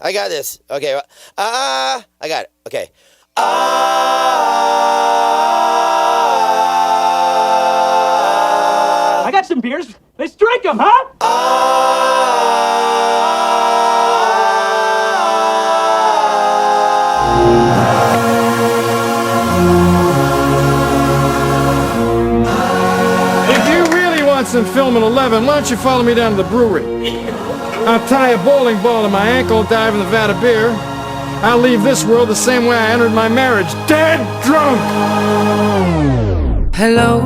I got this. Okay. I got it. Okay. I got some beers. Let's drink them, huh? If you really want some film at 11, why don't you follow me down to the brewery? I'll tie a bowling ball to my ankle, dive in the vat of beer. I'll leave this world the same way I entered my marriage, dead drunk! Hello?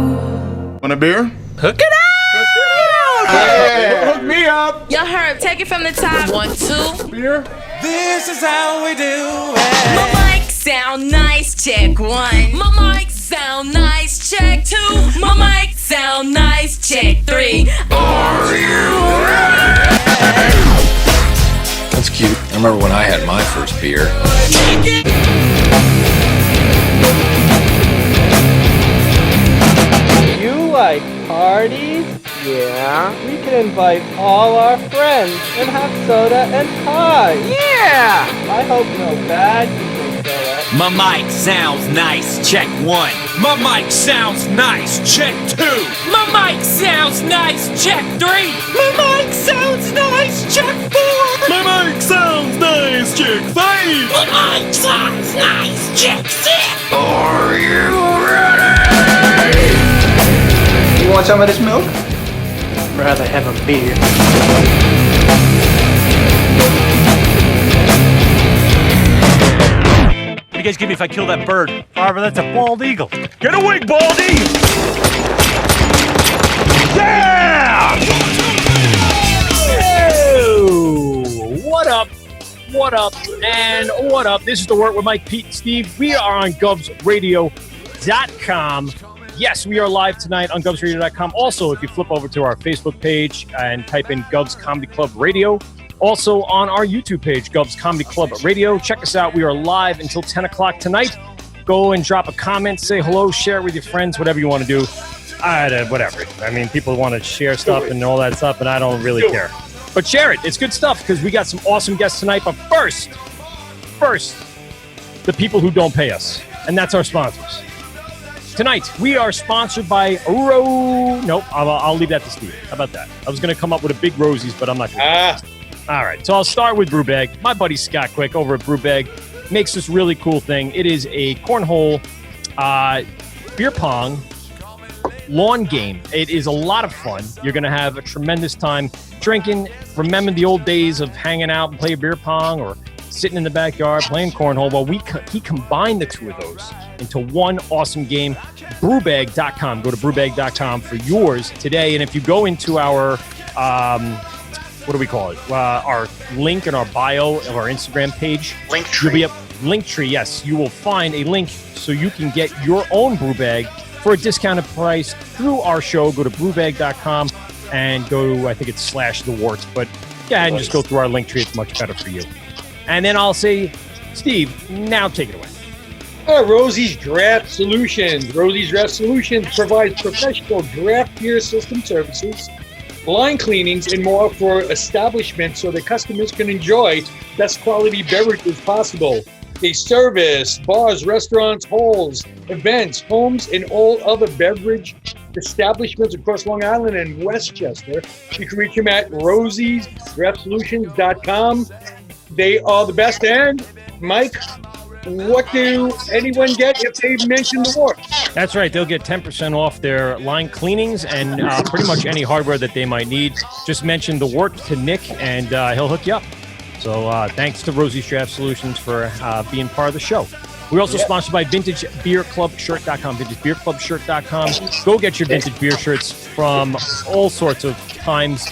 Want a beer? Hook it up! Hey, hook me up! Yo, Herb, take it from the top. 1, 2. Beer? This is how we do it. My mic sound nice, check 1. My mic sound nice, check 2. My mic sound nice, check 3. Are you ready? That's cute. I remember when I had my first beer. You like parties? Yeah. We can invite all our friends and have soda and pie. Yeah! I hope no bad people show up. My mic sounds nice, check 1. My mic sounds nice, check 2. My mic sounds nice, check 3. My mic sounds nice, check 4. My mic sounds nice, check 5. My mic sounds nice, check 6. Are you ready? You want some of this milk? Rather have a beer. What do you guys give me if I kill that bird? Barbara, that's a bald eagle. Get away, Baldy! Yeah! Hey! What up? What up? And what up? This is the Wort with Mike, Pete, and Steve. We are on GubsRadio.com. Yes, we are live tonight on GubsRadio.com. Also, if you flip over to our Facebook page and type in Gubs Comedy Club Radio. Also on our YouTube page, Gubs Comedy Club Radio. Check us out. We are live until 10 o'clock tonight. Go and drop a comment, say hello, share it with your friends, whatever you want to do. Whatever. I mean, people want to share stuff and all that stuff, and I don't really care. But share it. It's good stuff because we got some awesome guests tonight. But first, the people who don't pay us, and that's our sponsors. Tonight, we are sponsored by Nope, I'll leave that to Steve. How about that? I was going to come up with a big Rosie's, but I'm not going to. All right, so I'll start with Brewbag. My buddy Scott Quick over at Brewbag makes this really cool thing. It is a cornhole, beer pong, lawn game. It is a lot of fun. You're going to have a tremendous time drinking, remembering the old days of hanging out and playing beer pong or sitting in the backyard playing cornhole. Well, he combined the two of those into one awesome game. Brewbag.com. Go to brewbag.com for yours today. And if you go into our, what do we call it? Our link in our bio of our Instagram page. Linktree, yes. You will find a link so you can get your own brew bag for a discounted price through our show. Go to brewbag.com and go, I think it's /the Wort. But go ahead and just go through our Linktree. It's much better for you. And then I'll say, Steve, now take it away. Rosie's Draft Solutions. Rosie's Draft Solutions provides professional draft beer system services, line cleanings, and more for establishments so that customers can enjoy best quality beverages possible. They service bars, restaurants, halls, events, homes, and all other beverage establishments across Long Island and Westchester. You can reach them at rosiesdraftsolutions.com. They are the best. And Mike, what do anyone get if they mention the Wort? That's right. They'll get 10% off their line cleanings and pretty much any hardware that they might need. Just mention the Wort to Nick, and he'll hook you up. So thanks to Rosie's Draft Solutions for being part of the show. We're also sponsored by VintageBeerClubShirt.com. VintageBeerClubShirt.com. Go get your vintage beer shirts from all sorts of times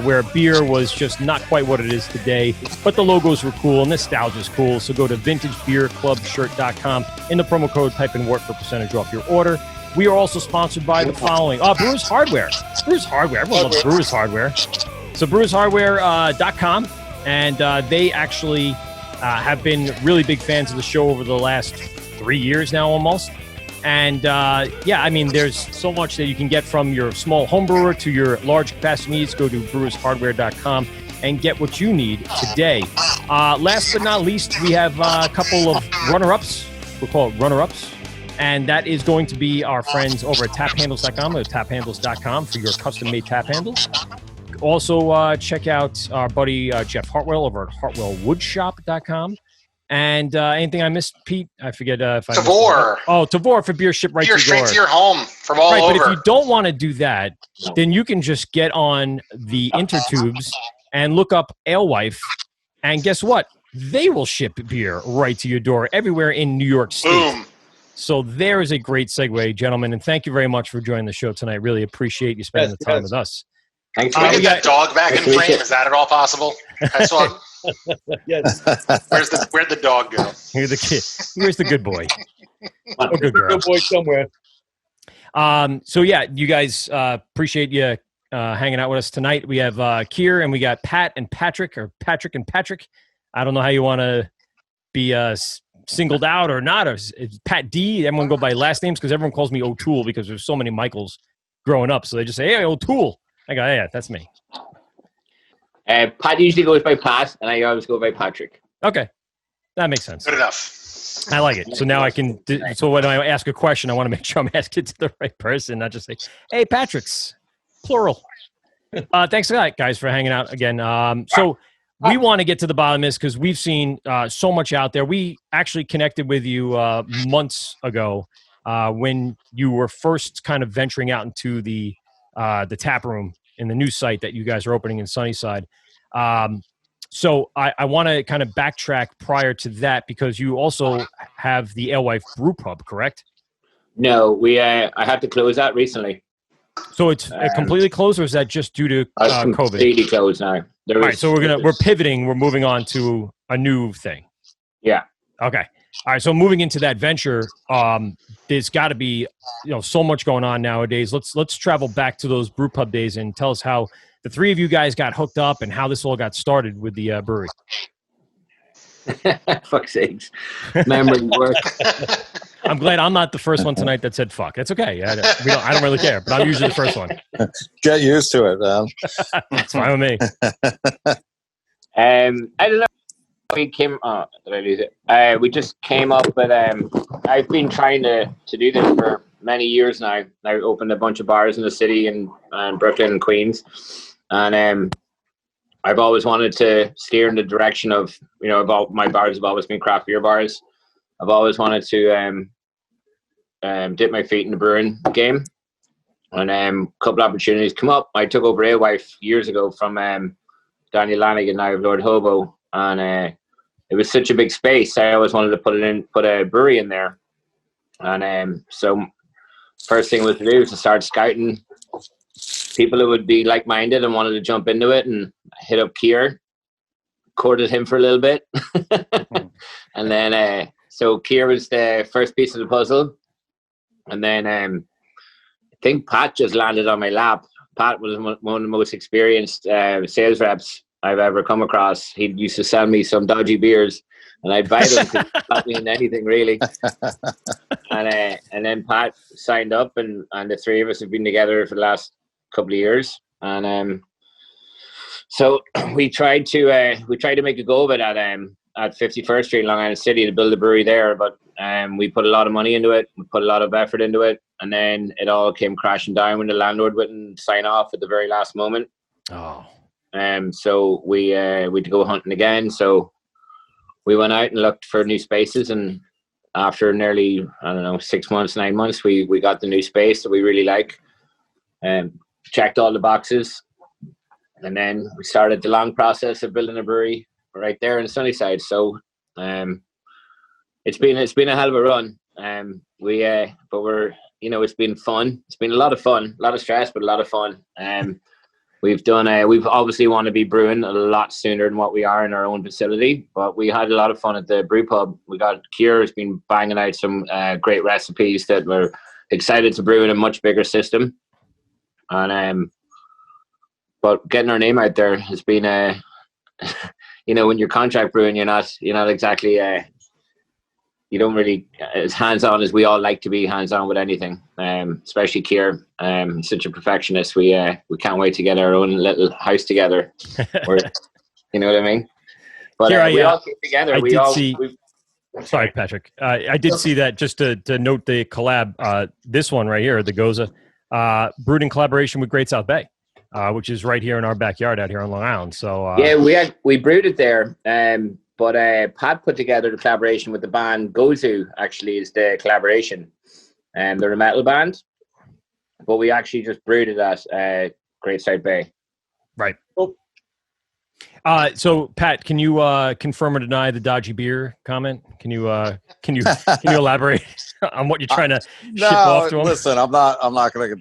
where beer was just not quite what it is today, but the logos were cool and nostalgia's cool. So go to VintageBeerClubShirt.com. In the promo code, type in Wort for percentage off your order. We are also sponsored by the following. Brewers Hardware. Brewers Hardware. Everyone loves Brewers Hardware. So BrewersHardware.com. And they actually have been really big fans of the show over the last 3 years now almost. And there's so much that you can get from your small home brewer to your large capacity needs. Go to brewershardware.com and get what you need today. Last but not least, we have a couple of runner-ups. We'll call it runner-ups. And that is going to be our friends over at taphandles.com or taphandles.com for your custom-made tap handles. Also, check out our buddy Jeff Hartwell over at hartwellwoodshop.com. And anything I missed, Pete? I forget if I Tavor. Tavor for beer shipped right to your door. Straight to your home from all over. But if you don't want to do that, then you can just get on the Intertubes and look up Alewife. And guess what? They will ship beer right to your door everywhere in New York State. Boom. So there is a great segue, gentlemen. And thank you very much for joining the show tonight. Really appreciate you spending the time with us. Thanks. Can we get that dog back in frame? Is that at all possible? I saw. Yes. Where'd the dog go? Here's the kid. Where's the good boy? Oh, good girl. Good boy somewhere. So yeah, you guys appreciate you hanging out with us tonight. We have Keir and we got Pat and Patrick, or Patrick and Patrick. I don't know how you want to be singled out or not. Or it's Pat D. Everyone go by last names because everyone calls me O'Toole because there's so many Michaels growing up. So they just say, "Hey, O'Toole." I go, "Yeah, that's me." Pat usually goes by Pat, and I always go by Patrick. Okay, that makes sense. Good enough. I like it. So now I can. So when I ask a question, I want to make sure I'm asking it to the right person, not just say, "Hey, Patrick's," plural. Thanks a lot, guys, for hanging out again. So we want to get to the bottom of this because we've seen so much out there. We actually connected with you months ago when you were first kind of venturing out into the tap room in the new site that you guys are opening in Sunnyside. So I want to kind of backtrack prior to that because you also have the Alewife Brew Pub, correct? No, I had to close that recently. So it's completely closed, or is that just due to COVID? Completely closed now. All right, so we're pivoting. We're moving on to a new thing. Yeah. Okay. All right. So moving into that venture, there's got to be so much going on nowadays. Let's travel back to those brew pub days and tell us how the three of you guys got hooked up and how this all got started with the brewery. Fuck's sakes. Memory work. I'm glad I'm not the first one tonight that said fuck. That's okay. I don't really care, but I'm usually the first one. Get used to it, man. It's fine with me. I don't know. We came. Did I lose it? We just came up with. I've been trying to do this for many years now. I opened a bunch of bars in the city and Brooklyn and Queens, and I've always wanted to steer in the direction of my bars have always been craft beer bars. I've always wanted to dip my feet in the brewing game, and a couple opportunities come up. I took over Alewife years ago from Daniel Lanigan, now of Lord Hobo, and it was such a big space. I always wanted to put a brewery in there, and so first thing was to do was to start scouting people who would be like-minded and wanted to jump into it, and hit up Keir, courted him for a little bit, and then so Keir was the first piece of the puzzle, and then I think Pat just landed on my lap. Pat was one of the most experienced sales reps I've ever come across. He used to sell me some dodgy beers, and I'd buy them because it not mean anything really. And then Pat signed up, and the three of us have been together for the last couple of years. And so we tried to make a go of it at 51st Street in Long Island City to build a brewery there, but we put a lot of money into it, we put a lot of effort into it, and then it all came crashing down when the landlord wouldn't sign off at the very last moment. Oh. So we had to go hunting again. So we went out and looked for new spaces, and after nearly 6 months, 9 months, we got the new space that we really like, and checked all the boxes, and then we started the long process of building a brewery right there in Sunnyside. So it's been a hell of a run. But we're it's been fun. It's been a lot of fun, a lot of stress, but a lot of fun. We've obviously want to be brewing a lot sooner than what we are in our own facility, but we had a lot of fun at the brew pub. We got Keir has been banging out some great recipes that we're excited to brew in a much bigger system. And but getting our name out there has been when you're contract brewing, you're not exactly you don't really as hands-on as we all like to be hands-on with anything, especially Keir. He's such a perfectionist. We can't wait to get our own little house together. Or, you know what I mean? But Here, we all came together. Sorry, Patrick. I did see that, just to note the collab. This one right here, the Goza, brewed in collaboration with Great South Bay, which is right here in our backyard out here on Long Island. So we brewed it there. But Pat put together the collaboration with the band Gozu. Actually, is the collaboration, and they're a metal band. But we actually just brewed it at Great South Bay. Right. So Pat, can you confirm or deny the dodgy beer comment? Can you elaborate on what you're trying to ship off to them? Listen, I'm not gonna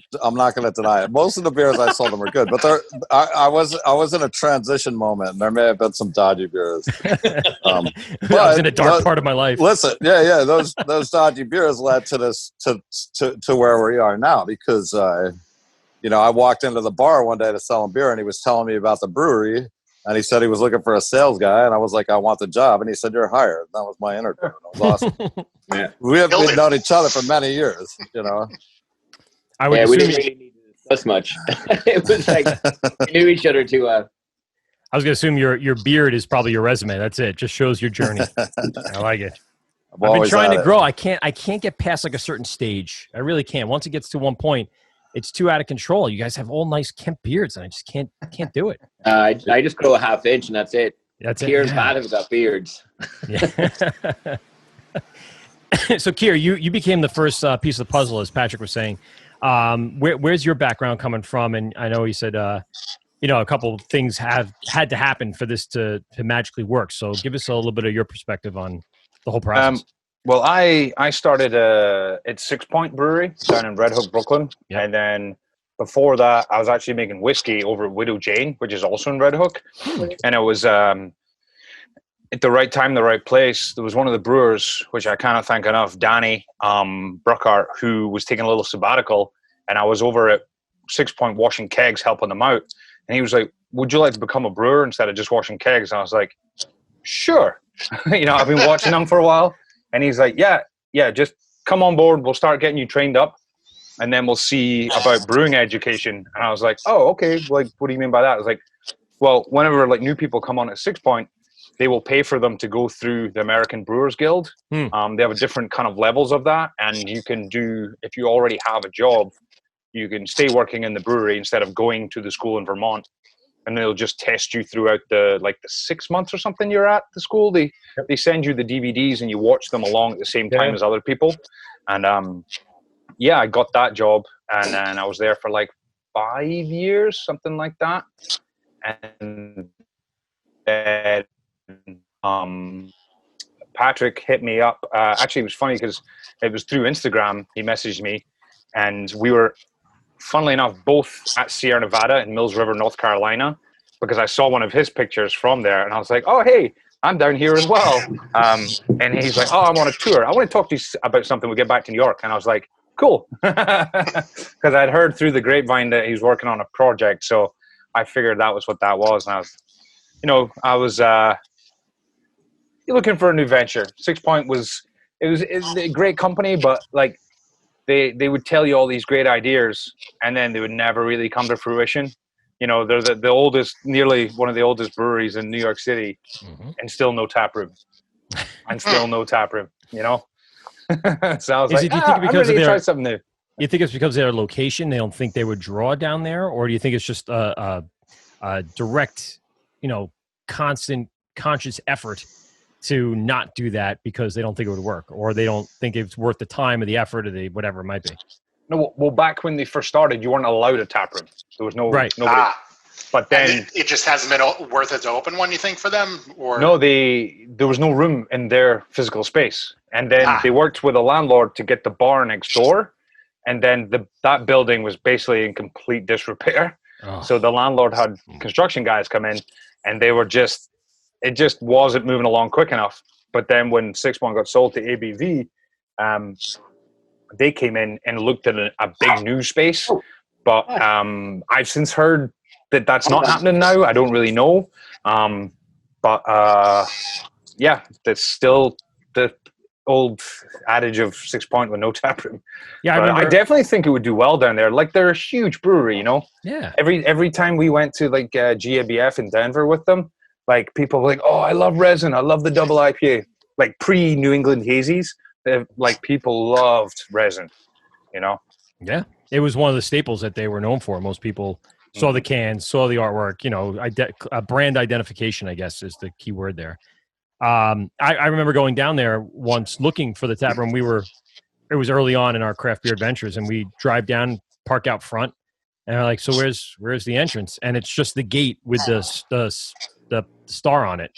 deny it. Most of the beers I sold them were good, but I was in a transition moment, and there may have been some dodgy beers. I was in a dark part of my life. Listen, yeah, those dodgy beers led to this to where we are now, because I walked into the bar one day to sell him beer, and he was telling me about the brewery. And he said he was looking for a sales guy, and I was like, I want the job. And he said, you're hired. That was my interview. And it was awesome. Yeah. We have been known each other for many years, I would we didn't really need to discuss much. It was like we knew each other too well. I was going to assume your beard is probably your resume. That's it. Just shows your journey. I like it. I've been trying to grow. I can't get past like a certain stage. I really can't. Once it gets to one point, it's too out of control. You guys have all nice kempt beards, and I just can't do it. I just grow a half inch, and that's it. Keir and Pat have got beards. Yeah. So, Keir, you became the first piece of the puzzle, as Patrick was saying. Where's your background coming from? And I know you said, a couple of things have had to happen for this to magically work. So, give us a little bit of your perspective on the whole process. Well, I started at 6 Point Brewery down in Red Hook, Brooklyn. Yeah. And then before that, I was actually making whiskey over at Widow Jane, which is also in Red Hook. And it was at the right time, the right place. There was one of the brewers, which I cannot thank enough, Danny Bruckart, who was taking a little sabbatical. And I was over at 6 Point washing kegs, helping them out. And he was like, would you like to become a brewer instead of just washing kegs? And I was like, sure. I've been watching them for a while. And he's like, yeah, just come on board. We'll start getting you trained up, and then we'll see about brewing education. And I was like, oh, okay. Like, what do you mean by that? I was like, well, whenever like new people come on at 6 Point, they will pay for them to go through the American Brewers Guild. They have a different kind of levels of that. And you can do, if you already have a job, you can stay working in the brewery instead of going to the school in Vermont. And they'll just test you throughout the 6 months or something you're at the school. They send you the DVDs and you watch them along at the same time as other people. And I got that job, and then I was there for like 5 years, something like that. And then Patrick hit me up. Actually, it was funny because it was through Instagram. He messaged me, and we were, funnily enough, both at Sierra Nevada in Mills River, North Carolina, because I saw one of his pictures from there, and I was like, oh, hey, I'm down here as well. And he's like, oh, I'm on a tour. I want to talk to you about something. We'll get back to New York. And I was like, cool. Because I'd heard through the grapevine that he's working on a project, so I figured that was what that was. And I was looking for a new venture. 6 Point was a great company, but like, they would tell you all these great ideas, and then they would never really come to fruition. They're the oldest, nearly one of the oldest breweries in New York City, and still no tap room. So I was like, I'm ready to try something new. You think it's because of their location? They don't think they would draw down there? Or do you think it's just a direct, constant, conscious effort to not do that because they don't think it would work, or they don't think it's worth the time or the effort or the whatever it might be? No, well, back when they first started, you weren't allowed a tap room. There was nobody. But then it just hasn't been worth it to open one, you think, for them? Or no, there was no room in their physical space, and then they worked with a landlord to get the bar next door, and then that building was basically in complete disrepair. So the landlord had construction guys come in, and they were it just wasn't moving along quick enough. But then when 6 Point got sold to ABV, they came in and looked at a big new space. But I've since heard that that's not happening now. I don't really know. That's still the old adage of 6 Point with no tap room. Yeah, I definitely think it would do well down there. Like, they're a huge brewery, Yeah. Every time we went to like GABF in Denver with them, Like people were like, oh, I love resin. I love the double IPA. Like pre-New England hazies, like people loved resin, you know? Yeah. It was one of the staples that they were known for. Most people saw the cans, saw the artwork, you know, brand identification, I guess, is the key word there. I remember going down there once looking for the tap room. It was early on in our craft beer adventures, and we drive down, park out front, and we're like, so where's the entrance? And it's just the gate with the star on it.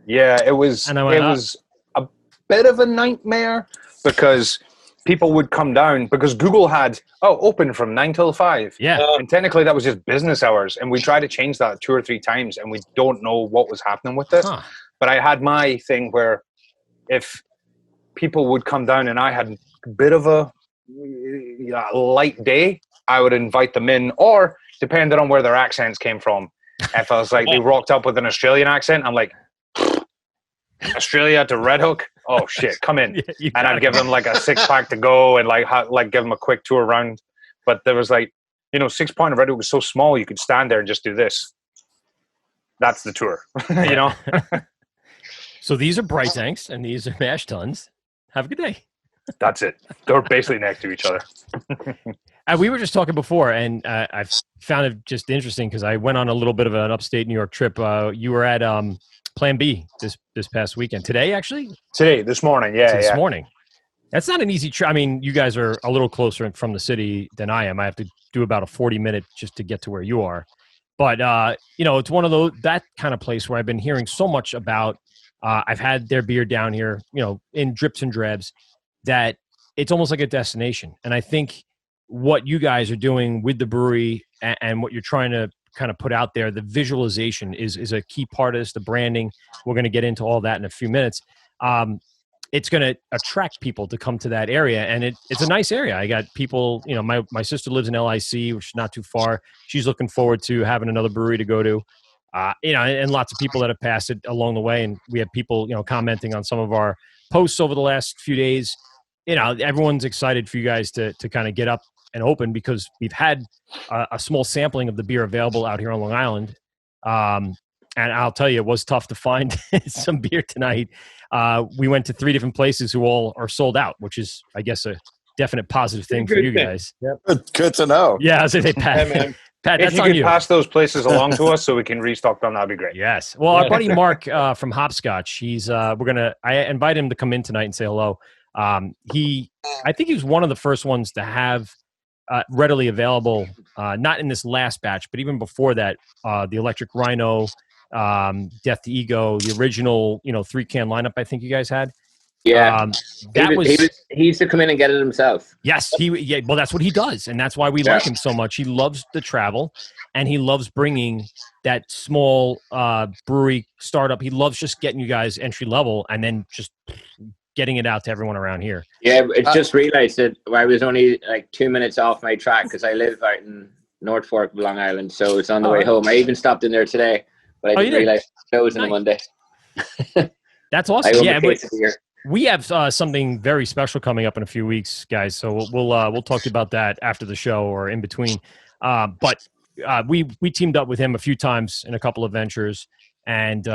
Yeah, it was a bit of a nightmare because people would come down because Google had open from 9 till 5. Yeah, and technically that was just business hours, and we tried to change that 2 or 3 times, and we don't know what was happening with it. But I had my thing where if people would come down and I had a bit of a light day, I would invite them in, or depending on where their accents came from. If I was like, they rocked up with an Australian accent, I'm like, Australia to Red Hook? Oh shit, come in. And I'd give them like a 6-pack to go and like give them a quick tour around. But there was like, 6 Point of Red Hook was so small you could stand there and just do this. That's the tour, you know? So these are bright tanks and these are mash tuns. Have a good day. That's it. They're basically next to each other. We were just talking before, and I found it just interesting because I went on a little bit of an upstate New York trip. You were at Plan B this past weekend. Today, actually? Today, this morning, yeah. This morning. That's not an easy trip. I mean, you guys are a little closer from the city than I am. I have to do about a 40-minute just to get to where you are. But, it's one of that kind of place where I've been hearing so much about. I've had their beer down here, in drips and drabs, that it's almost like a destination. And I think what you guys are doing with the brewery and what you're trying to kind of put out there, the visualization is a key part of this, the branding. We're going to get into all that in a few minutes. It's going to attract people to come to that area. And it's a nice area. I got people, my sister lives in LIC, which is not too far. She's looking forward to having another brewery to go to. And lots of people that have passed it along the way. And we have people, commenting on some of our posts over the last few days. Everyone's excited for you guys to kind of get up and open because we've had a small sampling of the beer available out here on Long Island. And I'll tell you, it was tough to find some beer tonight. We went to 3 different places who all are sold out, which is, I guess, a definite positive thing for you guys. Yep. Good to know. Yeah, I was going to say, Pat. Yeah, Pat, if that's you on could you. pass those places along to us so we can restock them, that'd be great. Yes. Well, our buddy Mark from Hopscotch, he's I invite him to come in tonight and say hello. I think he was one of the first ones to have readily available, not in this last batch, but even before that, the Electric Rhino, Death to Ego, the original, 3-can lineup I think you guys had. Yeah, he used to come in and get it himself. Yes, well, that's what he does, and that's why we like him so much. He loves the travel, and he loves bringing that small brewery startup. He loves just getting you guys entry level, and then just getting it out to everyone around here. Yeah, it's just realized that I was only like 2 minutes off my track because I live out in North Fork, Long Island, so it's on the way home. I even stopped in there today, but I didn't realize it was on a Monday. That's awesome. Yeah, but we have something very special coming up in a few weeks, guys. So we'll talk to you about that after the show or in between. But we teamed up with him a few times in a couple of ventures, and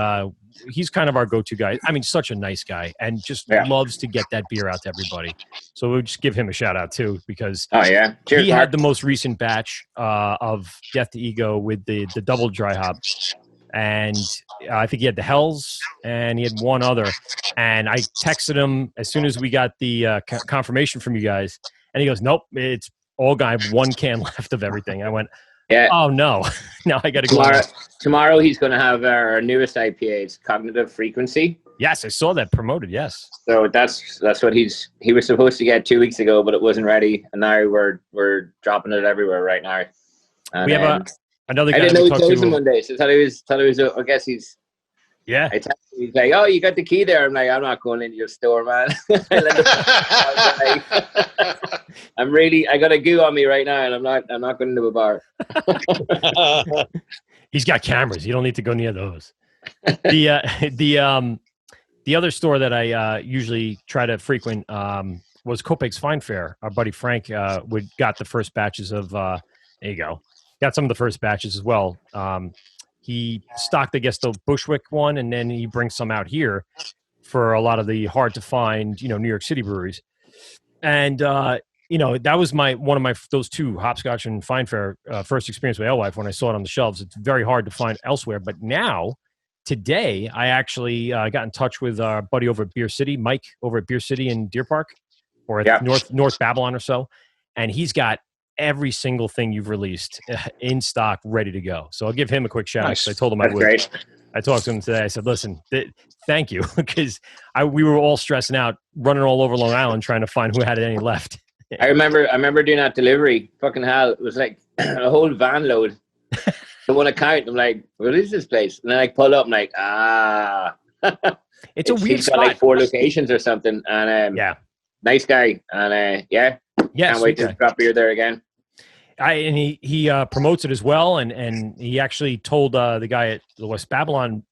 he's kind of our go-to guy. I mean, such a nice guy, and just loves to get that beer out to everybody. So we'll just give him a shout out too, because Cheers, he Mark. had the most recent batch of Death to Ego with the double dry hop. And I think he had the Hells, and he had one other. And I texted him as soon as we got the confirmation from you guys. And he goes, nope, it's all got 1 can left of everything. I went, oh, no. Now I got to go. Tomorrow he's going to have our newest IPA. It's Cognitive Frequency. Yes, I saw that promoted, yes. So that's what he was supposed to get 2 weeks ago, but it wasn't ready. And now we're dropping it everywhere right now. And we have another guy. I didn't know he closed on Monday, so I thought he was. I guess he's. Yeah. I texted him, he's like, "Oh, you got the key there." I'm like, "I'm not going into your store, man." I got a goo on me right now, and I'm not going into a bar. He's got cameras. You don't need to go near those. The other store that I usually try to frequent was Copake's Fine Fare. Our buddy Frank got the first batches of. There you go. Got some of the first batches as well. he stocked, I guess, the Bushwick one, and then he brings some out here for a lot of the hard to find, New York City breweries. And that was one of those two, hopscotch and fine fare, first experience with Alewife when I saw it on the shelves. It's very hard to find elsewhere, but now. Today, I actually got in touch with our buddy over at Beer City, Mike, over at Beer City in Deer Park, or at North Babylon or so, and he's got every single thing you've released in stock, ready to go. So I'll give him a quick shout out. Nice. I told him I would. Great. I talked to him today. I said, "Listen, thank you," because we were all stressing out, running all over Long Island trying to find who had any left. I remember doing that delivery. Fucking hell, it was like a whole van load. The one account, I'm like, what is this place? And then I pull up, I'm like, it's a weird spot. Got like 4 locations or something, and nice guy, and can't wait to drop beer there again. And he promotes it as well, and he actually told the guy at the West Babylon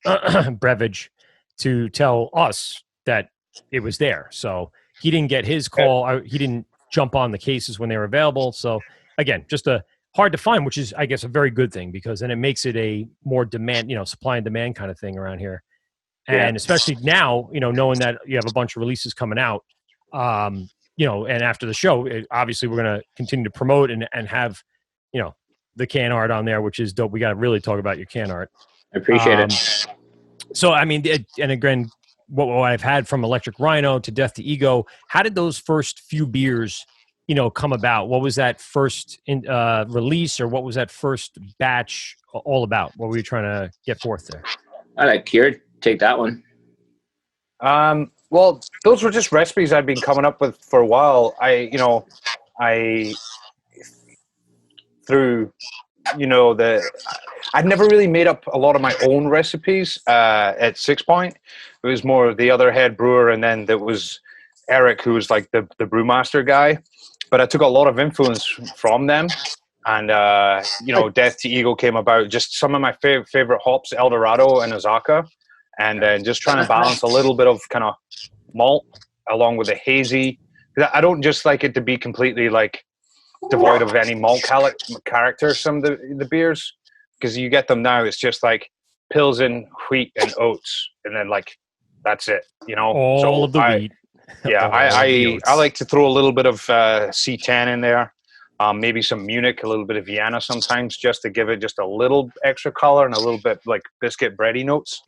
Beverage to tell us that it was there. So he didn't get his call. He didn't jump on the cases when they were available. So again, just hard to find, which is, I guess, a very good thing, because then it makes it a more demand, supply and demand kind of thing around here. And especially now, knowing that you have a bunch of releases coming out, and after the show, obviously we're going to continue to promote and have, the can art on there, which is dope. We got to really talk about your can art. I appreciate it. So, I mean, and again, what I've had from Electric Rhino to Death to Ego, how did those first few beers come about? What was that first release, or what was that first batch all about? What were you trying to get forth there? I like Keir. Take that one. Well, those were just recipes I'd been coming up with for a while. I'd never really made up a lot of my own recipes at 6 Point. It was more the other head brewer, and then there was Eric, who was like the brewmaster guy. But I took a lot of influence from them, and Death to Ego came about. Just some of my favorite hops, El Dorado and Osaka, and then just trying to balance a little bit of kind of malt along with the hazy. I don't just like it to be completely like devoid of any malt character. Some of the beers, because you get them now, it's just like Pilsen, wheat, and oats, and then like that's it. All of the wheat. Yeah, I like to throw a little bit of C10 in there, maybe some Munich, a little bit of Vienna sometimes, just to give it just a little extra color and a little bit like biscuit bready notes.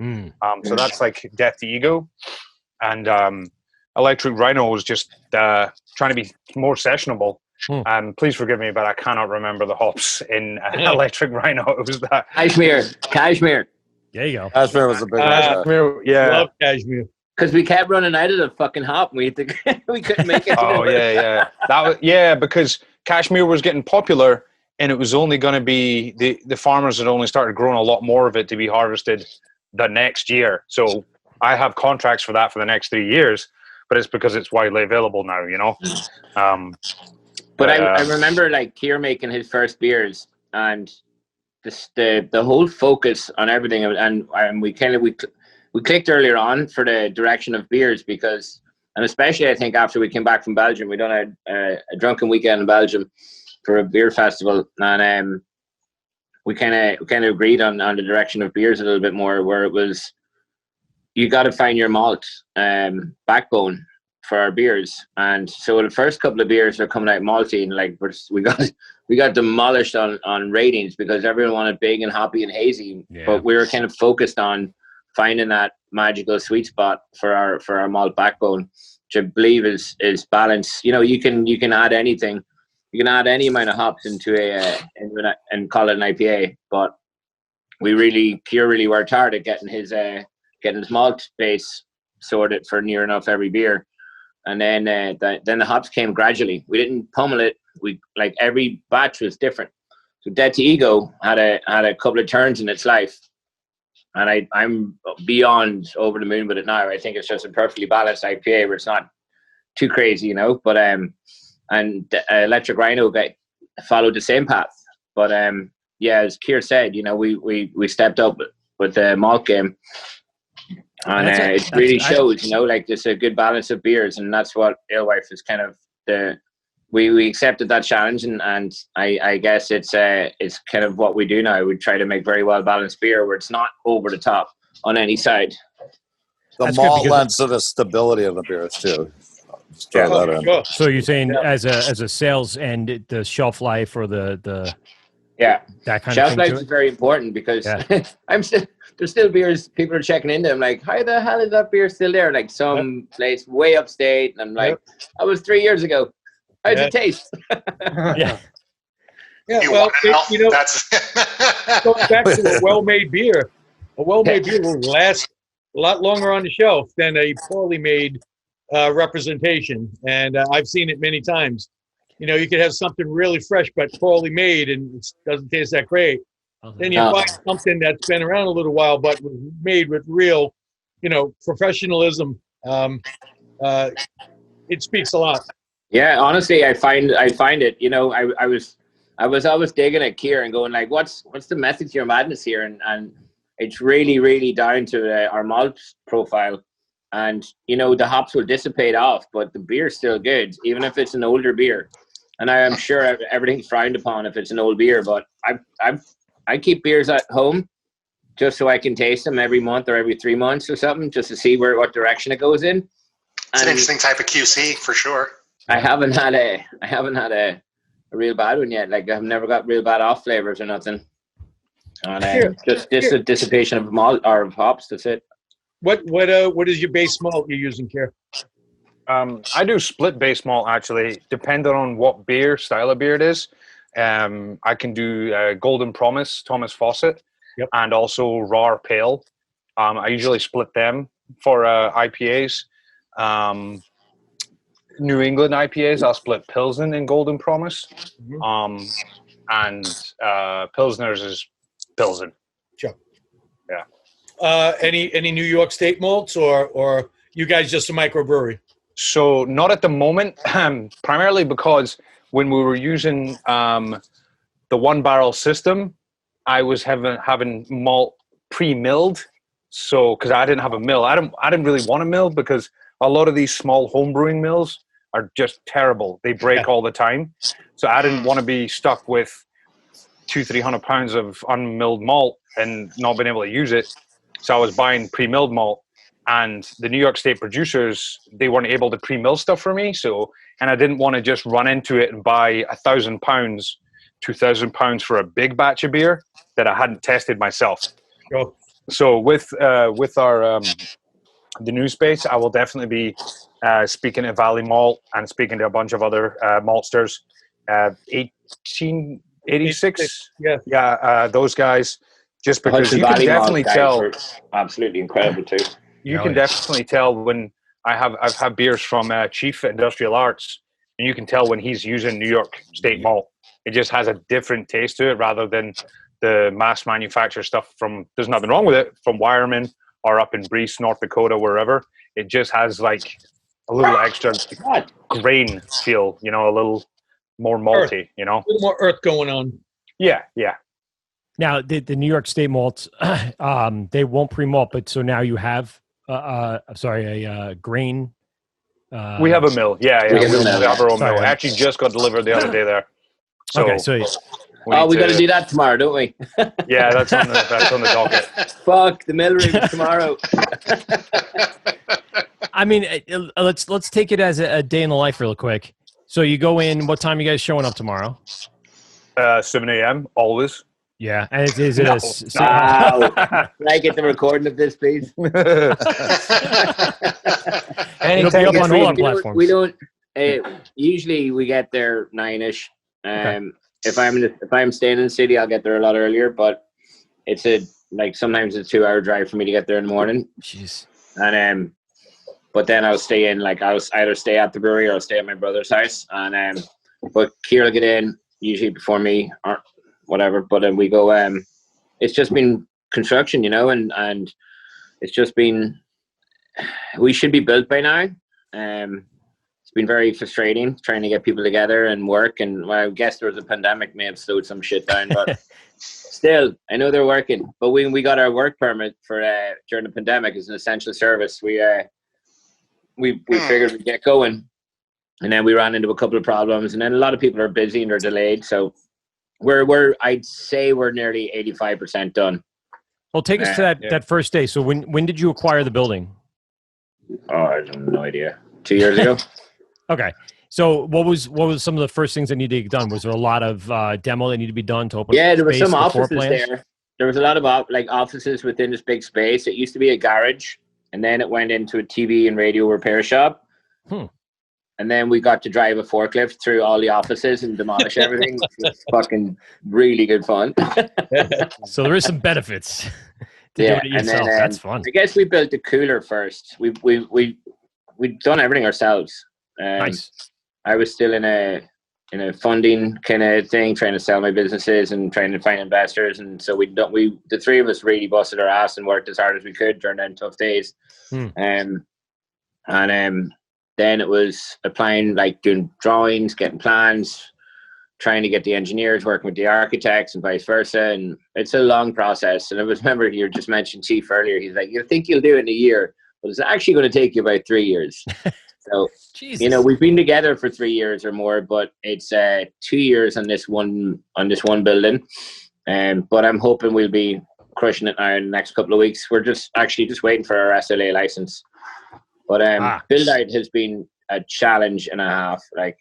So that's like Death to Ego. And Electric Rhino was just trying to be more sessionable. Please forgive me, but I cannot remember the hops in Electric Rhino. It was that Cashmere. There you go. Cashmere was a big one. Yeah, love Cashmere. Because we kept running out of the fucking hop, and we couldn't make it. Oh yeah. Because Cashmere was getting popular, and it was only going to be the farmers had only started growing a lot more of it to be harvested the next year. So I have contracts for that for the next 3 years, but it's because it's widely available now. But I remember like Keir making his first beers, and the whole focus on everything, and we clicked earlier on for the direction of beers, because, and especially I think after we came back from Belgium, we done a drunken weekend in Belgium for a beer festival, and we kind of agreed on the direction of beers a little bit more, where it was, you got to find your malt backbone for our beers. And so the first couple of beers are coming out malty, and like we got demolished on ratings because everyone wanted big and hoppy and hazy, but we were kind of focused on finding that magical sweet spot for our malt backbone, which I believe is balance. You can add anything, you can add any amount of hops into and call it an IPA. But Keir really worked hard at getting his malt base sorted for near enough every beer, and then the hops came gradually. We didn't pummel it. We like every batch was different. So Dead to Ego had a couple of turns in its life. And I'm beyond over the moon with it now. I think it's just a perfectly balanced IPA where it's not too crazy, But and Electric Rhino followed the same path. But as Keir said, we stepped up with the malt game, and it really shows. Like there's a good balance of beers, and that's what Alewife is kind of we accepted that challenge, and I guess it's kind of what we do now. We try to make very well balanced beer where it's not over the top on any side. The malt lends to the stability of the beers too. Just throw that in. Sure. So you're saying as a sales and the shelf life or the that kind Shelf of thing life to is it? very important because there's still beers people are checking into. I'm like, how the hell is that beer still there? Like some place way upstate, and I'm like, that was 3 years ago. How's it taste? Yeah. Yeah, well, That's going back to a well-made beer. A well-made beer will last a lot longer on the shelf than a poorly made representation, and I've seen it many times. You know, you could have something really fresh but poorly made, and it doesn't taste that great. Then you find something that's been around a little while but was made with real, professionalism. It speaks a lot. Yeah, honestly, I find it. I was always digging at Keir and going like, what's the method to your madness here? And it's really, really down to our malt profile. And the hops will dissipate off, but the beer's still good, even if it's an older beer. And I am sure everything's frowned upon if it's an old beer, but I keep beers at home just so I can taste them every month or every 3 months or something, just to see what direction it goes in. It's an interesting type of QC for sure. I haven't had a real bad one yet. Like I've never got real bad off flavors or nothing. And just a dissipation of malt or of hops. That's it. What is your base malt you're using, Keir? I do split base malt actually, depending on what style of beer it is. I can do Golden Promise, Thomas Fawcett, and also Raw Pale. I usually split them for IPAs. New England IPAs, I'll split Pilsen and Golden Promise. And Pilsner's is Pilsen. Sure. Yeah. Any New York State malts or you guys just a microbrewery? So not at the moment, primarily because when we were using the one barrel system, I was having malt pre-milled. So because I didn't have a mill, I didn't really want a mill because a lot of these small home brewing mills are just terrible. They break all the time. So I didn't want to be stuck with 200-300 pounds of unmilled malt and not being able to use it. So I was buying pre-milled malt, and the New York State producers, they weren't able to pre-mill stuff for me. And I didn't want to just run into it and buy 1,000 pounds, 2,000 pounds for a big batch of beer that I hadn't tested myself. Sure. So with our the new space, I will definitely be speaking to Valley Malt and speaking to a bunch of other maltsters. 1886, those guys. Just because you can definitely tell, absolutely incredible too. You can definitely tell when I've had beers from Chief Industrial Arts, and you can tell when he's using New York State malt. It just has a different taste to it rather than the mass manufacturer stuff there's nothing wrong with it, from Wireman or up in Breese, North Dakota, wherever. It just has like a little extra grain feel, a little more malty, A little more earth going on. Yeah. Now, the New York State malts, they won't pre-malt, but so now you have, a grain. We have a mill. Yeah. We have our own Sorry. mill. Actually just got delivered the other day there. So we got to do that tomorrow, don't we? Yeah, that's on the docket. Fuck the mill room tomorrow. I mean, let's take it as a day in the life real quick. So you go in. What time are you guys showing up tomorrow? 7 a.m. always. Yeah, and is it Wow. Can I get the recording of this, please? It'll be up on all our platforms. We don't. Usually we get there 9ish. If I'm staying in the city, I'll get there a lot earlier. But it's sometimes it's a 2-hour drive for me to get there in the morning. Jeez. And but then I'll stay in. Like I'll either stay at the brewery or I'll stay at my brother's house. And but Keir will get in usually before me or whatever. But then we go. It's just been construction, and it's just been. We should be built by now. It's been very frustrating trying to get people together and work. And I guess there was a pandemic may have slowed some shit down, but still, I know they're working. But when we got our work permit for during the pandemic as an essential service, we figured we'd get going. And then we ran into a couple of problems, and then a lot of people are busy and they're delayed. So I'd say we're nearly 85% done. Well, take us to that first day. So when did you acquire the building? Oh, I have no idea. 2 years ago. Okay. So what was some of the first things that needed to get done? Was there a lot of demo that needed to be done to open? Yeah, there were space, some the floor offices plans? there. There was a lot of offices within this big space. It used to be a garage, and then it went into a TV and radio repair shop. And then we got to drive a forklift through all the offices and demolish everything. It's fucking really good fun. So there is some benefits to doing it yourself. And then, That's fun. I guess we built the cooler first. We've done everything ourselves. Nice. I was still in a funding kind of thing, trying to sell my businesses and trying to find investors. And so the three of us really busted our ass and worked as hard as we could during them tough days. Then it was applying, like doing drawings, getting plans, trying to get the engineers working with the architects and vice versa. And it's a long process. And I remember you just mentioned Chief earlier. He's like, you think you'll do it in a year, but it's actually going to take you about 3 years. So, we've been together for 3 years or more, but it's 2 years on this one building. But I'm hoping we'll be crushing it now in the next couple of weeks. We're just waiting for our SLA license. But build out has been a challenge and a half. Like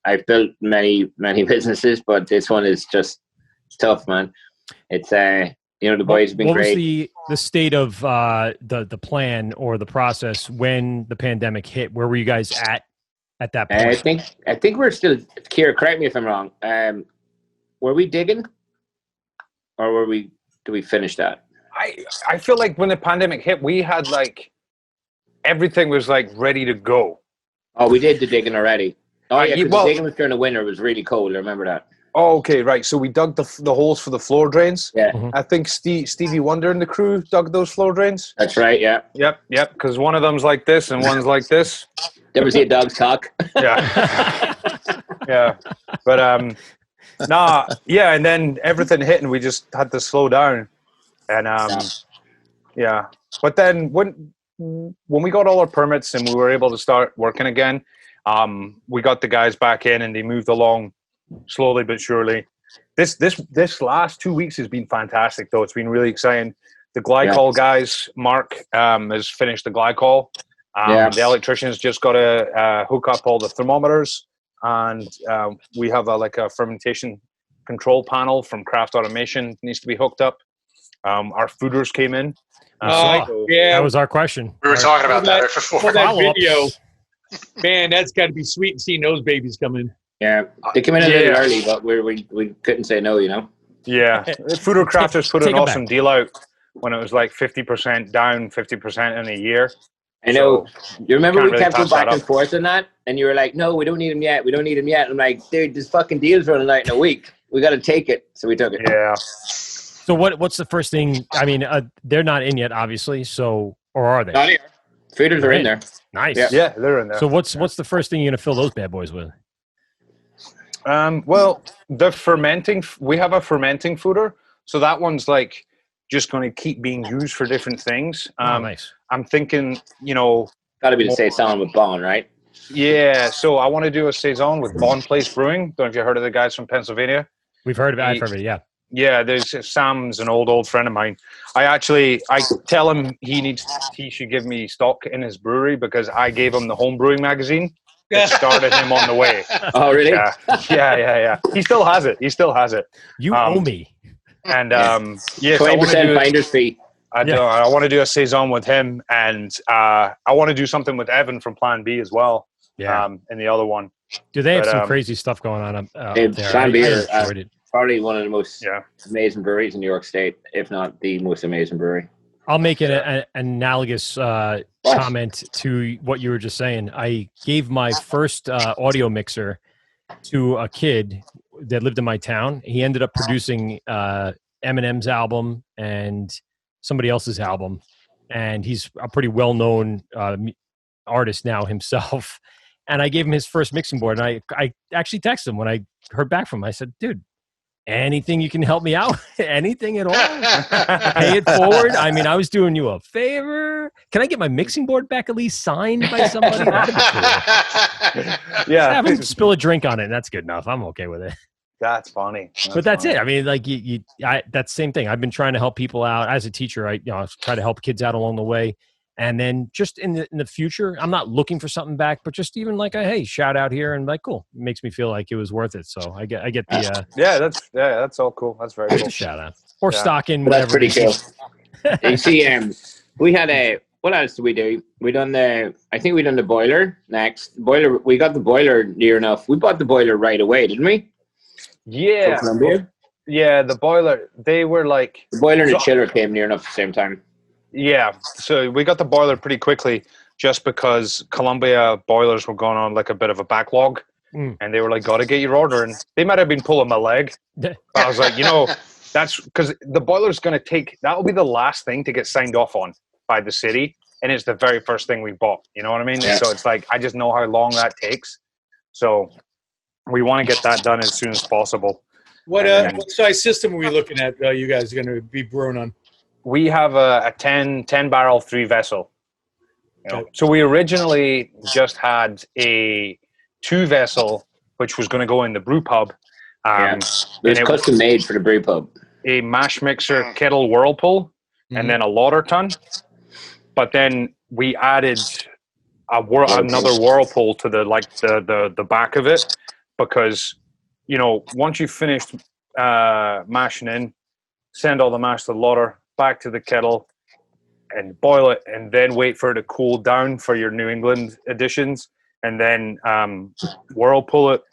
I've built many businesses, but this one is just tough, man. It's the boys have been great. What was the state of the plan or the process when the pandemic hit? Where were you guys at that point? I think we're still. Keir, correct me if I'm wrong. Were we digging, or did we finish that? I feel like when the pandemic hit, we had like everything was like ready to go. Oh, we did the digging already. Oh yeah, because the digging was during the winter. It was really cold. I remember that. Oh, okay, right. So we dug the holes for the floor drains. Yeah. I think Stevie Wonder and the crew dug those floor drains. That's right, yeah. Yep. Because one of them's like this and one's like this. You ever see a dog's cock? Yeah. Yeah. But, and then everything hit and we just had to slow down. And, yeah. But then when we got all our permits and we were able to start working again, we got the guys back in and they moved along slowly but surely. This last 2 weeks has been fantastic, though. It's been really exciting. The glycol guys, Mark, has finished the glycol. The electricians just got to hook up all the thermometers, and we have a fermentation control panel from Craft Automation needs to be hooked up. Our fooders came in. That was our question. We were talking about that before. For that video, man, that's got to be sweet seeing those babies come in. Yeah, they came in a little early, but we couldn't say no, Yeah, Fooder Crafters put an awesome deal out when it was like 50% down, 50% in a year. I know. You remember we kept going back and forth on that, and you were like, "No, we don't need them yet. We don't need them yet." I'm like, "Dude, this fucking deal's running out in a week. We got to take it." So we took it. Yeah. So what's the first thing? I mean, they're not in yet, obviously. So, or are they? Not here. Fooders are in there. Nice. Yeah, they're in there. So what's the first thing you're gonna fill those bad boys with? Well, the fermenting. We have a fermenting fooder, so that one's like just going to keep being used for different things. Nice. I'm thinking, got to be the saison with Bond, right? Yeah. So I want to do a saison with Bond Place Brewing. Don't know if you heard of the guys from Pennsylvania. We've heard of it. I've heard of it. Yeah. Yeah. There's Sam's an old friend of mine. I tell him he should give me stock in his brewery because I gave him the home brewing magazine. That started him on the way. Oh, really? Yeah. He still has it. You owe me. And yes, 20% finder's fee. I want to do a saison with him, and I want to do something with Evan from Plan B as well. Yeah. In the other one. Do they have some crazy stuff going on there? Plan B is probably one of the most amazing breweries in New York State, if not the most amazing brewery. I'll make an analogous comment to what you were just saying. I gave my first audio mixer to a kid that lived in my town. He ended up producing Eminem's album and somebody else's album, and he's a pretty well-known artist now himself. And I gave him his first mixing board, and I actually texted him when I heard back from him. I said, "Dude, anything you can help me out, anything at all, pay it forward. I mean, I was doing you a favor. Can I get my mixing board back at least signed by somebody? That'd be cool. Yeah. Have him spill a drink on it, and that's good enough. I'm okay with it. That's funny. But that's it. I mean, like that's the same thing. I've been trying to help people out as a teacher. I try to help kids out along the way. And then just in the future, I'm not looking for something back, but just even like hey, shout out here and like, cool. It makes me feel like it was worth it. So I get the that's all cool. That's very cool. Shout out or stock in whatever. That's pretty cool. You see, we had what else did we do? I think we done the boiler next. Boiler. We got the boiler near enough. We bought the boiler right away, didn't we? Yeah. Yeah, the boiler. They were like the boiler and the chiller came near enough at the same time. Yeah, so we got the boiler pretty quickly just because Columbia boilers were going on like a bit of a backlog, and they were like, "Got to get your order." And they might have been pulling my leg. But I was like, that's because the boiler's going to take. That'll be the last thing to get signed off on by the city, and it's the very first thing we bought. You know what I mean? Yeah. So it's like I just know how long that takes. So we want to get that done as soon as possible. What size system are we looking at? You guys are going to be brewing on? We have a 10 barrel 3 vessel. So we originally just had a 2 vessel, which was going to go in the brew pub. It was custom made for the brew pub. A mash mixer kettle whirlpool, and then a lauter ton. But then we added another whirlpool to the back of it, because once you finished mashing in, send all the mash to the lauter, back to the kettle and boil it, and then wait for it to cool down for your New England editions, and then whirlpool it,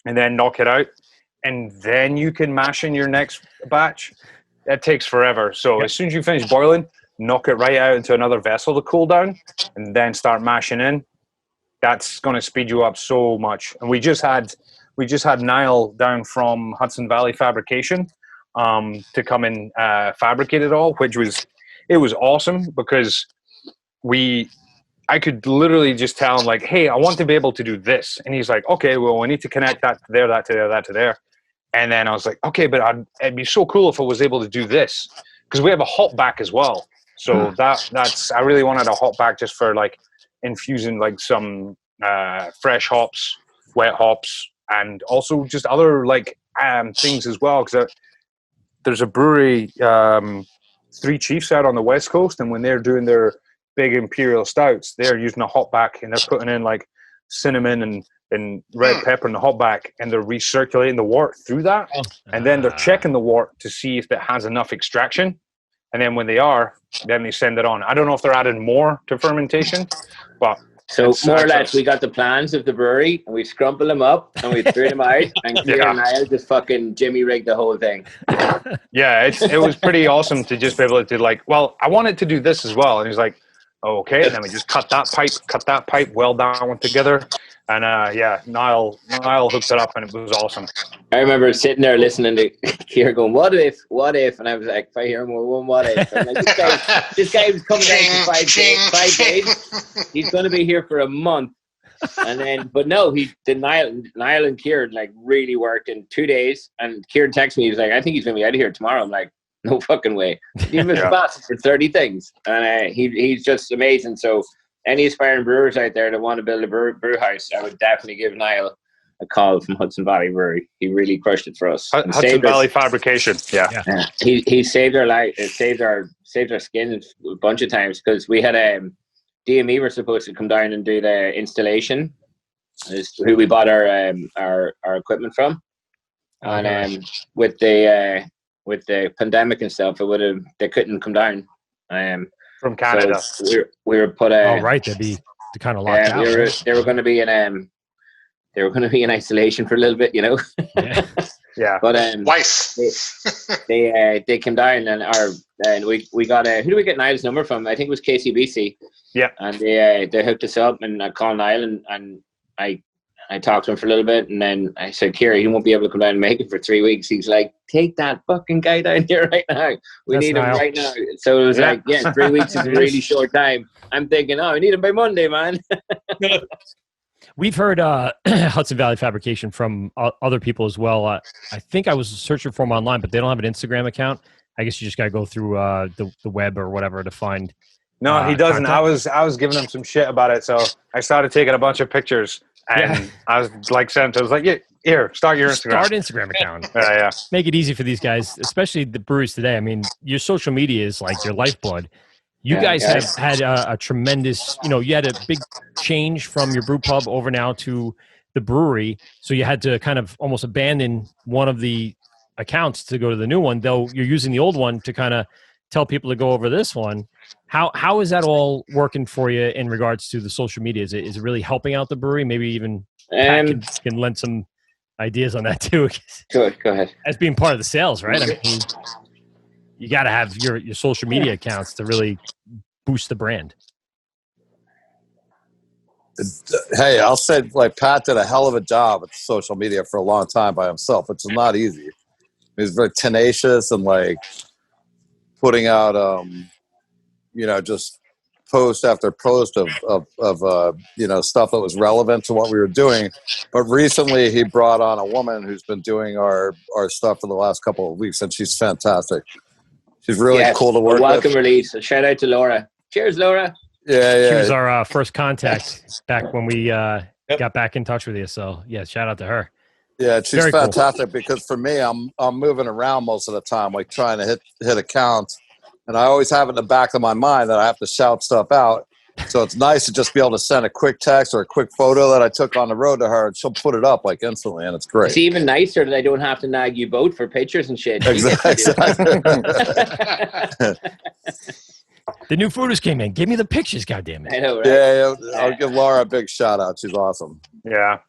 and then knock it out, and then you can mash in your next batch. That takes forever. So as soon as you finish boiling, knock it right out into another vessel to cool down, and then start mashing in. That's going to speed you up so much. And we just had Niall down from Hudson Valley Fabrication to come and fabricate it all, which was awesome, because I could literally just tell him like, hey, I want to be able to do this, and he's like, okay, well, we need to connect that to there, that to there, that to there. And then I was like, okay, but it'd be so cool if I was able to do this, because we have a hop back as well. So that's I really wanted a hop back just for like infusing like some fresh hops, wet hops, and also just other like things as well, because there's a brewery, Three Chiefs out on the West Coast, and when they're doing their big imperial stouts, they're using a hop back, and they're putting in like cinnamon and red pepper in the hop back, and they're recirculating the wort through that, and then they're checking the wort to see if it has enough extraction, and then when they are, then they send it on. I don't know if they're adding more to fermentation, but so more or less, we got the plans of the brewery, and we scrumpled them up, and we threw them out, and Keir and Niall just fucking Jimmy rigged the whole thing. Yeah, it was pretty awesome to just be able to like, well, I wanted to do this as well, and he's like, oh, okay, and then we just cut that pipe well down together, and Niall hooked it up, and it was awesome. I remember sitting there listening to Keir going, what if, and I was like, if I hear more one what if, and like, this guy was coming down for 5 days, he's going to be here for a month, and then, but no, Niall and Keir like really worked in 2 days, and Keir texted me, he was like, I think he's going to be out of here tomorrow. I'm like, no fucking way. He was responsible for 30 things, and he's just amazing. So any aspiring brewers out there that want to build a brew house, I would definitely give Niall a call from Hudson Valley Brewery. He really crushed it for us. Hudson Valley Fabrication, yeah. He saved our life, saved our skin a bunch of times, because we had DME were supposed to come down and do the installation. Is who we bought our equipment from, and with the pandemic and stuff, they couldn't come down. From Canada, so we were put. They'd be kind of locked out. They were going to be in isolation for a little bit, Yeah. But they came down, and we got who do we get Niall's number from? I think it was KCBC. Yeah. And they hooked us up, and I called Niall, and I talked to him for a little bit, and then I said, Keir, he won't be able to come down and make it for 3 weeks. He's like, take that fucking guy down here right now. We need him right now. So it was 3 weeks is a really short time. I'm thinking, I need him by Monday, man. We've heard Hudson Valley Fabrication from other people as well. I think I was searching for them online, but they don't have an Instagram account. I guess you just got to go through the web or whatever to find. No, he doesn't. Contact. I was giving him some shit about it, so I started taking a bunch of pictures, and I was like, I was like, yeah, here, start your Instagram. Start Instagram account. Yeah. Make it easy for these guys, especially the breweries today. I mean, your social media is like your lifeblood. You guys have had a tremendous, you had a big change from your brew pub over now to the brewery. So you had to kind of almost abandon one of the accounts to go to the new one, though you're using the old one to kind of tell people to go over this one. How is that all working for you in regards to the social media? Is it really helping out the brewery? Maybe even Pat can lend some ideas on that too. Go ahead. As being part of the sales, right? I mean, you got to have your social media accounts to really boost the brand. Hey, I'll say, like, Pat did a hell of a job with social media for a long time by himself, which is not easy. He's very tenacious and, like, putting out, just post after post of stuff that was relevant to what we were doing. But recently he brought on a woman who's been doing our stuff for the last couple of weeks, and she's fantastic. She's really cool to work with. Welcome release. A shout out to Laura. Cheers, Laura. Yeah. She was our first contact back when we got back in touch with you. So yeah, shout out to her. Yeah, she's Very fantastic because for me, I'm moving around most of the time, like trying to hit accounts, and I always have in the back of my mind that I have to shout stuff out. So it's nice to just be able to send a quick text or a quick photo that I took on the road to her, and she'll put it up like instantly, and it's great. It's even nicer that I don't have to nag you both for pictures and shit. Exactly. The new photos came in. Give me the pictures, goddammit. I know, right? Yeah, I'll give Laura a big shout out. She's awesome. Yeah.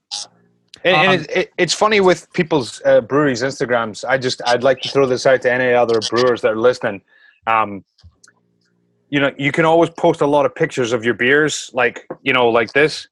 And it's funny with people's breweries' Instagrams. I'd like to throw this out to any other brewers that are listening. You can always post a lot of pictures of your beers, like this.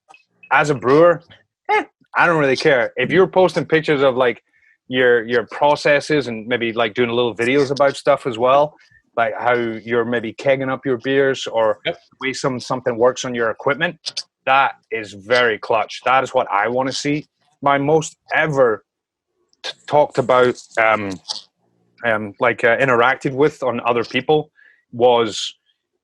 As a brewer, I don't really care. If you're posting pictures of like your processes and maybe like doing little videos about stuff as well, like how you're maybe kegging up your beers or the way something works on your equipment, that is very clutch. That is what I want to see. My most ever talked about, interacted with on other people was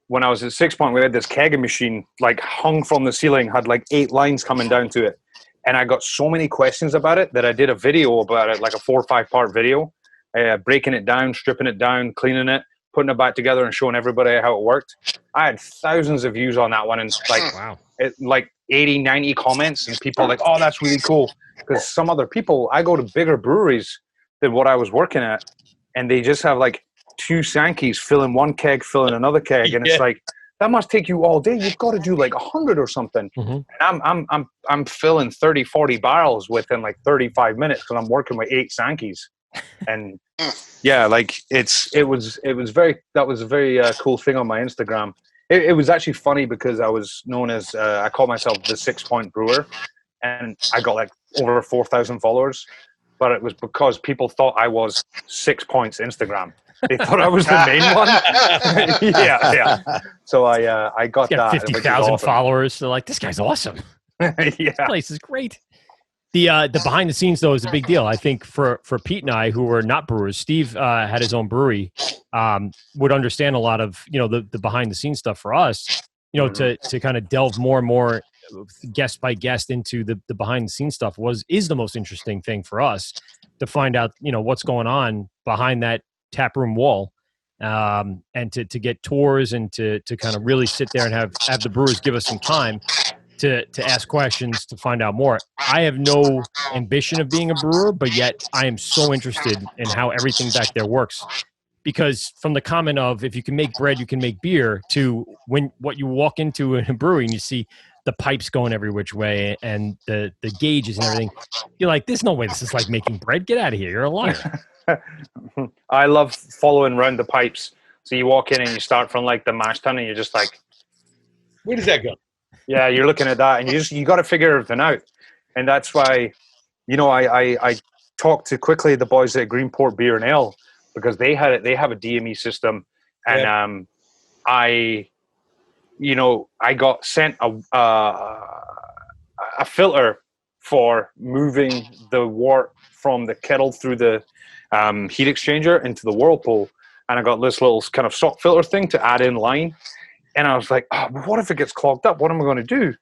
when I was at 6 Point. We had this kegging machine like hung from the ceiling, had like 8 lines coming down to it. And I got so many questions about it that I did a video about it, like a 4 or 5 part video, breaking it down, stripping it down, cleaning it, putting it back together and showing everybody how it worked. I had thousands of views on that one, and like 80, 90 comments, and people like, oh, that's really cool. Because some other people, I go to bigger breweries than what I was working at, and they just have like 2 Sankeys filling one keg, filling another keg, and it's like, that must take you all day. You've got to do like 100 or something. And I'm filling 30, 40 barrels within like 35 minutes because I'm working with 8 Sankeys. And yeah, like that was a very cool thing on my Instagram. It was actually funny because I was known as I call myself the 6 Point Brewer, and I got like over 4,000 followers, but it was because people thought I was 6 Points Instagram. They thought I was the main one. yeah. So I got that. 50,000 awesome. followers. They're like, this guy's awesome. Yeah, this place is great. The behind the scenes though is a big deal. I think for Pete and I, who were not brewers, Steve had his own brewery, would understand a lot of the behind the scenes stuff. For us, to kind of delve more and more guest by guest into the behind the scenes stuff is the most interesting thing for us to find out what's going on behind that tap room wall, and to get tours and to kind of really sit there and have the brewers give us some time to ask questions to find out more. I have no ambition of being a brewer, but yet I am so interested in how everything back there works. Because from the comment of, if you can make bread, you can make beer, to what you walk into in a brewery and you see the pipes going every which way and the gauges and everything, you're like, there's no way this is like making bread. Get out of here. You're a liar. I love following around the pipes. So you walk in and you start from like the mash tun and you're just like, where does that go? Yeah, you're looking at that and you got to figure everything out. And that's why, I talked to quickly the boys at Greenport Beer and Ale, because they have a DME system, and I got sent a a filter for moving the wort from the kettle through the heat exchanger into the whirlpool. And I got this little kind of sock filter thing to add in line. And I was like, oh, what if it gets clogged up? What am I going to do?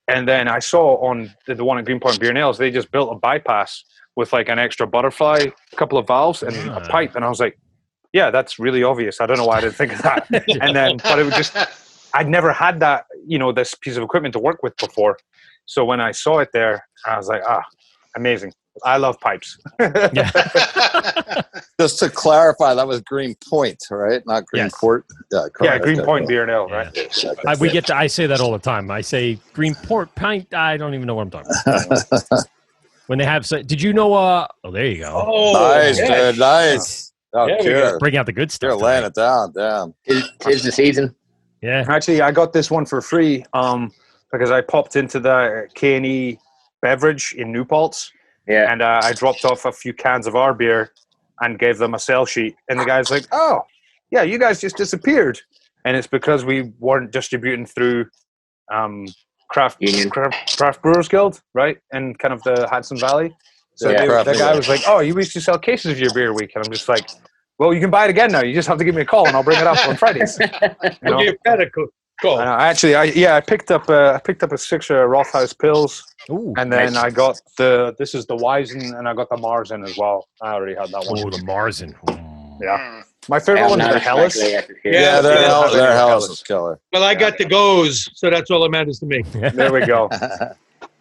And then I saw on the one at Greenpoint Beer and Ales, they just built a bypass with like an extra butterfly, a couple of valves, and a pipe. And I was like, yeah, that's really obvious. I don't know why I didn't think of that. And then, but it was just, I'd never had that, this piece of equipment to work with before. So when I saw it there, I was like, amazing. I love pipes. Just to clarify, that was Greenpoint, right? Not Greenport. Yes. Yeah, Greenpoint Beer and Ale, right? I say that all the time. I say Greenport pint. I don't even know what I'm talking about. When they have, did you know? Oh, there you go. Oh, nice, dude, nice. Oh, bring out the good stuff. You're laying it down, damn. Tis the season. Yeah. Actually, I got this one for free because I popped into the K&E beverage in New Paltz. Yeah. And I dropped off a few cans of our beer and gave them a sell sheet. And the guy's like, oh, yeah, you guys just disappeared. And it's because we weren't distributing through Craft Brewers Guild, right? And kind of the Hudson Valley. So the guy was like, oh, you used to sell cases of your beer a week. And I'm just like, well, you can buy it again now. You just have to give me a call and I'll bring it up on Fridays. Cool. I picked up a 6 Rothaus Pils. Ooh, and then I got this is the Weizen, and I got the Marzen as well. I already had that one. Oh, the Marzen. Yeah. My favorite one is the Hellas. Yeah, their Hellas is killer. Well, I got the Goes, so that's all that matters to me. There we go.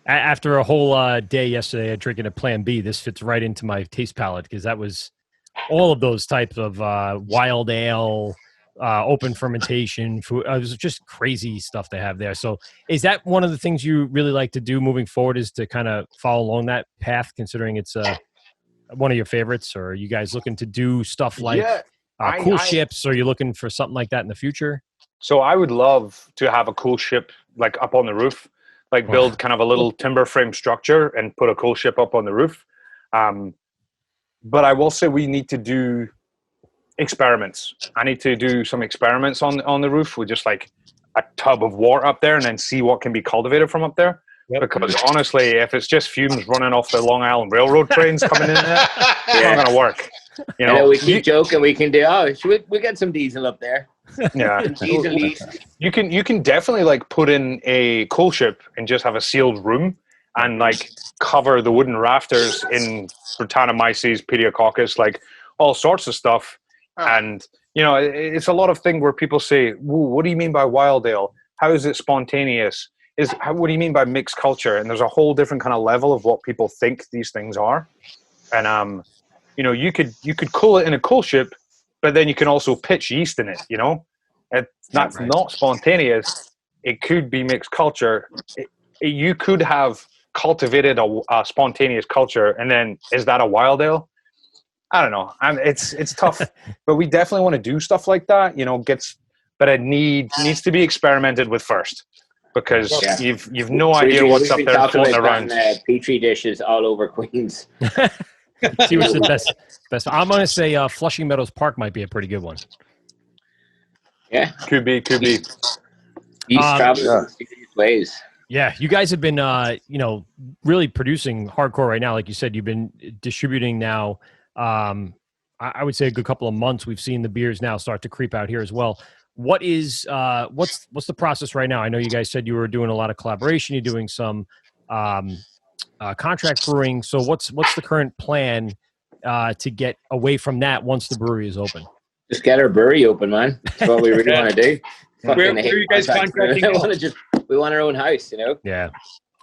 After a whole day yesterday, drinking a Plan B, this fits right into my taste palette because that was all of those types of wild ale, open fermentation food. It was just crazy stuff they have there. So is that one of the things you really like to do moving forward, is to kind of follow along that path, considering it's one of your favorites? Or are you guys looking to do stuff like cool ships? Or are you looking for something like that in the future? So I would love to have a cool ship like up on the roof, like build kind of a little timber frame structure and put a cool ship up on the roof. But I will say we need to do experiments. I need to do some experiments on the roof with just like a tub of wort up there and then see what can be cultivated from up there. Because honestly, if it's just fumes running off the Long Island Railroad trains coming in there, it's not going to work. You know, we keep joking. We can do. We got some diesel up there. Yeah, diesel east. You can definitely like put in a coal ship and just have a sealed room and like cover the wooden rafters in Brettanomyces, Pediococcus, like all sorts of stuff. And it's a lot of thing where people say, "What do you mean by wild ale? How is it spontaneous? What do you mean by mixed culture?" And there's a whole different kind of level of what people think these things are. And you could cool it in a cool ship, but then you can also pitch yeast in it. That's not spontaneous. It could be mixed culture. You could have cultivated a spontaneous culture, and then is that a wild ale? I don't know. It's tough, but we definitely want to do stuff like that. But it needs to be experimented with first, because you've no idea what's up there floating around. Petri dishes all over Queens. See what's the best. I'm gonna say Flushing Meadows Park might be a pretty good one. Yeah, could be. East travels ways. Yeah, you guys have been, really producing hardcore right now. Like you said, you've been distributing now. I would say a good couple of months. We've seen the beers now start to creep out here as well. What's the process right now? I know you guys said you were doing a lot of collaboration. You're doing some contract brewing. So what's the current plan to get away from that once the brewery is open? Just get our brewery open, man. That's what we really want to do. Where are you guys contracting? We want our own house, Yeah.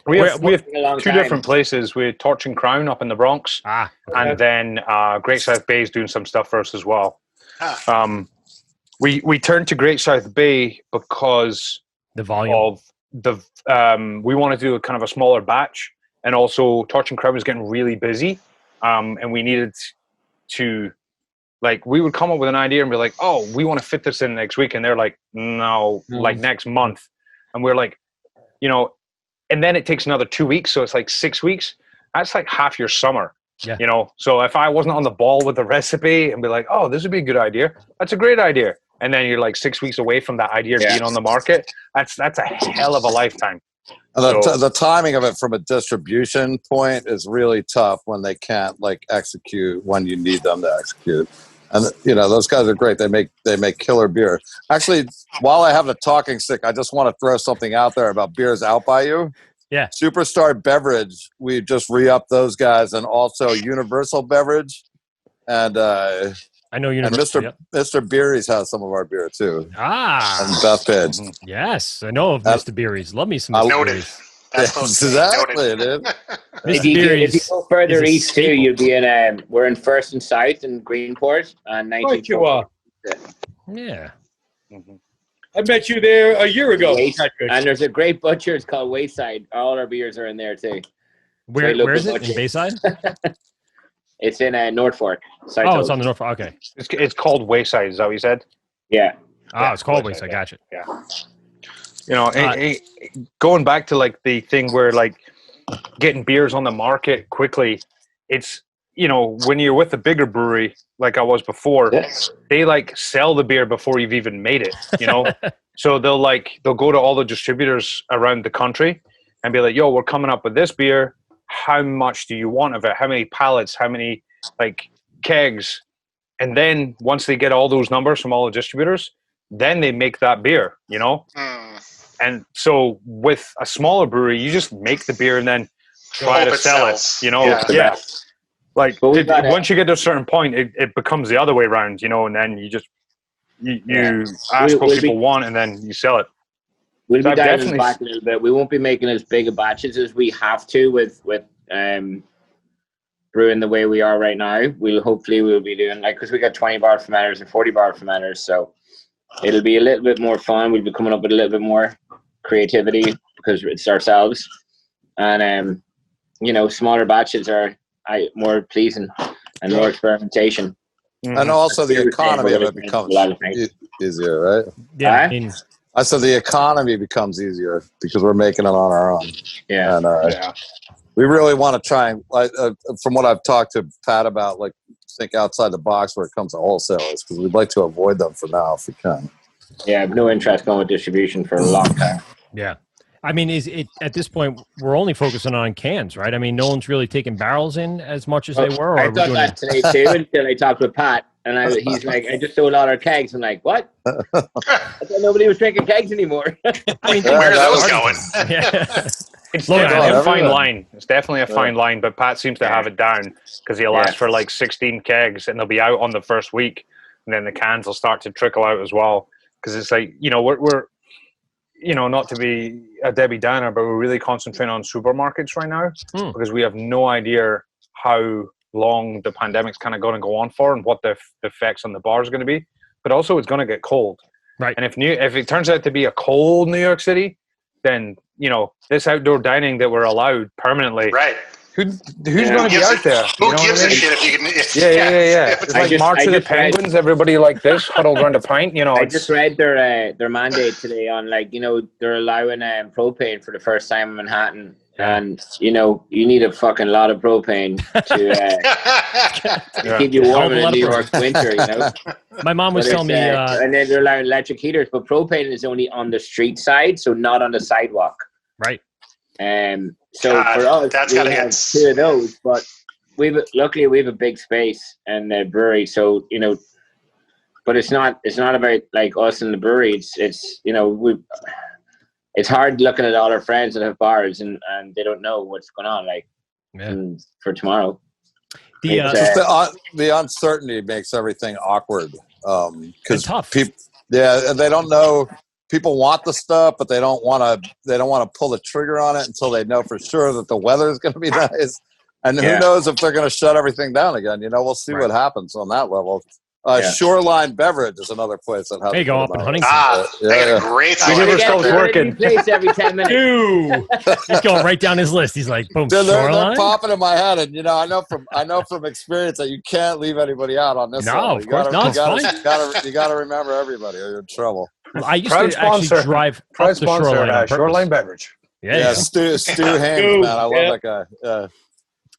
We have two different places. We have Torch and Crown up in the Bronx, and then Great South Bay is doing some stuff for us as well. We turned to Great South Bay because the volume of we want to do a kind of a smaller batch, and also Torch and Crown was getting really busy, and we needed to, like, we would come up with an idea and be like, oh, we want to fit this in next week, and they're like, no, like next month, and we're like, and then it takes another 2 weeks, so it's like 6 weeks. That's like half your summer. Yeah. So if I wasn't on the ball with the recipe and be like, oh, this would be a good idea, that's a great idea, and then you're like 6 weeks away from that idea being on the market, that's a hell of a lifetime. The timing of it from a distribution point is really tough when they can't like execute when you need them to execute. And those guys are great. They make killer beer. Actually, while I have the talking stick, I just want to throw something out there about beers out by you. Yeah. Superstar Beverage, we just re-upped those guys, and also Universal Beverage. And I know Universal. And Mr. Beery's has some of our beer too. Ah. And Bethpage. Yes, I know of Mr. Beery's. Love me some Mr. Noted. Beery's. That's close. Exactly, dude. If you go further east too, you'll be in. We're in First and South in Greenport on 19. Right, you are. Yeah. I met you there a year ago. And there's a great butcher. It's called Wayside. All our beers are in there too. Where is it? In Bayside? It's in North Fork. It's on the North Fork. Okay. It's called Wayside. Is that what you said? Yeah. Oh, it's called Wayside. Gotcha. Yeah. Going back to like the thing where like getting beers on the market quickly, it's when you're with a bigger brewery like I was before, they like sell the beer before you've even made it. So they'll go to all the distributors around the country and be like, "Yo, we're coming up with this beer. How much do you want of it? How many pallets? How many kegs?" And then once they get all those numbers from all the distributors, then they make that beer. And so with a smaller brewery, you just make the beer and then try to sell it. Yeah. Like once you get to a certain point, it becomes the other way around, and then you just you ask what people want and then you sell it. We'll be diving back a little bit. We won't be making as big a batches as we have to with brewing the way we are right now. We'll be doing because we got 20 bar fermenters and 40 bar fermenters, so it'll be a little bit more fun. We'll be coming up with a little bit more creativity because it's ourselves, and smaller batches are more pleasing and more experimentation. And also the economy of it becomes easier, right? Yeah. I said the economy becomes easier because we're making it on our own. Yeah. And we really want to try and, from what I've talked to Pat about, think outside the box where it comes to wholesalers, because we'd like to avoid them for now if we can. Yeah, I have no interest going with distribution for a long time. Yeah. I mean, is it at this point we're only focusing on cans, right? I mean, no one's really taking barrels in as much as they were. I thought that today too until I talked with Pat, and he's like, "I just sold all our kegs." I'm like, "What?" I thought nobody was drinking kegs anymore. I mean, where are those going? It's definitely a fine line. It's definitely a fine line, but Pat seems to have it down because he'll ask for 16 kegs, and they'll be out on the first week, and then the cans will start to trickle out as well. Because it's like we're not to be a Debbie Downer, but we're really concentrating on supermarkets right now because we have no idea how long the pandemic's kind of going to go on for and what the effects on the bars are going to be. But also, it's going to get cold, right? And if it turns out to be a cold New York City, then this outdoor dining that we're allowed permanently, right? Who's going to be out there? Who gives a shit if you can? Yeah. It's like March of the Penguins. Everybody like this huddled around a pint. I just read their mandate today on they're allowing propane for the first time in Manhattan, and you need a fucking lot of propane to keep you warm in New York winter. My mom was telling me, and then they're allowing electric heaters, but propane is only on the street side, so not on the sidewalk. Right. So for us, we have two of those, but luckily we have a big space and the brewery, so but it's not about us in the brewery. It's it's hard looking at all our friends that have bars and they don't know what's going on for tomorrow. The uncertainty makes everything awkward because people, and they don't know. People want the stuff, but they don't want to pull the trigger on it until they know for sure that the weather is going to be nice. And who knows if they're going to shut everything down again? We'll see what happens on that level. Shoreline Beverage is another place that has. There you go, up in Huntington. They got a great working. Place every 10 minutes. Dude, he's going right down his list. He's like, boom, they're popping in my head, and I know from experience that you can't leave anybody out on this. No, of course not. You got to remember everybody, or you're in trouble. I used to actually drive up the Shoreline. Shoreline Beverage. Yeah. Stu Haynes, man, I love that guy. Yeah.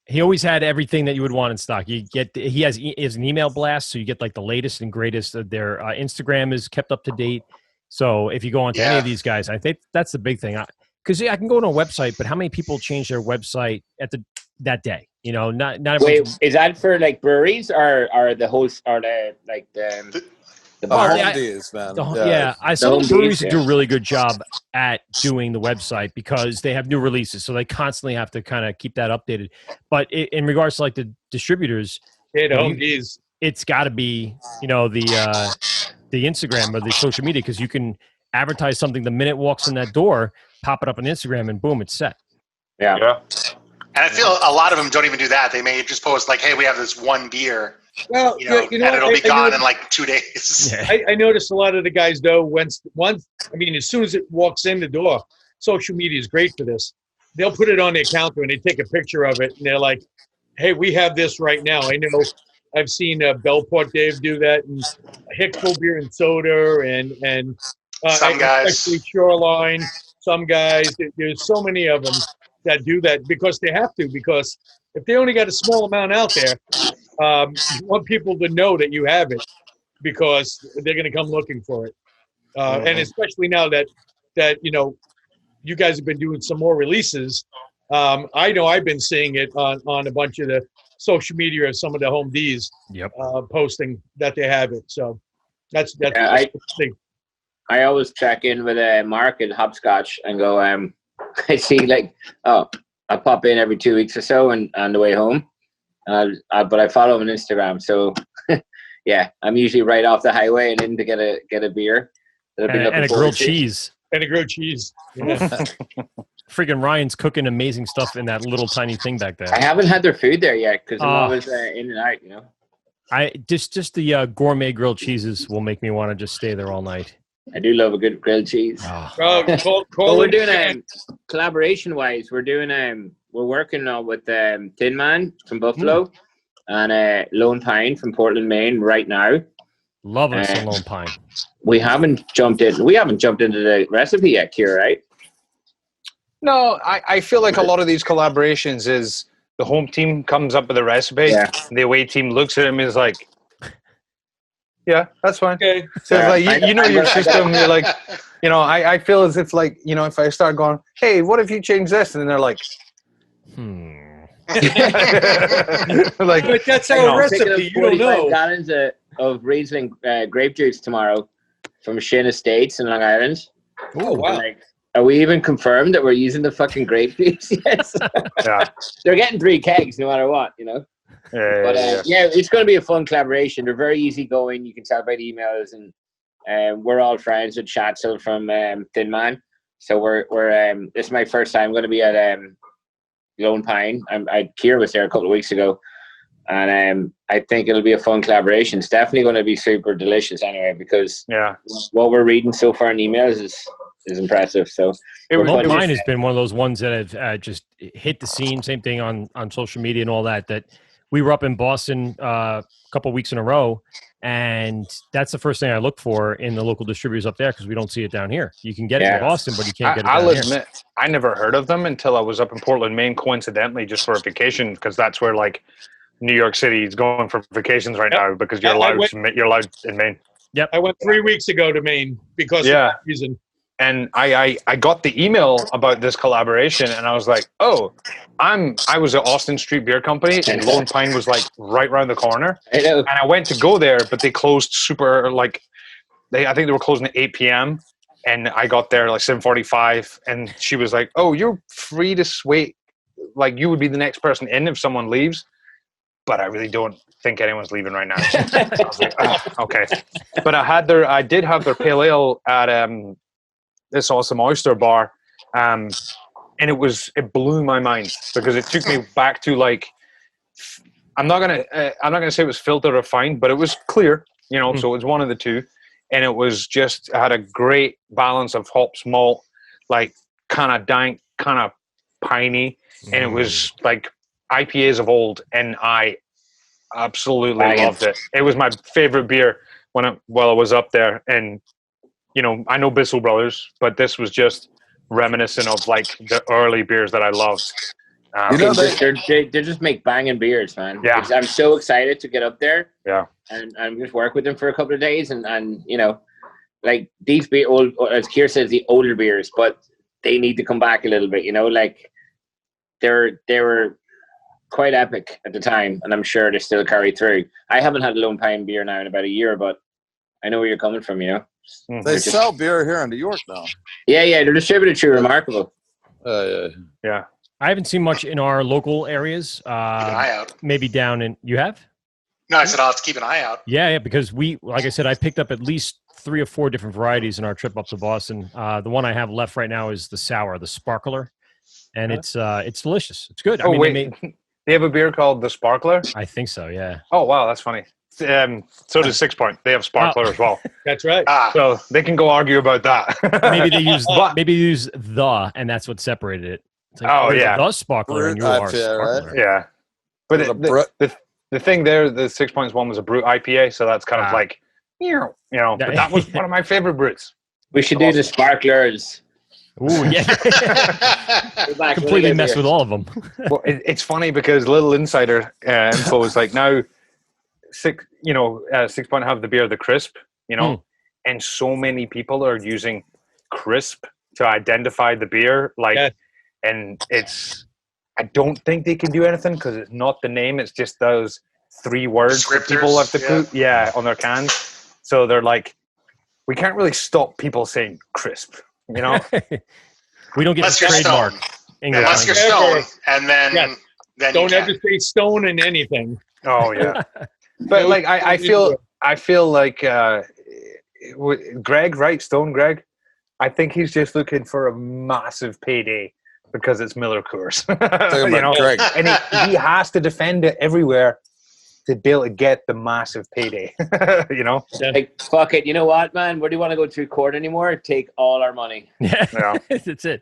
He always had everything that you would want in stock. He has an email blast, so you get the latest and greatest. Their Instagram is kept up to date. So if you go onto any of these guys, I think that's the big thing. because I can go on a website, but how many people change their website at that day? You know, not Wait, everyone's. is that for like breweries or the host or the bar? home D's, man. I saw the breweries do a really good job at doing the website because they have new releases, so they constantly have to kind of keep that updated. But in regards to like the distributors, it's got to be the Instagram or the social media, because you can advertise something the minute it walks in that door, pop it up on Instagram, and boom, it's set. Yeah. And I feel a lot of them don't even do that. They may just post like, "Hey, we have this one beer." Well, and it'll be gone in like 2 days. Yeah. I noticed a lot of the guys though. As soon as it walks in the door, social media is great for this. They'll put it on their counter and they take a picture of it and they're like, "Hey, we have this right now." I know I've seen Bellport Dave do that, and Hicksville Beer and Soda, and some guys, especially Shoreline. Some guys, there's so many of them that do that because they have to. Because if they only got a small amount out there, you want people to know that you have it because they're going to come looking for it. And especially now that you guys have been doing some more releases. I know I've been seeing it on a bunch of the social media of some of the Home D's posting that they have it. So that's the thing. I always check in with Mark at Hopscotch and go, I see I pop in every 2 weeks or so and on the way home. But I follow him on Instagram. So yeah, I'm usually right off the highway and in to get a beer. And a grilled cheese. And a grilled cheese. Yeah. Freaking Ryan's cooking amazing stuff in that little tiny thing back there. I haven't had their food there yet because I'm always in and out, I just the gourmet grilled cheeses will make me want to just stay there all night. I do love a good grilled cheese. But we're doing collaboration wise. We're working with Tin Man from Buffalo and Lone Pine from Portland, Maine right now. Love us some Lone Pine. We haven't jumped into the recipe yet, Keir, right? No, I feel like a lot of these collaborations is the home team comes up with a recipe, and the away team looks at him and is like, yeah, that's fine. Okay. So it's like, you know your system, you're like, I feel as if like, if I start going, hey, what if you change this? And then they're like, like, but that's our recipe. You don't know. Gallons of Riesling grape juice tomorrow from Shin Estates in Long Island. Oh, wow. Are we even confirmed that we're using the fucking grape juice? Yes. Yeah. They're getting 3 kegs no matter what, Yeah, it's going to be a fun collaboration. They're very easygoing. You can tell by the emails, and we're all friends with Schatzel from Thin Man. So we're this is my first time going to be at Lone Pine. Keir was there a couple of weeks ago, and I think it'll be a fun collaboration. It's definitely going to be super delicious anyway, because what we're reading so far in emails is impressive. So Lone Pine has been one of those ones that have just hit the scene. Same thing on social media and all that. That we were up in Boston a couple of weeks in a row, and that's the first thing I look for in the local distributors up there, because we don't see it down here. You can get it in Boston, but you can't get it down here. I'll admit, I never heard of them until I was up in Portland, Maine, coincidentally, just for a vacation, because that's where like New York City is going for vacations right now, because you're allowed in Maine. Yep, I went 3 weeks ago to Maine because of that reason. And I got the email about this collaboration, and I was like, oh, I was at Austin Street Beer Company, and Lone Pine was like right around the corner. And I went to go there, but they closed super I think they were closing at 8 p.m. And I got there like 7:45, and she was like, oh, you're free to wait. Like, you would be the next person in if someone leaves. But I really don't think anyone's leaving right now. I was like, okay. But I did have their pale ale at this awesome oyster bar, and it blew my mind, because it took me back to like, I'm not gonna say it was filter refined, but it was clear, so it was one of the two, and it was just had a great balance of hops, malt, like kind of dank, kind of piney, and it was like IPAs of old, and I absolutely loved it. It was my favorite beer while I was up there, and I know Bissell Brothers, but this was just reminiscent of like the early beers that I loved. They just make banging beers, man. Yeah. I'm so excited to get up there. Yeah. And just work with them for a couple of days, and like these beer, as Keir says, the older beers, but they need to come back a little bit. You know, like they were quite epic at the time, and I'm sure they still carry through. I haven't had a Lone Pine beer now in about a year, but I know where you're coming from. You know, They sell beer here in New York now. Yeah, they're distributed through Remarkable. Yeah. I haven't seen much in our local areas. Keep an eye out. Maybe down in you have. No, I said I'll have to keep an eye out. Yeah, because like I said, I picked up at least 3 or 4 different varieties in our trip up to Boston. The one I have left right now is the sour, the sparkler, and it's delicious. It's good. Oh, wait. They have a beer called the Sparkler? I think so, yeah. Oh, wow, that's funny. So does 6 Point. They have Sparkler as well. That's right. So they can go argue about that. maybe they use the, and that's what separated it. It's like, yeah. The Sparkler and you are Sparkler. Right? Yeah. But the thing there, the 6 Points one was a brute IPA, so that's kind of like, but that was one of my favorite brutes. We should do the Sparklers. Ooh, yeah. Completely mess with all of them. Well, it's funny because little insider info is like now 6 Point have the beer, the crisp, and so many people are using crisp to identify the beer, and I don't think they can do anything because it's not the name, it's just those 3 words that people have to put on their cans. So they're like, we can't really stop people saying crisp, We don't get Unless the you're trademark. Stone. English Unless you're Stone, and then don't ever say Stone in anything. Oh yeah. But like I feel like Greg, right? Stone Greg. I think he's just looking for a massive payday because it's Miller Coors. Greg. And he has to defend it everywhere to be able to get the massive payday. Like, fuck it. You know what, man? Where do you want to go to court anymore? Take all our money. Yeah. That's it.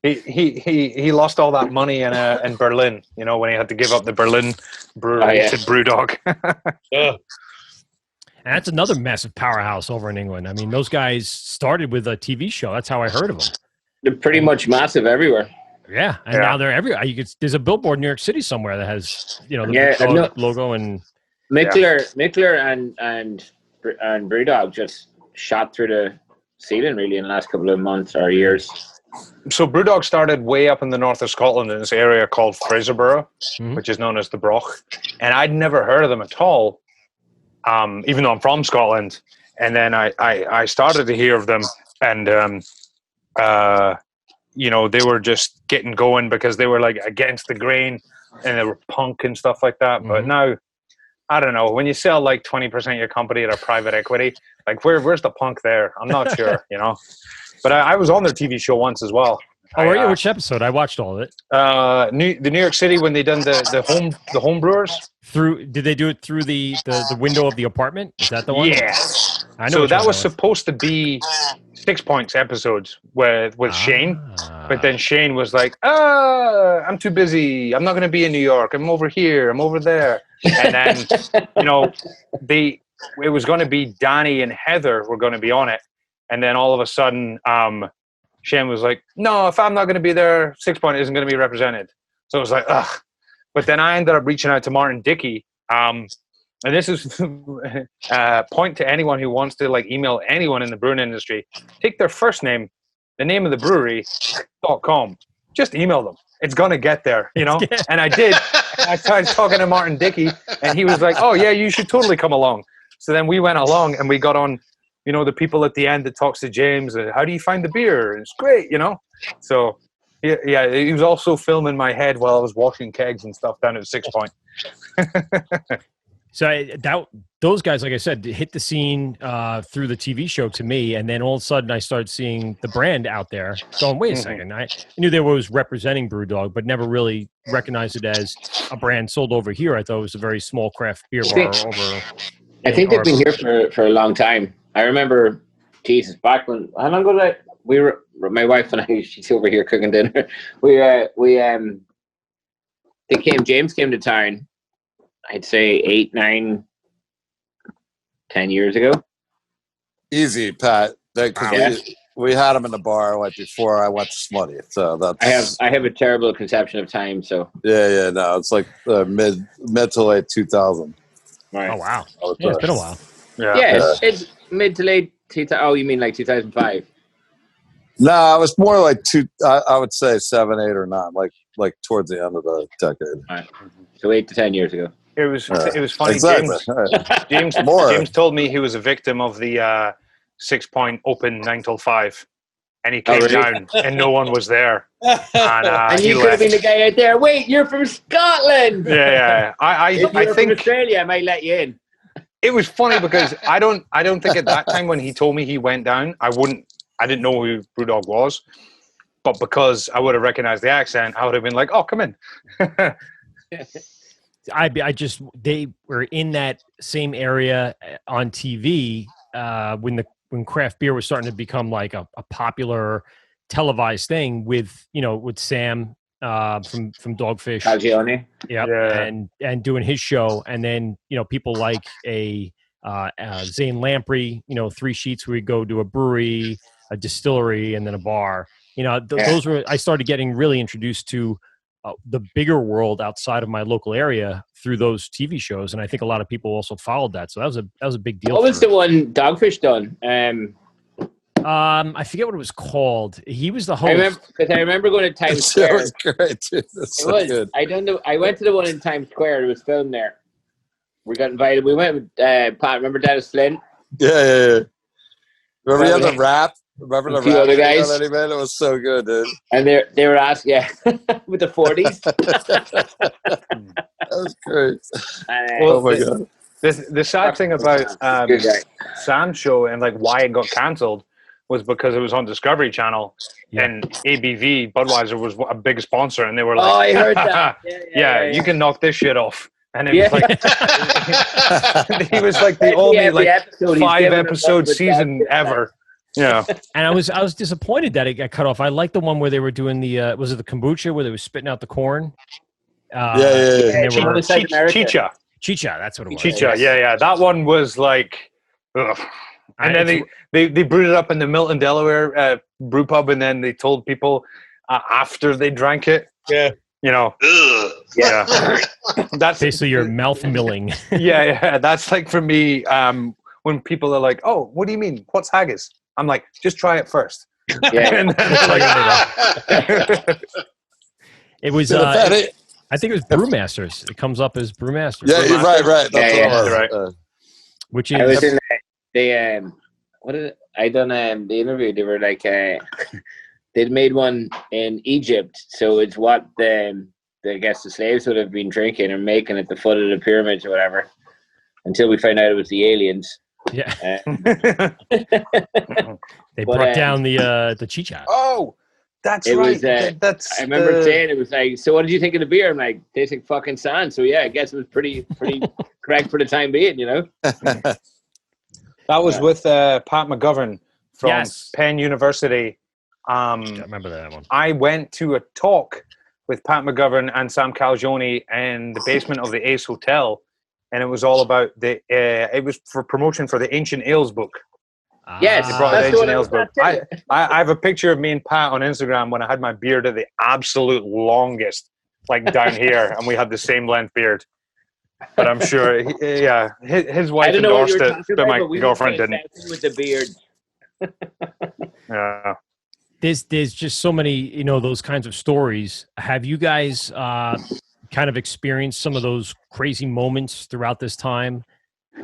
He lost all that money in Berlin, when he had to give up the Berlin brewery to Brewdog. Yeah. And that's another massive powerhouse over in England. I mean, those guys started with a TV show. That's how I heard of them. They're pretty much massive everywhere. Yeah, and now they're everywhere. There's a billboard in New York City somewhere that has, the Brewdog logo and Mickler and Brewdog just shot through the ceiling really in the last couple of months or years. So Brewdog started way up in the north of Scotland in this area called Fraserburgh, which is known as the Broch, and I'd never heard of them at all, even though I'm from Scotland. And then I started to hear of them, and they were just getting going because they were like against the grain and they were punk and stuff like that. But now, I don't know, when you sell like 20% of your company at a private equity, like where's the punk there? I'm not sure, But I was on their TV show once as well. Oh, were you? Which episode? I watched all of it. The New York City when they done the home brewers. Did they do it through the window of the apartment? Is that the one? Yeah. I know. So that was supposed to be 6 Points episodes with Shane, but then Shane was like, I'm too busy. I'm not going to be in New York. I'm over here. I'm over there. And then, it was going to be Danny and Heather were going to be on it. And then all of a sudden, Shane was like, no, if I'm not going to be there, 6 Point isn't going to be represented. So it was like, ugh. But then I ended up reaching out to Martin Dickey. And this is point to anyone who wants to email anyone in the brewing industry. Take their first name, the name of the brewery.com. Just email them. It's going to get there, And I did. I started talking to Martin Dickey, and he was like, oh, yeah, you should totally come along. So then we went along, and we got on, the people at the end that talks to James, how do you find the beer? It's great, So, yeah, he was also filming my head while I was washing kegs and stuff down at 6 Point. So those guys, like I said, hit the scene through the TV show to me, and then all of a sudden I started seeing the brand out there going, wait a second. I knew they was representing Brewdog, but never really recognized it as a brand sold over here. I thought it was a very small craft beer bar over. I think they've been here for a long time. I remember, Jesus, back when, how long ago did we were, my wife and I, she's over here cooking dinner. James came to town, I'd say 8, 9, 10 years ago. Easy, Pat. We had him in the bar before I went to Smutty. So that's. I have a terrible conception of time. So yeah, no, it's like mid to late 2000. Right. Oh wow, it's been a while. Yeah, it's mid to late 2000. Oh, you mean like 2005? No, I was more like I would say 7, 8, or 9, like towards the end of the decade. All right. So 8 to 10 years ago. It was funny. Exactly. James told me he was a victim of the 6 point open 9 till 5, and he came down and no one was there. And he you could have been the guy out there. Wait, you're from Scotland. Yeah. If I you're think from Australia, I might let you in. it was funny because I don't think at that time when he told me he went down, I didn't know who Brewdog was, but because I would have recognized the accent, I would have been like, "Oh, come in." They were in that same area on TV when craft beer was starting to become like a popular televised thing with Sam from Dogfish. Calgione. Yeah. And doing his show, and then people like Zane Lamprey, 3 sheets where we go to a brewery, a distillery, and then a bar. Those were, I started getting really introduced to the bigger world outside of my local area through those TV shows, and I think a lot of people also followed that. So that was a big deal. What was the one Dogfish done? I forget what it was called. He was the host. I remember going to Times Square. It was great, dude. That's so good. I don't know. I went to the one in Times Square. It was filmed there. We got invited. We went with Pat. Remember Dennis Flynn? Yeah. Remember he had the rap? Remember the few rap other guys? that he made? It was so good, dude. And they were asking, with the 40s. That was great. Well, oh my god. The sad thing about Sam's show and like why it got cancelled was because it was on Discovery Channel, and ABV Budweiser was a big sponsor, and they were like, "Oh, I heard that. Yeah, you can knock this shit off." And it was like he was like the only like 5-episode season ever. Yeah, and I was disappointed that it got cut off. I liked the one where they were doing the was it the kombucha where they were spitting out the corn? Chicha. Chicha, that's what it was. Chicha, yeah. That one was like, ugh. And then they brewed it up in the Milton, Delaware brew pub, and then they told people after they drank it. Yeah. That's basically your mouth milling. Yeah. That's like for me, when people are like, "Oh, what do you mean? What's haggis?" I'm like, "Just try it first." Yeah. And then it was. I think it was Brewmasters. It comes up as Brewmasters. Yeah, you're right. That's right. Which is I was in they what did I done the interview? They were like they'd made one in Egypt, so it's what I guess the slaves would have been drinking or making at the foot of the pyramids or whatever, until we found out it was the aliens. Yeah. They brought down the chicha. Oh, that's right. I remember saying it was like, so what did you think of the beer? I'm like, tastes like fucking sand. So yeah, I guess it was pretty correct for the time being, That was with Pat McGovern from Penn University. I remember that one. I went to a talk with Pat McGovern and Sam Calgione in the basement of the Ace Hotel, and it was all about it was for promotion for the Ancient Ales book. Yes, they brought the Ancient Ales book. I have a picture of me and Pat on Instagram when I had my beard at the absolute longest, like down here, and we had the same length beard. But I'm sure, his wife endorsed it, but my girlfriend didn't. With the beard. Yeah. There's just so many, those kinds of stories. Have you guys kind of experienced some of those crazy moments throughout this time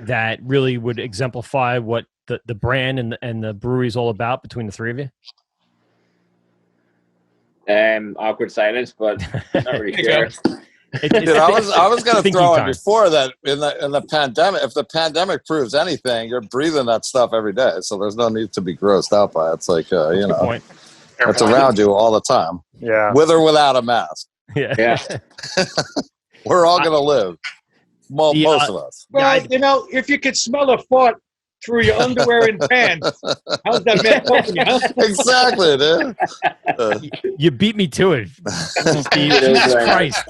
that really would exemplify what the brand and the brewery is all about between the three of you? Awkward silence, but not really sure. Dude, I was going to throw in before that in the pandemic. If the pandemic proves anything, you're breathing that stuff every day, so there's no need to be grossed out by it. It's like it's around you all the time. Yeah, with or without a mask. Yeah. We're all going to live. Most of us. Well, if you could smell a fart through your underwear and pants, how's that man fucking you? Huh? Exactly, dude. You beat me to it, Steve. Jesus Christ!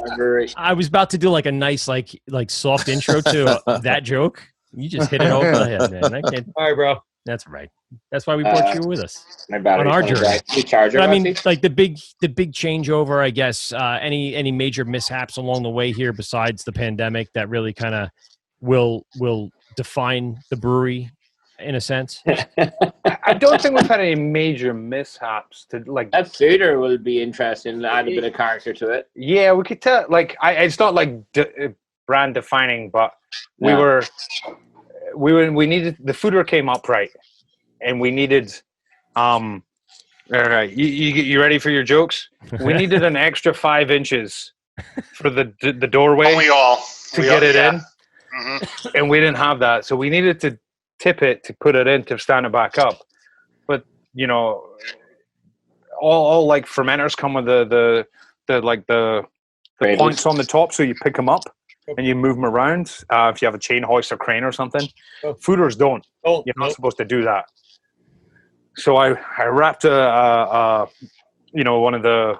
I was about to do like a nice, like soft intro to that joke. You just hit it over the head, man. I can't. All right, bro. That's right. That's why we brought you with us on our journey. I mean, like the big changeover, I guess. Any major mishaps along the way here besides the pandemic that really kind of will define the brewery in a sense. I don't think we've had any major mishaps to like. That fooder will be interesting. Add a bit of character to it. Yeah, we could tell. Like, it's not like brand defining, but we needed the fooder came up right, and we needed. All right, you ready for your jokes? We needed an extra 5 inches for the doorway. We all to get it in, Mm-hmm. and we didn't have that, so we needed to tip it to put it in to stand it back up. But you know, all like fermenters come with the points on the top, so you pick them up and you move them around. If you have a chain hoist or crane or something, fooders don't. You're not supposed to do that. So I wrapped one of the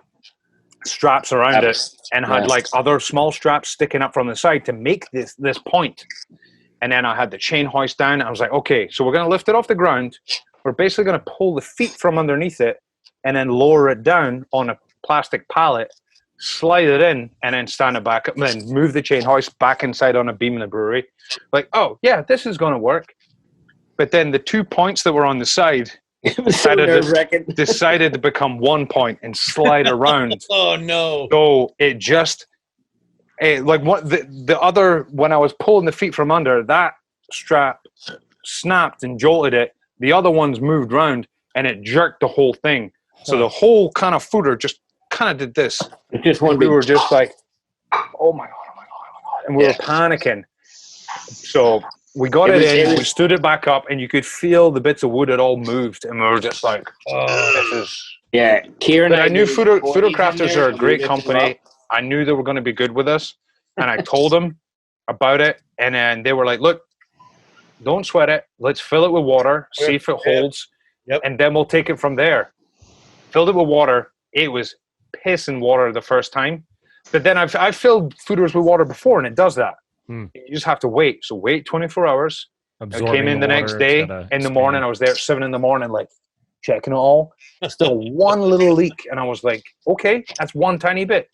straps around it and had like other small straps sticking up from the side to make this point. And then I had the chain hoist down. I was like, okay, so we're going to lift it off the ground. We're basically going to pull the feet from underneath it and then lower it down on a plastic pallet, slide it in, and then stand it back up, and then move the chain hoist back inside on a beam in the brewery. Like, oh, yeah, this is going to work. But then the 2 points that were on the side decided to become 1 point and slide around. Oh, no. So it just... the other, when I was pulling the feet from under, that strap snapped and jolted it. The other ones moved round and it jerked the whole thing. So the whole kind of fooder just kind of did this. We were just like, oh my God. And we were panicking. So we got it in, we stood it back up, and you could feel the bits of wood had all moved. And we were just like, this is... Yeah, Keir and I knew Fooder Crafters are a great company. I knew they were going to be good with us, and I told them about it, and then they were like, look, don't sweat it. Let's fill it with water, see if it holds, and then we'll take it from there. Filled it with water. It was pissing water the first time, but then I've filled fooders with water before, and it does that. You just have to wait. So wait 24 hours. I came in the next day. In the morning, I was there at 7 in the morning, like, checking it all. Still one little leak, and I was like, okay, that's one tiny bit.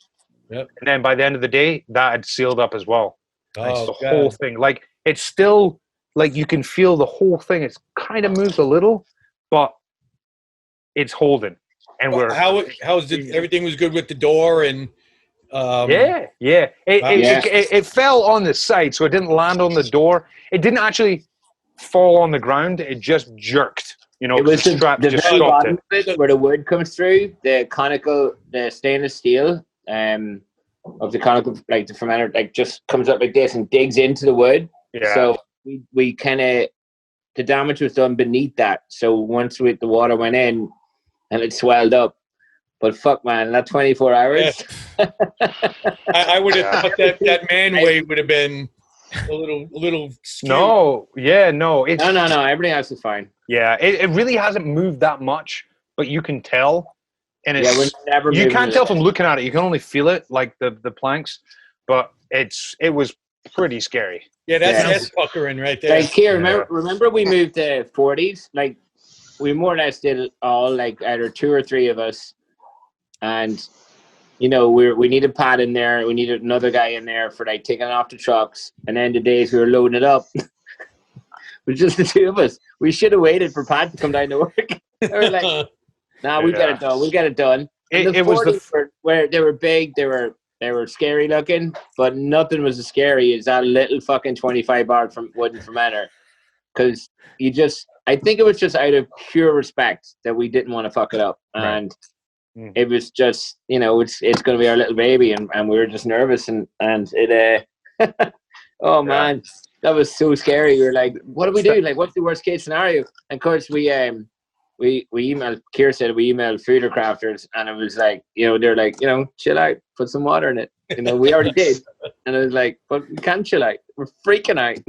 And then by the end of the day, that had sealed up as well. The whole thing. Like, it's still, like, you can feel the whole thing. It's kind of moved a little, but it's holding. And everything was good with the door and... It fell on the side, so it didn't land on the door. It didn't actually fall on the ground. It just jerked. You know, it was the strap just very stopped bottom of it where the wood comes through, the stainless steel of the conical, like the fermenter, like just comes up like this and digs into the wood. Yeah. So we kind of, the damage was done beneath that. So once the water went in and it swelled up, but fuck, man, that 24 hours. Yeah. I would have thought that man way would have been a little skewed. No. No. Everything else is fine. Yeah, it really hasn't moved that much, but you can tell. And it's, we're never you can't tell from looking at it. You can only feel it, like the planks. But it was pretty scary. Yeah, that's puckering right there. Like here, remember we moved to 40s? Like we more or less did it all, like either 2 or 3 of us. And you know, we needed Pat in there, we needed another guy in there for like taking off the trucks, and then the days we were loading it up. It was just the 2 of us. We should have waited for Pat to come down to work. They were like, nah, we get it done. We'll get it done. It was where they were big, they were scary looking, but nothing was as scary as that little fucking 25 bar from wooden fermenter. Because I think it was just out of pure respect that we didn't want to fuck it up. Right. And it was just, you know, it's going to be our little baby, and we were just nervous, and it oh man, that was so scary. We were like, what do we do? Like, what's the worst case scenario? And of course we emailed, Keir said we emailed Fooder Crafters, and it was like, you know, they're like, you know, chill out, put some water in it. You know, we already did. And I was like, but we can't chill out. We're freaking out.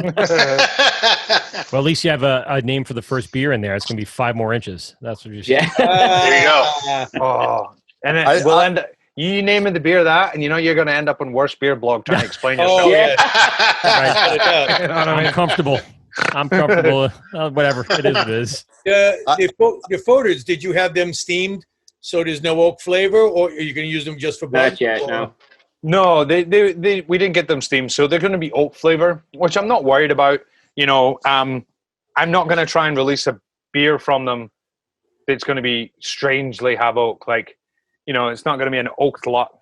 Well, at least you have a name for the first beer in there. It's going to be 5 more inches. That's what you're saying. Yeah. There you go. Oh, and we'll end. You naming the beer that, and you know you're going to end up on Worst Beer Blog trying to explain yourself. Oh, yeah. I'm comfortable. Whatever. It is what it is. Your folders, did you have them steamed so there's no oak flavor, or are you going to use them just for bud? Not yet, no. No, we didn't get them steamed, so they're going to be oak flavor, which I'm not worried about. You know, I'm not going to try and release a beer from them that's going to be strangely have oak. Like, it's not going to be an oak lot.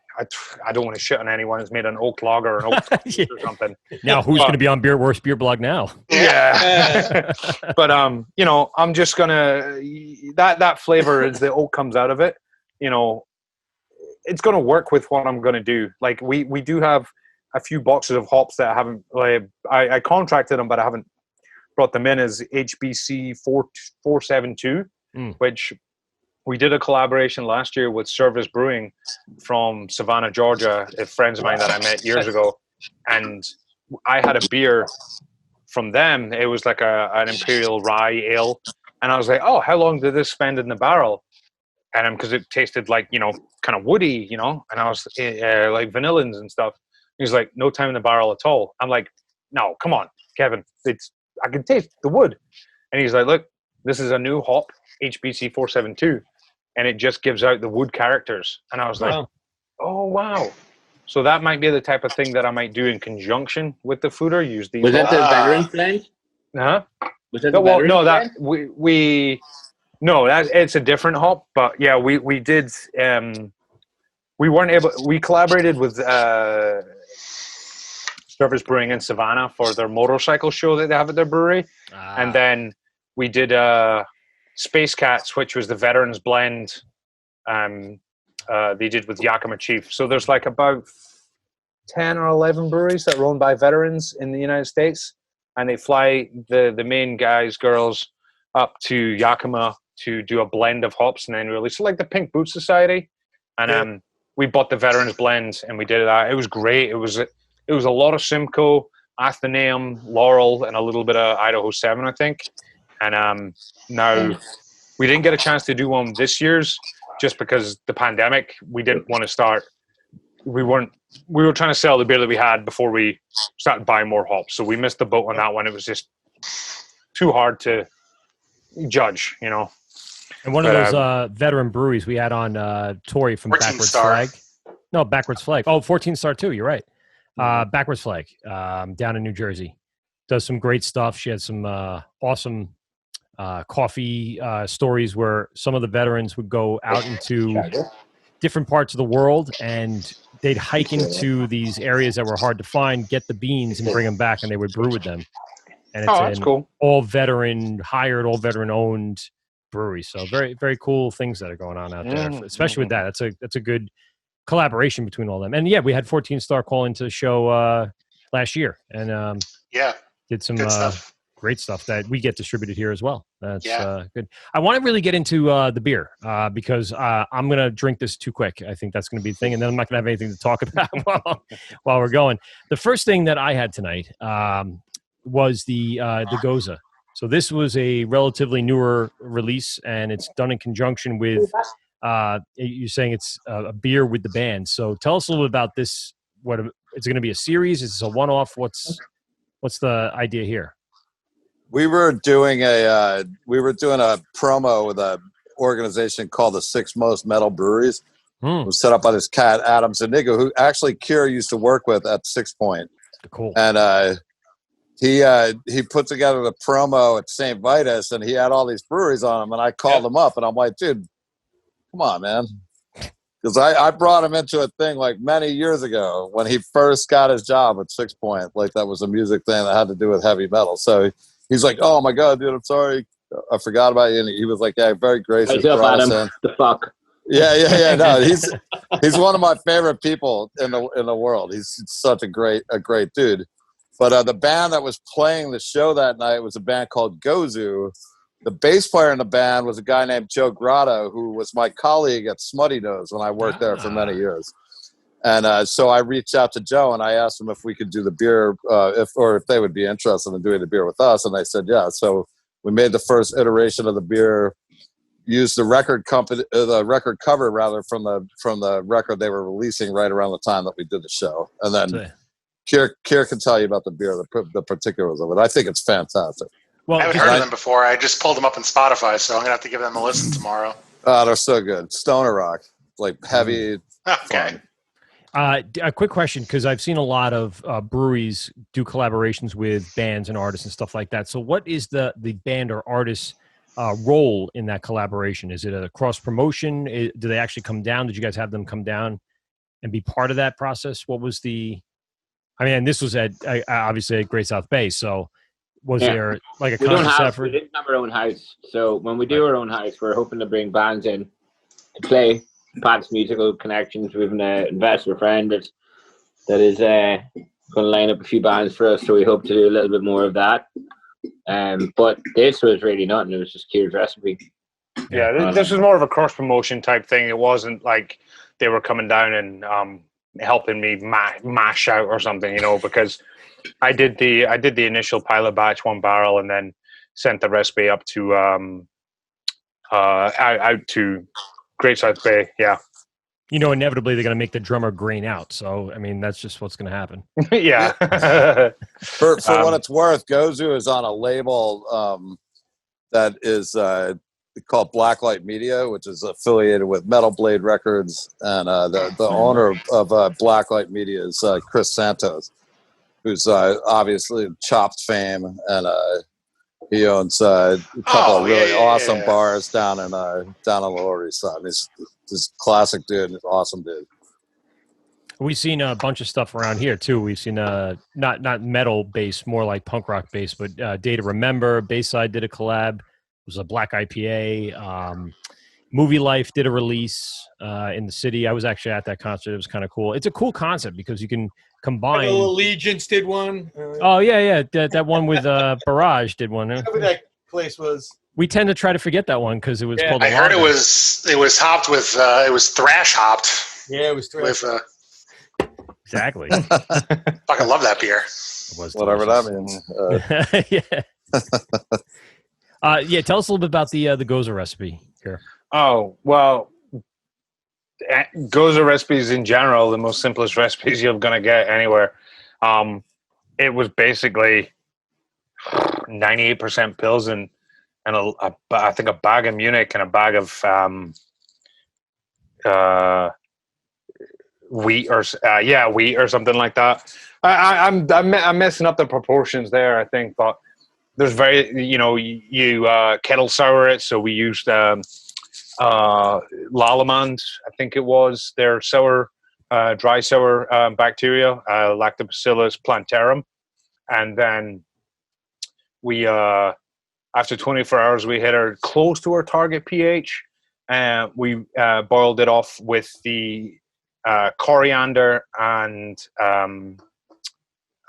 I don't want to shit on anyone who's made an oak lager or an oak or something. Now, who's going to be on Worst Beer Blog now? Yeah. But, I'm just going to, that flavor as the oak comes out of it, it's going to work with what I'm going to do. Like, we do have a few boxes of hops that I haven't, I contracted them, but I haven't brought them in as HBC 472, which we did a collaboration last year with Service Brewing from Savannah, Georgia, friends of mine that I met years ago. And I had a beer from them. It was like an Imperial Rye Ale. And I was like, oh, how long did this spend in the barrel? And because it tasted like, kind of woody, and I was like vanillins and stuff. He's like, no time in the barrel at all. I'm like, no, come on, Kevin. I can taste the wood. And he's like, look, this is a new hop, HBC 472. And it just gives out the wood characters. And I was like, oh, wow. So that might be the type of thing that I might do in conjunction with the food or use these. Was that the veteran blend? Huh? Was that the veteran blend? It's a different hop. But yeah, we did. We collaborated with Service Brewing in Savannah for their motorcycle show that they have at their brewery. And then we did Space Cats, which was the veterans blend they did with Yakima Chief. So there's like about 10 or 11 breweries that are owned by veterans in the United States, and they fly the main guys, girls up to Yakima to do a blend of hops and then release. So like the Pink Boot Society. And we bought the veterans blend and we did that. It was great. It was a lot of Simcoe, Athenaeum, Laurel, and a little bit of Idaho 7, I think. And now we didn't get a chance to do one this year's just because the pandemic. We didn't want to start. We were trying to sell the beer that we had before we started buying more hops. So we missed the boat on that one. It was just too hard to judge, And one of those veteran breweries we had on Tori from Backwards Flag. No, Backwards Flag. Oh, 14 Star too. You're right. Backwards Flag down in New Jersey. Does some great stuff. She had some awesome coffee stories where some of the veterans would go out into different parts of the world and they'd hike into these areas that were hard to find, get the beans and bring them back, and they would brew with them. And it's that's cool. All veteran hired, all veteran owned brewery. So very, very cool things that are going on out there, especially with that. That's a good collaboration between all of them. And yeah, we had 14 Star call into the show last year and did some great stuff that we get distributed here as well. That's good. I want to really get into the beer because I'm going to drink this too quick. I think that's going to be the thing. And then I'm not going to have anything to talk about while we're going. The first thing that I had tonight was the Goza. So this was a relatively newer release, and it's done in conjunction with, you're saying it's a beer with the band. So tell us a little bit about this. What it's going to be a series? Is this a one-off? What's the idea here? We were doing a promo with a organization called the Six Most Metal Breweries. It was set up by this cat, Adam Zuniga, who actually Keir used to work with at Six Point. Cool. And he put together the promo at St. Vitus, and he had all these breweries on him. And I called him up, and I'm like, dude, come on, man. Because I brought him into a thing like many years ago when he first got his job at Six Point. Like that was a music thing that had to do with heavy metal. So he's like, oh my God, dude, I'm sorry. I forgot about you. And he was like, yeah, very gracious. What's up, Adam? The fuck? Yeah. No, he's one of my favorite people in the world. He's such a great dude. But the band that was playing the show that night was a band called Gozu. The bass player in the band was a guy named Joe Grotto, who was my colleague at Smutty Nose when I worked there for many years. And so I reached out to Joe and I asked him if we could do the beer, if they would be interested in doing the beer with us. And they said, yeah. So we made the first iteration of the beer, used the record cover rather from the record they were releasing right around the time that we did the show. And then Keir can tell you about the beer, the particulars of it. I think it's fantastic. Well, I haven't heard of them before. I just pulled them up on Spotify, so I'm going to have to give them a listen tomorrow. Oh, they're so good. Stoner rock, like heavy. Okay. Fun. A quick question, because I've seen a lot of breweries do collaborations with bands and artists and stuff like that. So what is the band or artist role in that collaboration? Is it a cross promotion? Do they actually come down? Did you guys have them come down and be part of that process? What was this was at obviously at Great South Bay. So was there like a conscious effort? We didn't have our own house. So when we do our own house, we're hoping to bring bands in to play. Pat's musical connections. We have an investor friend that is going to line up a few bands for us. So we hope to do a little bit more of that. But this was really nothing. It was just Keir's recipe. Yeah, this was more of a cross promotion type thing. It wasn't like they were coming down and helping me mash out or something, because I did the initial pilot batch, 1 barrel, and then sent the recipe up to out to Great South Bay. Yeah. Inevitably they're going to make the drummer grain out. So, that's just what's going to happen. Yeah. For what it's worth, Gozu is on a label that is called Blacklight Media, which is affiliated with Metal Blade Records. And the owner of Blacklight Media is Chris Santos, who's obviously Chopped fame. And he owns a couple of really awesome bars down in the Lower East Side. He's this classic dude, awesome dude. We've seen a bunch of stuff around here too. We've seen not metal based, more like punk rock based, but Day to Remember, Bayside did a collab. It was a black IPA. Movie Life did a release in the city. I was actually at that concert. It was kind of cool. It's a cool concept because you can combine. Allegiance did one. Oh yeah. That one with Barrage did one. Whatever that place was. We tend to try to forget that one because it was called. I heard it was hopped with it was thrash hopped. Yeah, it was thrash. With, exactly. Fucking love that beer. It was whatever that means. Yeah. Tell us a little bit about the Goza recipe here. Oh well, Goza recipes in general, the most simplest recipes you're gonna get anywhere. It was basically 98% Pilsen and I think a bag of Munich and a bag of wheat or something like that. I'm messing up the proportions there, I think, but there's you kettle sour it, so we used Lallemand, I think it was, their sour, dry sour bacteria, Lactobacillus plantarum, and then we after 24 hours we hit close to our target pH, and we boiled it off with the coriander and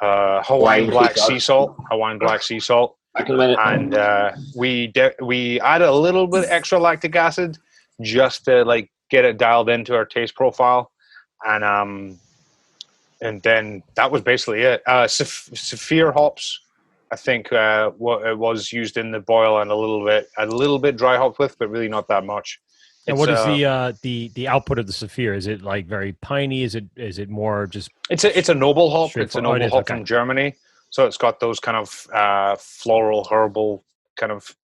Hawaiian black sea salt. And we added a little bit extra lactic acid just to get it dialed into our taste profile, and then that was basically it. Saphir hops, I think, what it was used in the boil, and a little bit dry hopped with, but really not that much. And what is the output of the Saphir? Is it very piney? Is it more just? It's a noble hop. It's a noble hop from Germany. So it's got those kind of floral, herbal, kind of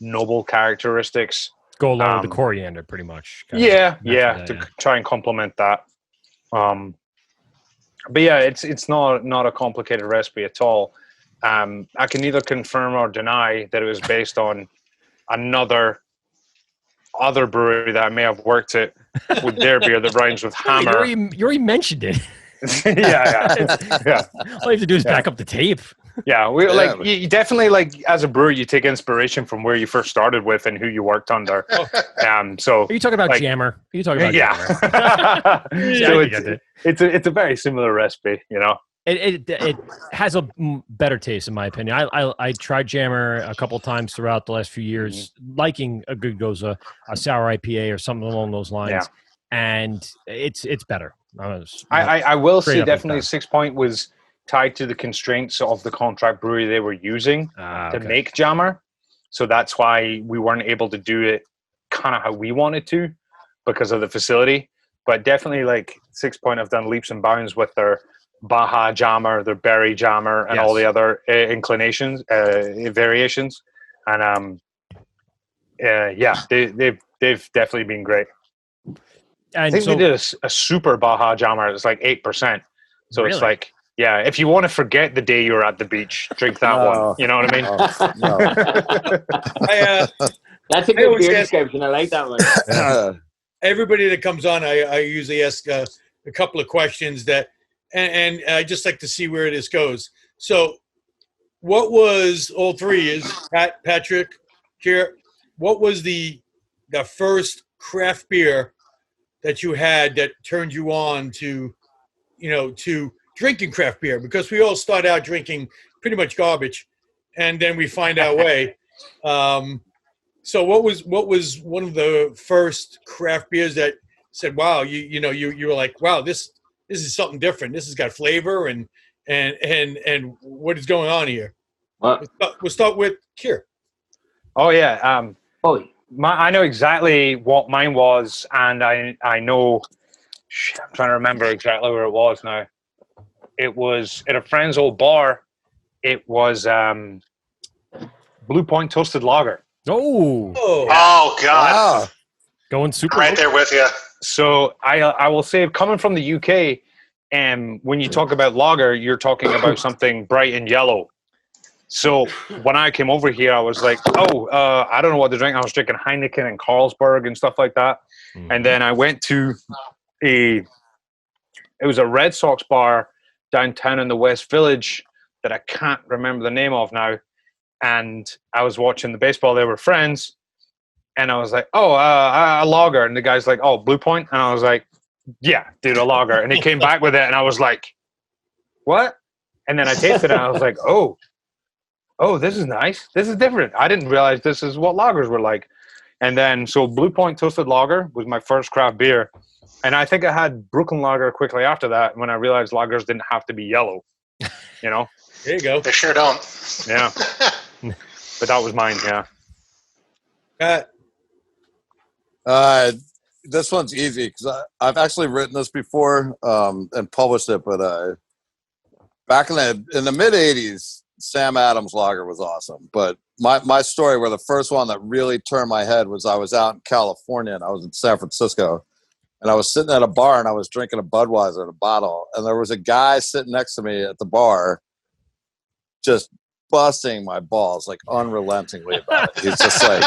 noble characteristics. Go along with the coriander, pretty much. To try and complement that. But yeah, it's not a complicated recipe at all. I can neither confirm or deny that it was based on other brewery that I may have worked at with their beer that rhymes with hammer. You already mentioned it. yeah. All you have to do is back up the tape. Yeah, you definitely as a brewer, you take inspiration from where you first started with and who you worked under. So are you talking about Jammer? Are you talking about Jammer? So it's a very similar recipe, It has a better taste, in my opinion. I tried Jammer a couple times throughout the last few years, liking a good Goza, a sour IPA or something along those lines, and it's better. I will say definitely 6 Point was tied to the constraints of the contract brewery they were using to make Jammer, so that's why we weren't able to do it kind of how we wanted to because of the facility. But definitely 6 Point have done leaps and bounds with their Baja Jammer, their Berry Jammer, and all the other variations. And they've definitely been great. I And think so, they did a super Baja Jammer. It's like 8%. So it's Really? like, yeah, if you want to forget the day you were at the beach, drink that one. You know what I mean? That's a I good always beer ask- description. I like that one. Everybody that comes on, I usually ask a couple of questions that, and I just like to see where this goes. So, what was all three? Is Patrick, Keir? What was the first craft beer that you had that turned you on to, to drinking craft beer? Because we all start out drinking pretty much garbage, and then we find our way. So what was one of the first craft beers that said, "Wow, you were like, wow, this is something different. This has got flavor and what is going on here?" We'll start with Keir. Oh, yeah. I know exactly what mine was, and I know. I'm trying to remember exactly where it was now. It was at a friend's old bar. It was Blue Point Toasted Lager. Oh God! Going super. I'm right there with you. So I will say, coming from the UK, when you talk about lager, you're talking about something bright and yellow. So when I came over here, I was like, I don't know what to drink. I was drinking Heineken and Carlsberg and stuff like that. And then I went to it was a Red Sox bar downtown in the West Village that I can't remember the name of now. And I was watching the baseball. They were friends. And I was like, a lager. And the guy's like, Blue Point? And I was like, yeah, dude, a lager. And he came back with it. And I was like, what? And then I tasted it. And I was like, oh, this is nice. This is different. I didn't realize this is what lagers were like. And then, so Blue Point Toasted Lager was my first craft beer. And I think I had Brooklyn Lager quickly after that when I realized lagers didn't have to be yellow. There you go. They sure don't. Yeah. But that was mine, yeah. This one's easy because I've actually written this before and published it, but back in the mid 80s, Sam Adams Lager was awesome. But my story where the first one that really turned my head was I was out in California and I was in San Francisco and I was sitting at a bar and I was drinking a Budweiser in a bottle. And there was a guy sitting next to me at the bar just busting my balls like unrelentingly about it. He's just like,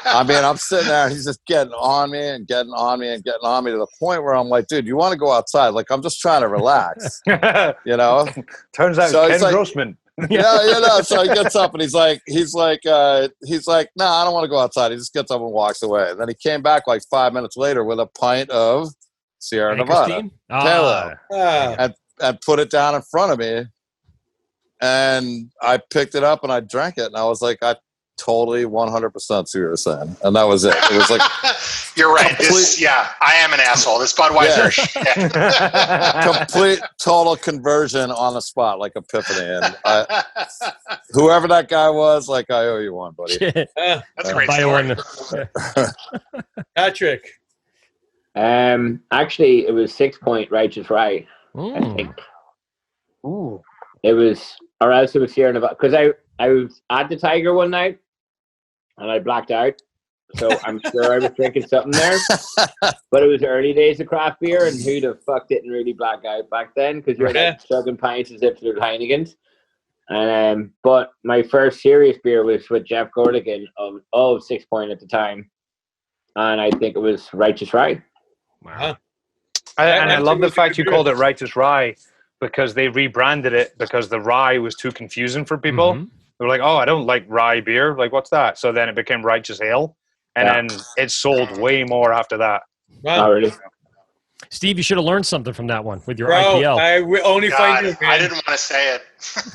I'm sitting there and he's just getting on me and getting on me and getting on me to the point where I'm like, dude, you want to go outside? Like, I'm just trying to relax, Turns out so Ken Grossman. So he gets up and he's like, nah, I don't want to go outside. He just gets up and walks away. And then he came back like 5 minutes later with a pint of Sierra Nevada and put it down in front of me. And I picked it up and I drank it. And I was like, I totally 100% see what you're saying. And that was it. It was like, you're right. I am an asshole. This Budweiser shit. Complete, total conversion on the spot, like epiphany. And whoever that guy was, like, I owe you one, buddy. That's a great story. Patrick. Actually, it was 6 Point Righteous Rye, I think. Ooh. It was, or else it was Sierra Nevada. Because I was at the Tiger one night, and I blacked out. So I'm sure I was drinking something there. But it was early days of craft beer, and who the fuck didn't really black out back then? Because you're like chugging pints as if they're Heinekens. And but my first serious beer was with Jeff Gordigan of 6 Point at the time, and I think it was Righteous Rye. Wow! And I love the fact you called it Righteous Rye because they rebranded it because the rye was too confusing for people. Mm-hmm. They were like, "Oh, I don't like rye beer. Like, what's that?" So then it became Righteous Ale, and then it sold way more after that. Wow. Oh, really? Steve, you should have learned something from that one with your Bro, IPL. I didn't want to say it.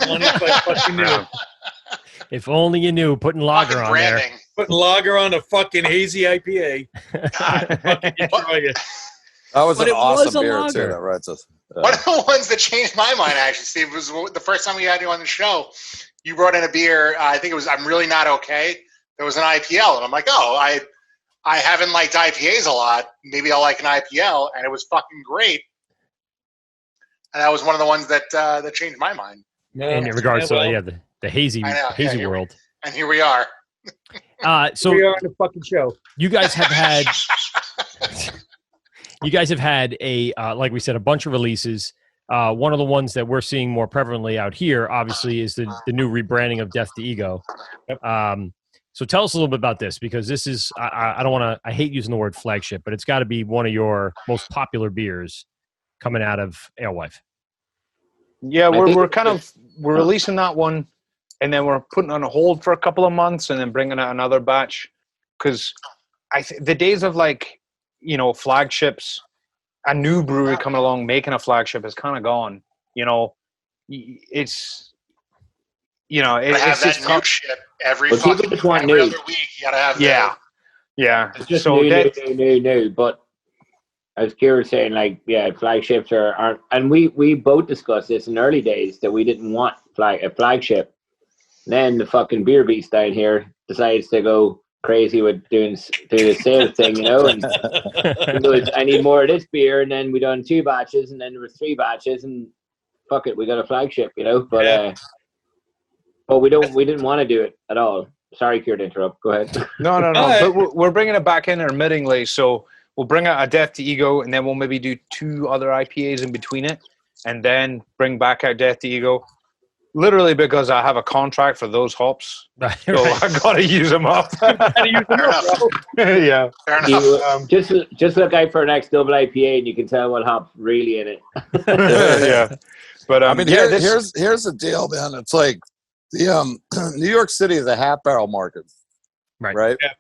Only if I fucking knew. If only you knew putting lager on branding. there. Putting lager on a fucking hazy IPA. Fucking destroy you. That was But an it was awesome a beer lager. too. That writes us. One of the ones that changed my mind, actually, Steve, was the first time we had you on the show. You brought in a beer. I think it was I'm Really Not Okay. There was an IPL, and I'm like, I haven't liked IPAs a lot. Maybe I'll like an IPL, and it was fucking great. And that was one of the ones that that changed my mind. In regards to the hazy world. And here we are. So we are on the fucking show. You guys have had you guys have had like we said, a bunch of releases. One of the ones that we're seeing more prevalently out here, obviously, is the new rebranding of Death to Ego. So tell us a little bit about this, because this is, I don't want to, I hate using the word flagship, but it's got to be one of your most popular beers coming out of Alewife. Yeah, we're releasing that one, and then we're putting it on hold for a couple of months, and then bringing out another batch, because the days of flagships, a new brewery coming along making a flagship is kind of gone. It's have just that new ship every Well, fucking people just want every new. other week. You gotta have yeah. It's just So new. But as Keir was saying, flagships aren't. And we both discussed this in early days that we didn't want a flagship. Then the fucking beer beast down here decides to go crazy with doing the sales thing, and he goes, I need more of this beer, and then we done 2 batches, and then there was 3 batches, and fuck it, we got a flagship, but we didn't want to do it at all. Sorry, Keir, to interrupt. Go ahead. No. But we're bringing it back intermittingly, so we'll bring out a Death to Ego, and then we'll maybe do 2 other IPAs in between it, and then bring back out Death to Ego. Literally because I have a contract for those hops, so I gotta use them up. Yeah. Fair enough. Just look out for our next double IPA, and you can tell what hop's really in it. Yeah, but I mean, here's the deal, man. It's like the New York City is a half barrel market, right? Yeah.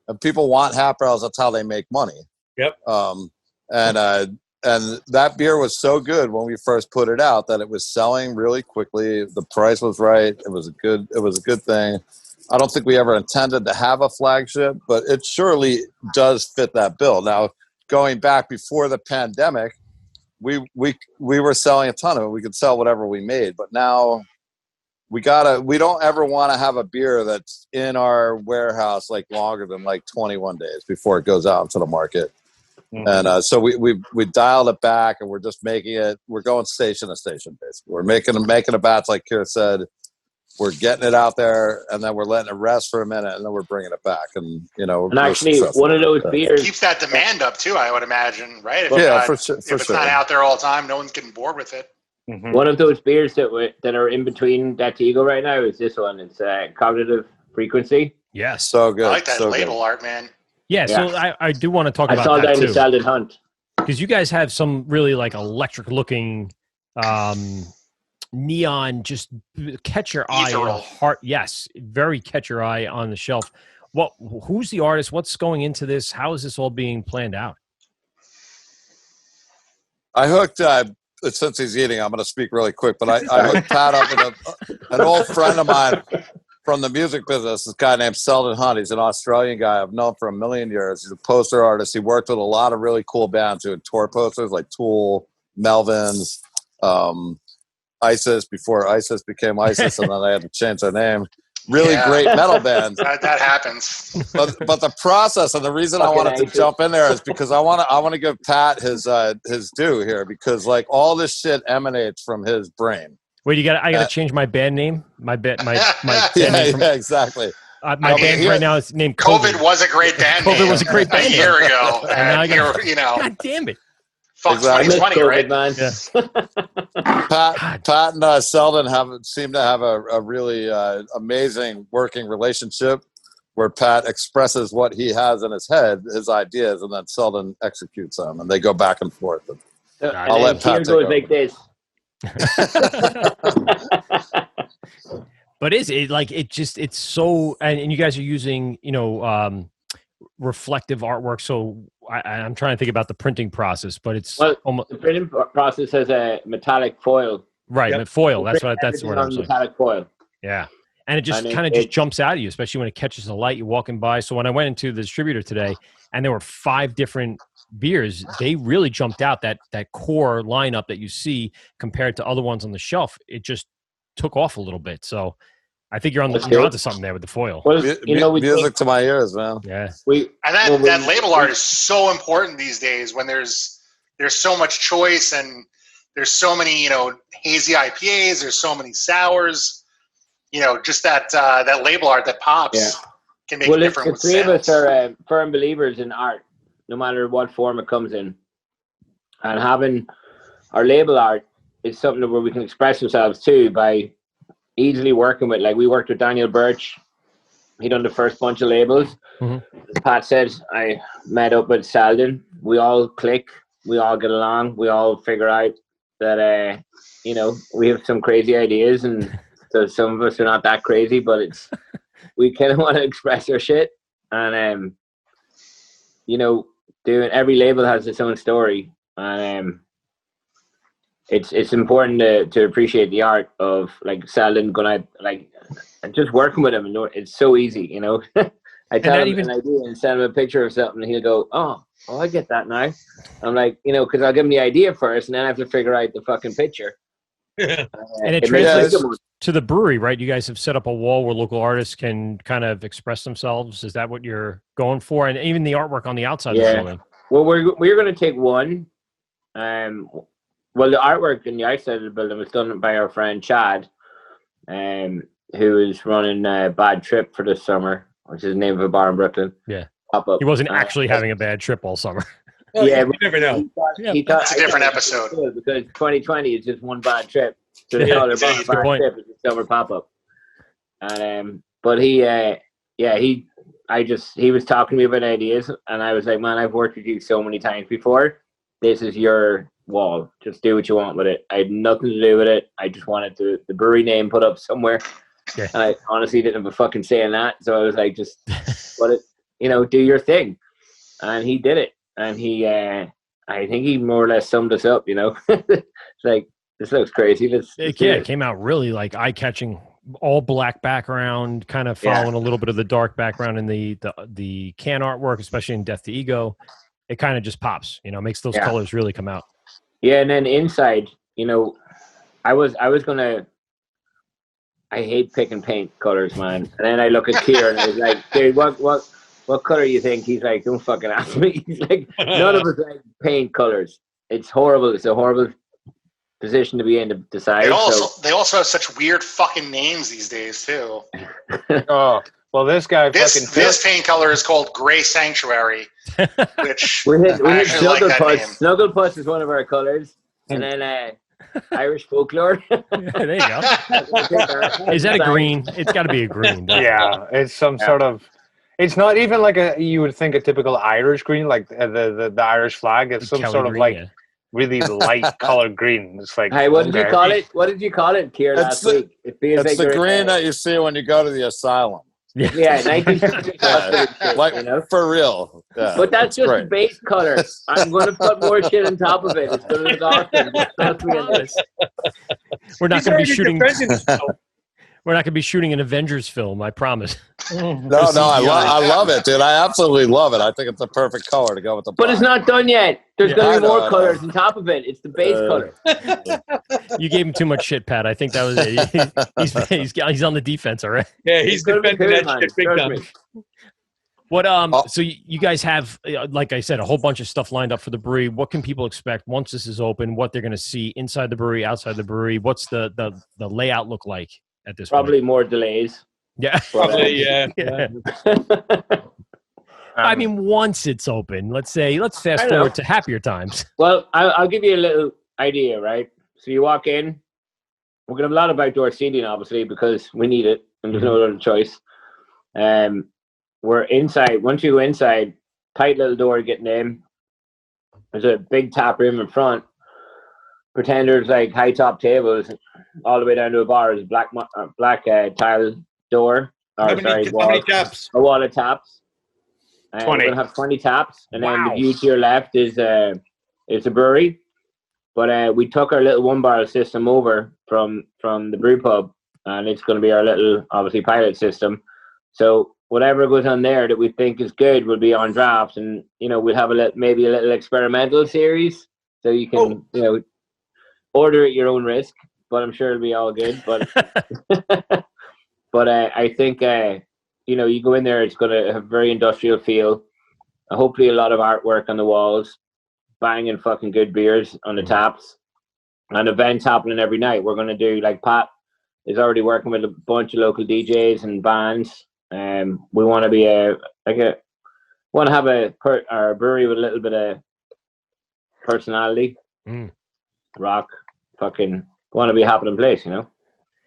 And people want half barrels. That's how they make money. Yep. And that beer was so good when we first put it out that it was selling really quickly. The price was right. It was a good thing. I don't think we ever intended to have a flagship, but it surely does fit that bill. Now, going back before the pandemic, we were selling a ton of it. We could sell whatever we made, but now we don't ever want to have a beer that's in our warehouse like longer than like 21 days before it goes out into the market. Mm-hmm. And so we dialed it back, and we're just making it. We're going station to station, basically. We're making a batch, like Keir said. We're getting it out there, and then we're letting it rest for a minute, and then we're bringing it back. And and actually, one of those beers keeps that demand up too. I would imagine, right? For sure. If it's not out there all the time, no one's getting bored with it. Mm-hmm. One of those beers that are in between that to Ego right now is this one. It's Cognitive Frequency. Yes, so good. I like that so label good. art, man. Yeah, so I do want to talk about that too. I saw that in Sheldon Hunt. Because you guys have some really like electric-looking neon, just catch your eye. Yes, very catch your eye on the shelf. Who's the artist? What's going into this? How is this all being planned out? I hooked. Since he's eating, I'm going to speak really quick. But I hooked Pat up with an old friend of mine from the music business, this guy named Sheldon Hunt. He's an Australian guy I've known for a million years. He's a poster artist. He worked with a lot of really cool bands doing tour posters like Tool, Melvins, ISIS, before ISIS became ISIS, and then they had to change their name. Really great metal bands. That happens. But the process, and the reason I wanted to jump in there is because I want to give Pat his due here, because like all this shit emanates from his brain. Wait, I gotta change my band name. My band name. Exactly. My band right now is named COVID. Was a great band name. COVID was a great band a year ago. And now I God damn it. Fuck 2020, right? Man. Yeah. Pat and Sheldon seem to have a really amazing working relationship where Pat expresses what he has in his head, his ideas, and then Sheldon executes them, and they go back and forth. I'll let Pat take over. Like this. But it's so, and you guys are using reflective artwork, so I'm trying to think about the printing process, but it's the printing process has a metallic foil, right? Foil, that's what I'm saying. Metallic foil, yeah. And it just kind of just jumps out at you, especially when it catches the light, you're walking by. So when I went into the distributor today and there were 5 different beers, they really jumped out. That core lineup that you see compared to other ones on the shelf, it just took off a little bit. So I think you're onto something there with the foil. Well, music to my ears, man. Yeah. That label art is so important these days when there's so much choice and there's so many, hazy IPAs, there's so many sours. Just that label art that pops can make a difference. The three of us are firm believers in art, no matter what form it comes in. And having our label art is something where we can express ourselves too by easily working with, like we worked with Daniel Birch. He done the first bunch of labels. As Pat said, I met up with Selden. We all click. We all get along. We all figure out that, you know, we have some crazy ideas, and so some of us are not that crazy, but we kind of want to express our shit. And, you know, every label has its own story. And it's important to appreciate the art of, like, Selden going out, like, just working with him. And it's so easy, you know. I tell him an idea and send him a picture of something, and he'll go, oh, I get that now. I'm like, you know, because I'll give him the idea first, and then I have to figure out the fucking picture. And it translates to the brewery, right? You guys have set up a wall where local artists can kind of express themselves. Is that what you're going for? And even the artwork on the outside of the building. Well, we're going to take one. Well, the artwork in the outside of the building was done by our friend Chad, who is running Bad Trip for this summer, which is the name of a bar in Brooklyn. Yeah. Pop-up. He wasn't actually having a bad trip all summer. Yeah, you never know. It's a different episode. Because 2020 is just one bad trip. So they call it bad trip. It's a summer pop-up. And but he was talking to me about ideas, and I was like, man, I've worked with you so many times before. This is your wall. Just do what you want with it. I had nothing to do with it. I just wanted the brewery name put up somewhere. Yeah. And I honestly didn't have a fucking say in that. So I was like, just do your thing. And he did it. And he, I think he more or less summed us up, you know. It's like, this looks crazy. It came out really like eye-catching, all black background, kind of following a little bit of the dark background in the can artwork, especially in Death to Ego. It kind of just pops, you know, makes those colors really come out. Yeah, and then inside, you know, I hate picking paint colors, man. And then I look at Keir and I was like, dude, what color you think? He's like, don't fucking ask me. He's like, none of us like paint colors. It's horrible. It's a horrible position to be in to decide. They also have such weird fucking names these days too. Oh, well, this guy this paint color is called Gray Sanctuary, which we hit like that name. Snugglepuss is one of our colors, and then Irish folklore. There you go. Is that a green? It's got to be a green. Yeah, it's some sort of. It's not even like you would think a typical Irish green, like the Irish flag. It's some sort of green, really light colored green. It's like, hey, what did you call it? What did you call it, Keir, last week? It's the green that you see when you go to the asylum. Yeah, 1960s. Like, you know? For real. Yeah, but that's just the base color. I'm going to put more shit on top of it. It's going to look awesome. Trust me on this. We're not going to be shooting. We're not going to be shooting an Avengers film, I promise. No, I love it, dude. I absolutely love it. I think it's the perfect color to go with the But it's not done yet. There's going to be more colors on top of it. It's the base color. You gave him too much shit, Pat. I think that was it. He's on the defense, all right? Yeah, he's defending that shit big time. What so you guys have, like I said, a whole bunch of stuff lined up for the brewery. What can people expect once this is open? What they're going to see inside the brewery, outside the brewery? What's the layout look like at this point? Probably more delays. Yeah. Probably, yeah. I mean, once it's open, let's fast forward to happier times. Well, I'll give you a little idea, right? So you walk in, we're going to have a lot of outdoor seating, obviously, because we need it, and there's no other choice. We're inside. Once you go inside, tight little door getting in. There's a big tap room in front. Pretend there's like high top tables all the way down to a bar. There's a black tile door. How many taps? A wall of taps. 20. We're gonna have 20 taps, and then the view to your left is a brewery. But we took our little one barrel system over from the brew pub, and it's going to be our little, obviously, pilot system. So whatever goes on there that we think is good will be on draft, and we'll have maybe a little experimental series, so you can order at your own risk. But I'm sure it'll be all good. But but I think you go in there, it's going to have a very industrial feel. Hopefully a lot of artwork on the walls, banging fucking good beers on the taps, and events happening every night. We're going to do, like, Pat is already working with a bunch of local DJs and bands. We want to be our brewery with a little bit of personality, Mm. rock, fucking want to be a happening place, you know.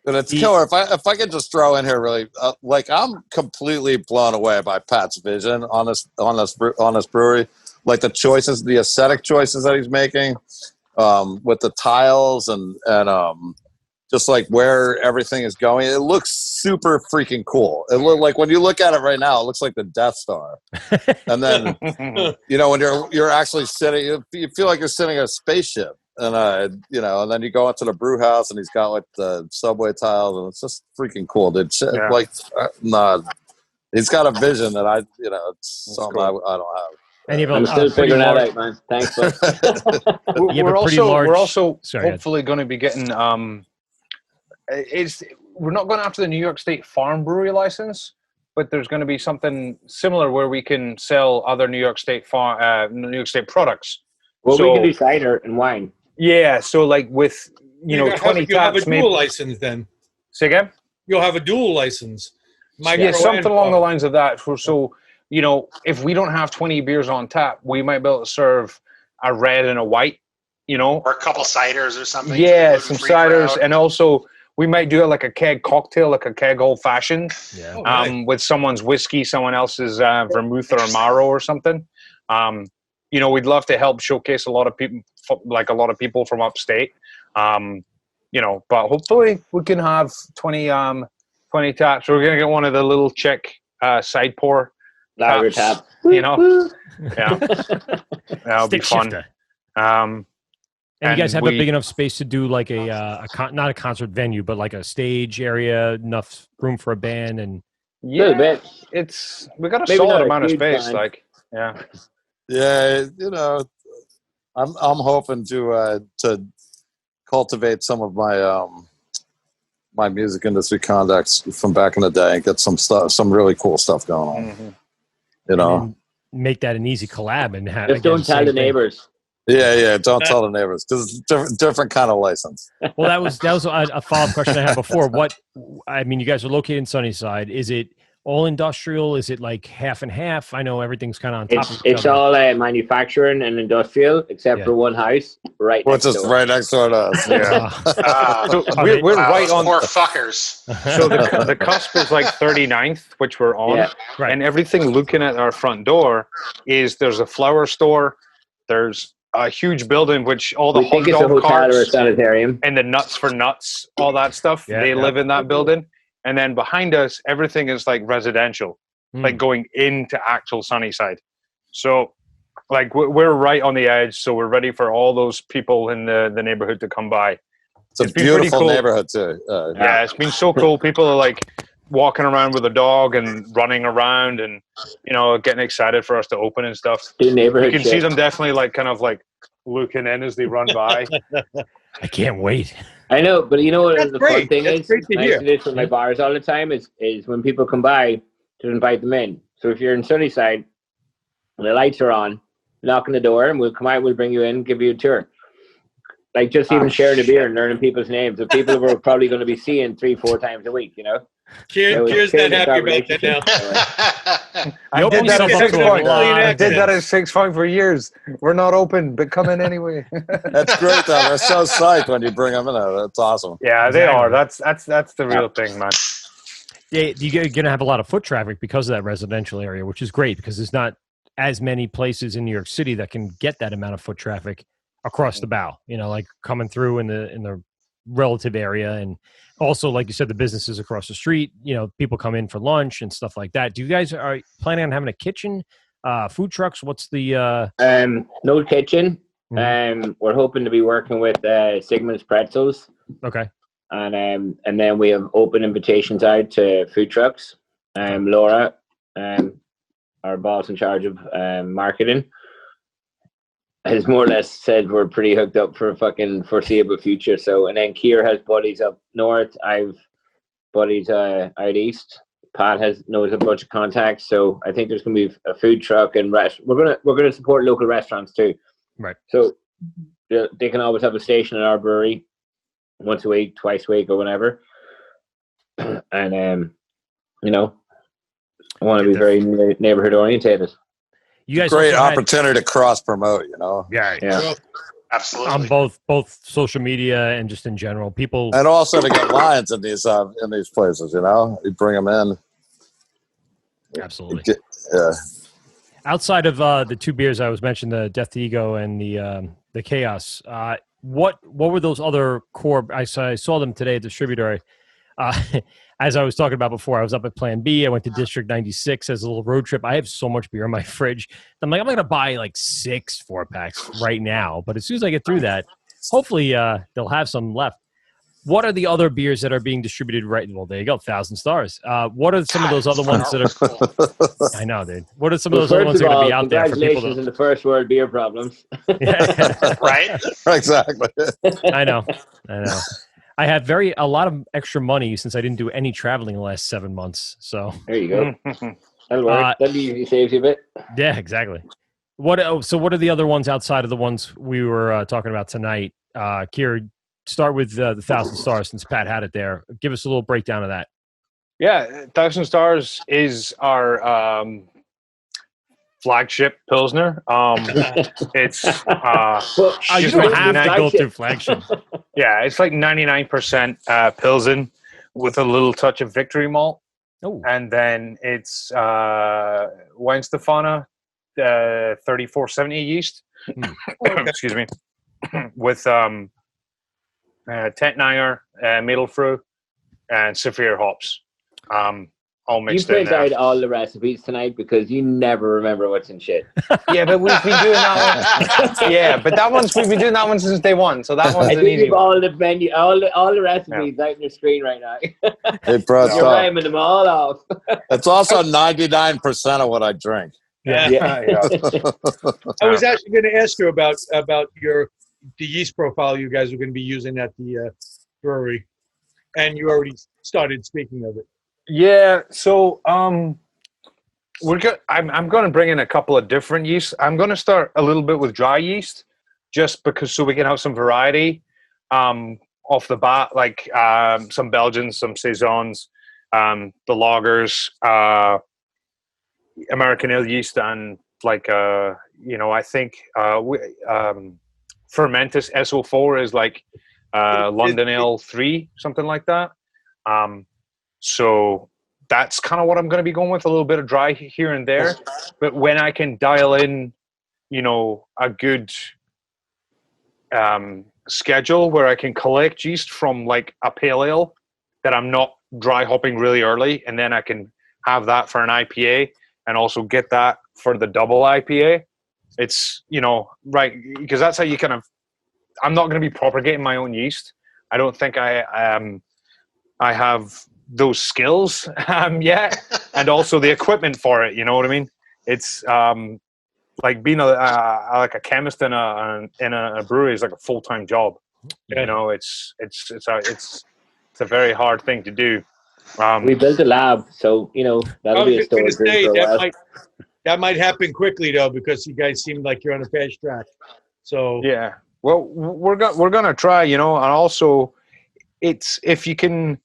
And it's killer. If I could just throw in here really, like I'm completely blown away by Pat's vision on this brewery. Like the choices, the aesthetic choices that he's making, with the tiles and just like where everything is going. It looks super freaking cool. It look like when you look at it right now, it looks like the Death Star. And then you know when you're actually sitting, you feel like you're sitting in a spaceship. And you know, and then you go into the brew house, and he's got like the subway tiles, and it's just freaking cool, dude. Yeah. Like, he's got a vision that it's something cool. I don't have. And you have I'm still figuring that out, man. Thanks, bud. We're also Sorry, hopefully going to be getting we're not going after the New York State farm brewery license, but there's going to be something similar where we can sell other New York State New York State products. Well, we can do cider and wine. Yeah, so like with 20 you'll have a taps, dual maybe. license then. Say again? You'll have a dual license. Something along the lines of that. So if we don't have 20 beers on tap, we might be able to serve a red and a white. Or a couple ciders or something. Yeah, some ciders, and also we might do it like a keg cocktail, like a keg old fashioned. Yeah. With someone's whiskey, someone else's vermouth or amaro or something. We'd love to help showcase a lot of people from upstate. But hopefully we can have 20 taps. We're gonna get one of the little chick side pour lager taps, tap. Yeah, that'll be fun. Shifter. And you guys have a big enough space to do like not a concert venue, but like a stage area, enough room for a band, and we got a solid amount of space. Yeah, I'm hoping to cultivate some of my my music industry contacts from back in the day and get some really cool stuff going on. Mm-hmm. Make that an easy collab and have. Just don't tell the neighbors. Yeah. Don't tell the neighbors because it's different kind of license. Well, that was a follow-up question I had before. You guys are located in Sunnyside. Is it all industrial? Is it like half and half? I know everything's kind of on top of each It's other. all manufacturing and industrial, except for one house right next door. Right next door to us. Yeah. We're right on. Poor fuckers. So the cusp is like 39th, which we're on, right. And everything looking at our front door there's a flower store, there's a huge building which all the hot dog carts or a sanitarium and the nuts for nuts, all that stuff. They live in that building. And then behind us, everything is like residential, like going into actual Sunnyside. So like we're right on the edge. So we're ready for all those people in the neighborhood to come by. It's a beautiful neighborhood too. Yeah, it's been so cool. People are like walking around with a dog and running around and, getting excited for us to open and stuff. Do neighborhood You can see them definitely like kind of like looking in as they run by. I can't wait. I know, but you know what the fun thing is? Great to I hear. do this with my bars all the time is when people come by to invite them in. So if you're in Sunnyside and the lights are on, knock on the door and we'll come out, we'll bring you in, give you a tour. Like just even sharing a beer and learning people's names of people we're probably going to be seeing 3-4 times a week, Cheers, not happy about that now. I did that at 6 Point. I did that at 6 Point for years. We're not open, but come in anyway. That's great though. They're so psyched when you bring them in. That's awesome. Yeah, they are. That's the real thing, man. Yeah, you're going to have a lot of foot traffic because of that residential area, which is great because there's not as many places in New York City that can get that amount of foot traffic across the bow, like coming through in the relative area. And also, like you said, the businesses across the street, people come in for lunch and stuff like that. Do you guys are planning on having a kitchen, food trucks? What's the no kitchen. We're hoping to be working with Sigmund's Pretzels. Okay. And then we have open invitations out to food trucks. Laura, our boss in charge of marketing, has more or less said we're pretty hooked up for a fucking foreseeable future. So, and then Keir has buddies up north. I've buddies out east. Pat knows a bunch of contacts. So I think there's going to be a food truck and we're gonna support local restaurants too. Right. So they can always have a station in our brewery once a week, twice a week, or whenever. And I want to be very neighborhood orientated. You guys great also had- opportunity to cross promote, you know. Yeah. Absolutely. On both social media and just in general, people, And also to get lines in these places, you know, you bring them in. Absolutely. Yeah. Outside of the two beers I was mentioning, the Death to Ego and the Chaos, what were those other core? I saw them today at the distributor. As I was talking about before, I was up at Plan B. I went to District 96 as a little road trip. I have so much beer in my fridge. I'm like, I'm going to buy like 6 4-packs right now. But as soon as I get through that, hopefully they'll have some left. What are the other beers that are being distributed right? Well, there you go, 1,000 Stars. What are some of those other ones that are? I know, dude. What are some of those other ones that are going to be out there for people? Congratulations in the first world beer problems. Right? Exactly. I know. I have a lot of extra money since I didn't do any traveling the last 7 months. So there you go. That'll work. That usually saves you a bit. Yeah, exactly. What are the other ones outside of the ones we were talking about tonight? Keir, start with the 1,000 Stars since Pat had it there. Give us a little breakdown of that. Yeah, 1,000 Stars is our flagship Pilsner. It's you don't have to go through flagship. Yeah, it's like 99% Pilsen with a little touch of Victory malt. Oh. And then it's Weinstefana 3470 yeast. Excuse me. With Tettnanger, Mittelfru, and Saphir hops. All mixed in. You printed out all the recipes tonight because you never remember what's in shit. Yeah, but we've been doing that one. Yeah, but we've been doing that one since day one. So that one's I an think easy you've one. all the menu, all the recipes out on your screen right now. Hey, bro, You're rhyming them all off. it's also 99% of what I drink. I was actually going to ask you about the yeast profile you guys are going to be using at the brewery, and you already started speaking of it. Yeah, so we're good. I'm going to bring in a couple of different yeasts. I'm going to start a little bit with dry yeast, just because so we can have some variety off the bat, like some Belgians, some saisons, the lagers, American ale yeast, and like I think Fermentus SO4 is like London Ale 3, something like that. So that's kind of what I'm going to be going with, a little bit of dry here and there. But when I can dial in, a good schedule where I can collect yeast from like a pale ale that I'm not dry hopping really early, and then I can have that for an IPA and also get that for the double IPA. It's, right, because that's how you kind of, I'm not going to be propagating my own yeast. I don't think I have those skills yet, and also the equipment for it. You know what I mean? It's like being like a chemist in a brewery is like a full-time job. Yeah. It's a very hard thing to do. We built a lab, so that'll be a story for a while. That might happen quickly though, because you guys seem like you're on a fast track. So yeah, well, we're gonna try, and also it's, if you can,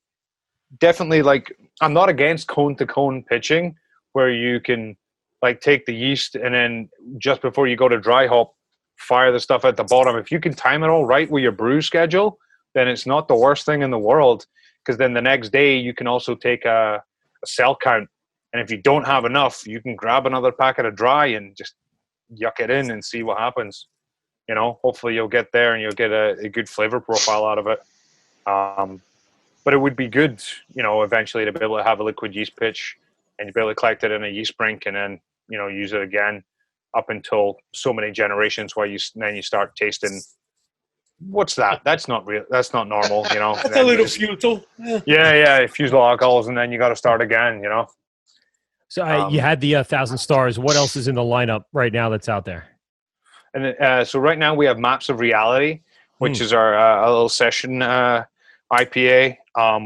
definitely, like, I'm not against cone to cone pitching, where you can like take the yeast and then just before you go to dry hop, fire the stuff at the bottom. If you can time it all right with your brew schedule, then it's not the worst thing in the world, because then the next day you can also take a cell count, and if you don't have enough, you can grab another packet of dry and just yuck it in and see what happens. Hopefully you'll get there and you'll get a good flavor profile out of it. But it would be good, eventually to be able to have a liquid yeast pitch and you'd be able to collect it in a yeast brink and then, use it again up until so many generations where you start tasting, what's that? That's not real. That's not normal, That's a little futile. Yeah, futile alcohols, and then you got to start again, So you had the 1,000 Stars. What else is in the lineup right now that's out there? And so right now we have Maps of Reality, which is our little session IPA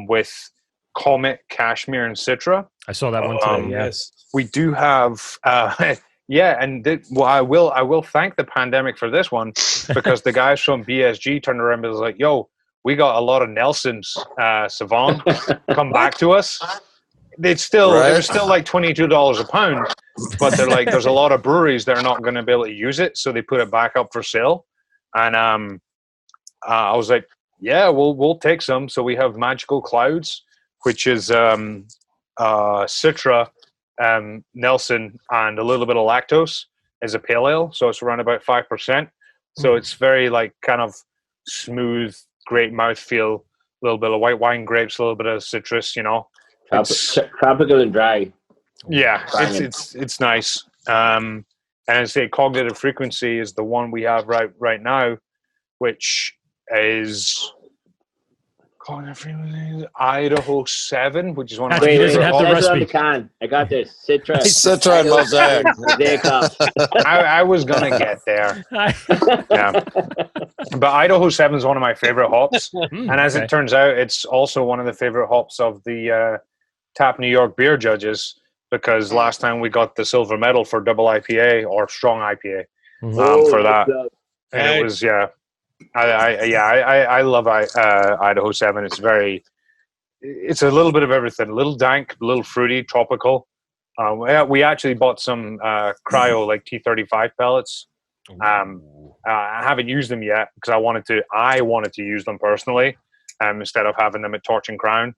with Comet, Cashmere, and Citra. I saw that one today. Yes, we do have. I will thank the pandemic for this one, because the guys from BSG turned around and was like, "Yo, we got a lot of Nelson's Savon come back to us." It was still like $22 a pound, but they're like, there's a lot of breweries that are not going to be able to use it, so they put it back up for sale. And I was like, yeah, we'll take some. So we have Magical Clouds, which is Citra, Nelson, and a little bit of lactose as a pale ale. So it's around about 5%. So it's very like kind of smooth, great mouthfeel, a little bit of white wine grapes, a little bit of citrus, Tropical and dry. Yeah, it's nice. And I say Cognitive Frequency is the one we have right now, which is Cognitive Frequency Idaho 7, which is one of my favorite. On the can. I got this. Citra and Mosaic. I was gonna get there. Yeah. But Idaho 7 is one of my favorite hops. And as it turns out, it's also one of the favorite hops of the Tap New York beer judges, because last time we got the silver medal for double IPA or strong IPA for that. And it was, I love Idaho 7. It's a little bit of everything, a little dank, a little fruity, tropical. We actually bought some cryo, like T35 pellets. I haven't used them yet because I wanted to use them personally instead of having them at Torch and Crown,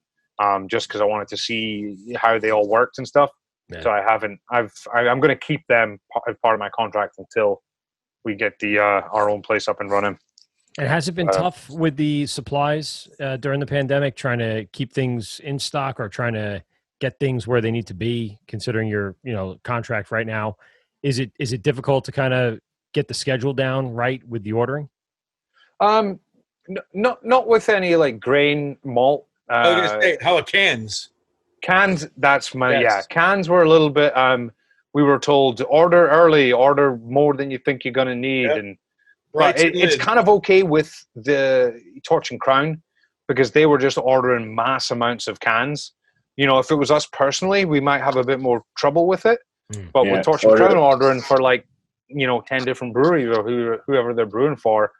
just because I wanted to see how they all worked and stuff. Yeah. So I'm going to keep them as part of my contract until we get our own place up and running. And has it been tough with the supplies during the pandemic, trying to keep things in stock or trying to get things where they need to be, considering your contract right now? Is it difficult to kind of get the schedule down right with the ordering? Not with any like grain, malt. I was gonna say, how are cans? Cans, cans were a little bit. We were told to order early, order more than you think you're going to need, and but it's kind of okay with the Torch and Crown because they were just ordering mass amounts of cans. If it was us personally, we might have a bit more trouble with it. But with Torch and Crown ordering for 10 different breweries or whoever they're brewing for,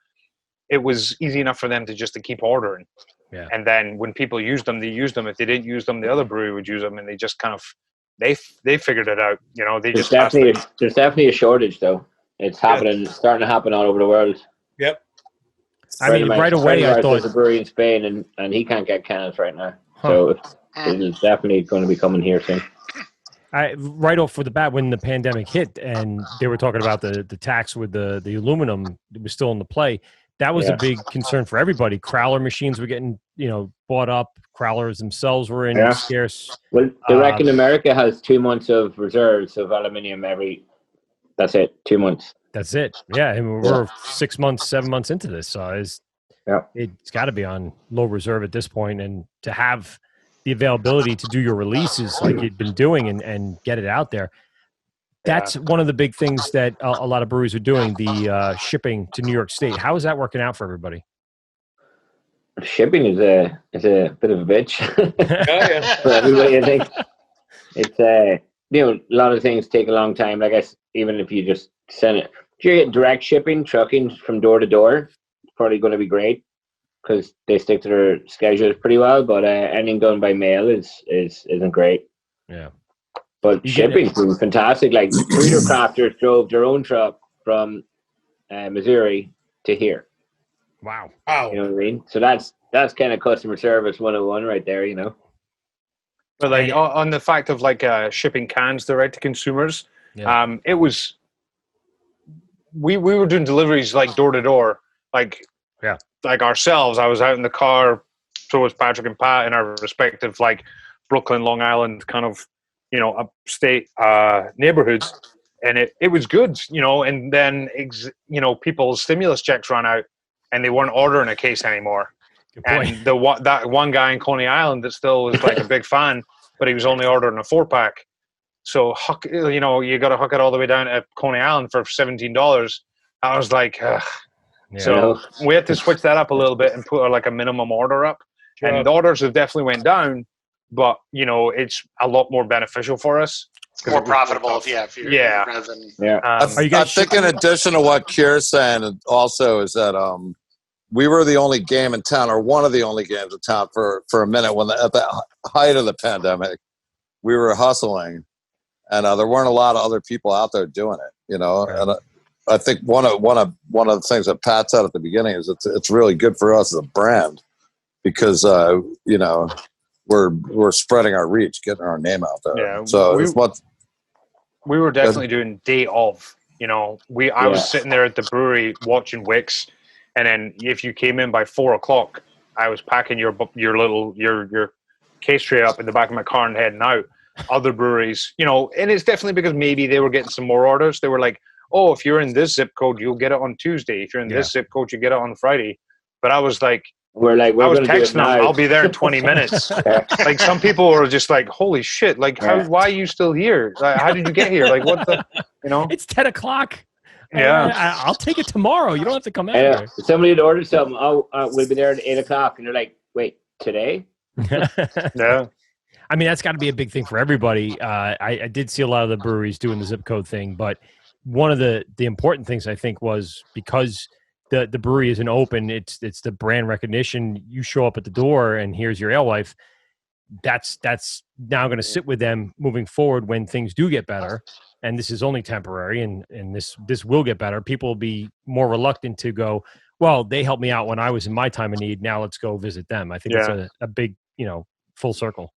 it was easy enough for them to keep ordering. Yeah. And then when people used them, they used them. If they didn't use them, the other brewery would use them, and they just kind of they figured it out. There's definitely a shortage though. It's happening. It's starting to happen all over the world. Yep. I mean, right away I thought there's a brewery in Spain, and he can't get cans right now. So it's definitely going to be coming here soon. Right off the bat, when the pandemic hit, and they were talking about the tax with the aluminum, it was still in the play. That was a big concern for everybody. Crowler machines were getting, bought up. Crowlers themselves were in scarce. Well, they reckon America has 2 months of reserves of aluminium that's it, 2 months. That's it. Yeah, and we're 6 months, 7 months into this. So it's got to be on low reserve at this point. And to have the availability to do your releases like you've been doing and get it out there, that's one of the big things that a lot of breweries are doing, the shipping to New York State. How is that working out for everybody? Shipping is a bit of a bitch for everybody. I think it's a lot of things take a long time. I guess even if you just send it, if you get direct shipping, trucking from door to door, it's probably going to be great because they stick to their schedules pretty well. But anything done by mail isn't great. Yeah. But shipping's been fantastic. Like Breeder Crafters drove their own truck from Missouri to here. Wow. You know what I mean? So that's kind of customer service 101 right there, But on the fact of shipping cans direct to consumers, it was we were doing deliveries door to door, like ourselves. I was out in the car, so was Patrick and Pat in our respective Brooklyn, Long Island kind of upstate neighborhoods, and it was good, and then people's stimulus checks ran out and they weren't ordering a case anymore. And that one guy in Coney Island that still was a big fan, but he was only ordering a 4-pack. So you got to hook it all the way down to Coney Island for $17. I was like, ugh. Yeah. So we had to switch that up a little bit and put a minimum order up. Sure. And the orders have definitely went down, but it's a lot more beneficial for us. More profitable if you're rather than I think in addition to what Keir's saying also is that we were the only game in town, or one of the only games in town for a minute when at the height of the pandemic, we were hustling. and there weren't a lot of other people out there doing it, you know. Right. And I think one of the things that Pat said at the beginning is it's really good for us as a brand because you know, we're spreading our reach, getting our name out there. Yeah, so we were definitely doing day of. You know, I was sitting there at the brewery watching Wicks, and then if you came in by 4:00, I was packing your case tray up in the back of my car and heading out. Other breweries, you know, and it's definitely because maybe they were getting some more orders. They were like, "Oh, if you're in this zip code, you'll get it on Tuesday. If you're in this zip code, you get it on Friday." But I was like, I was texting them, "I'll be there in 20 minutes." Like some people were just like, "Holy shit! Like, why are you still here? Like, how did you get here? Like, what the, you know?" It's 10:00. Yeah, I'll take it tomorrow. You don't have to come out here. Somebody had ordered something. Oh, we'll be there at 8:00, and they're like, "Wait, today?" Yeah. I mean, that's got to be a big thing for everybody. I did see a lot of the breweries doing the zip code thing, but one of the important things I think was because the brewery isn't open, it's the brand recognition. You show up at the door and here's your alewife. That's now going to sit with them moving forward when things do get better. And this is only temporary, and this will get better. People will be more reluctant to go, well, they helped me out when I was in my time of need. Now let's go visit them. I think it's a big, you know, full circle.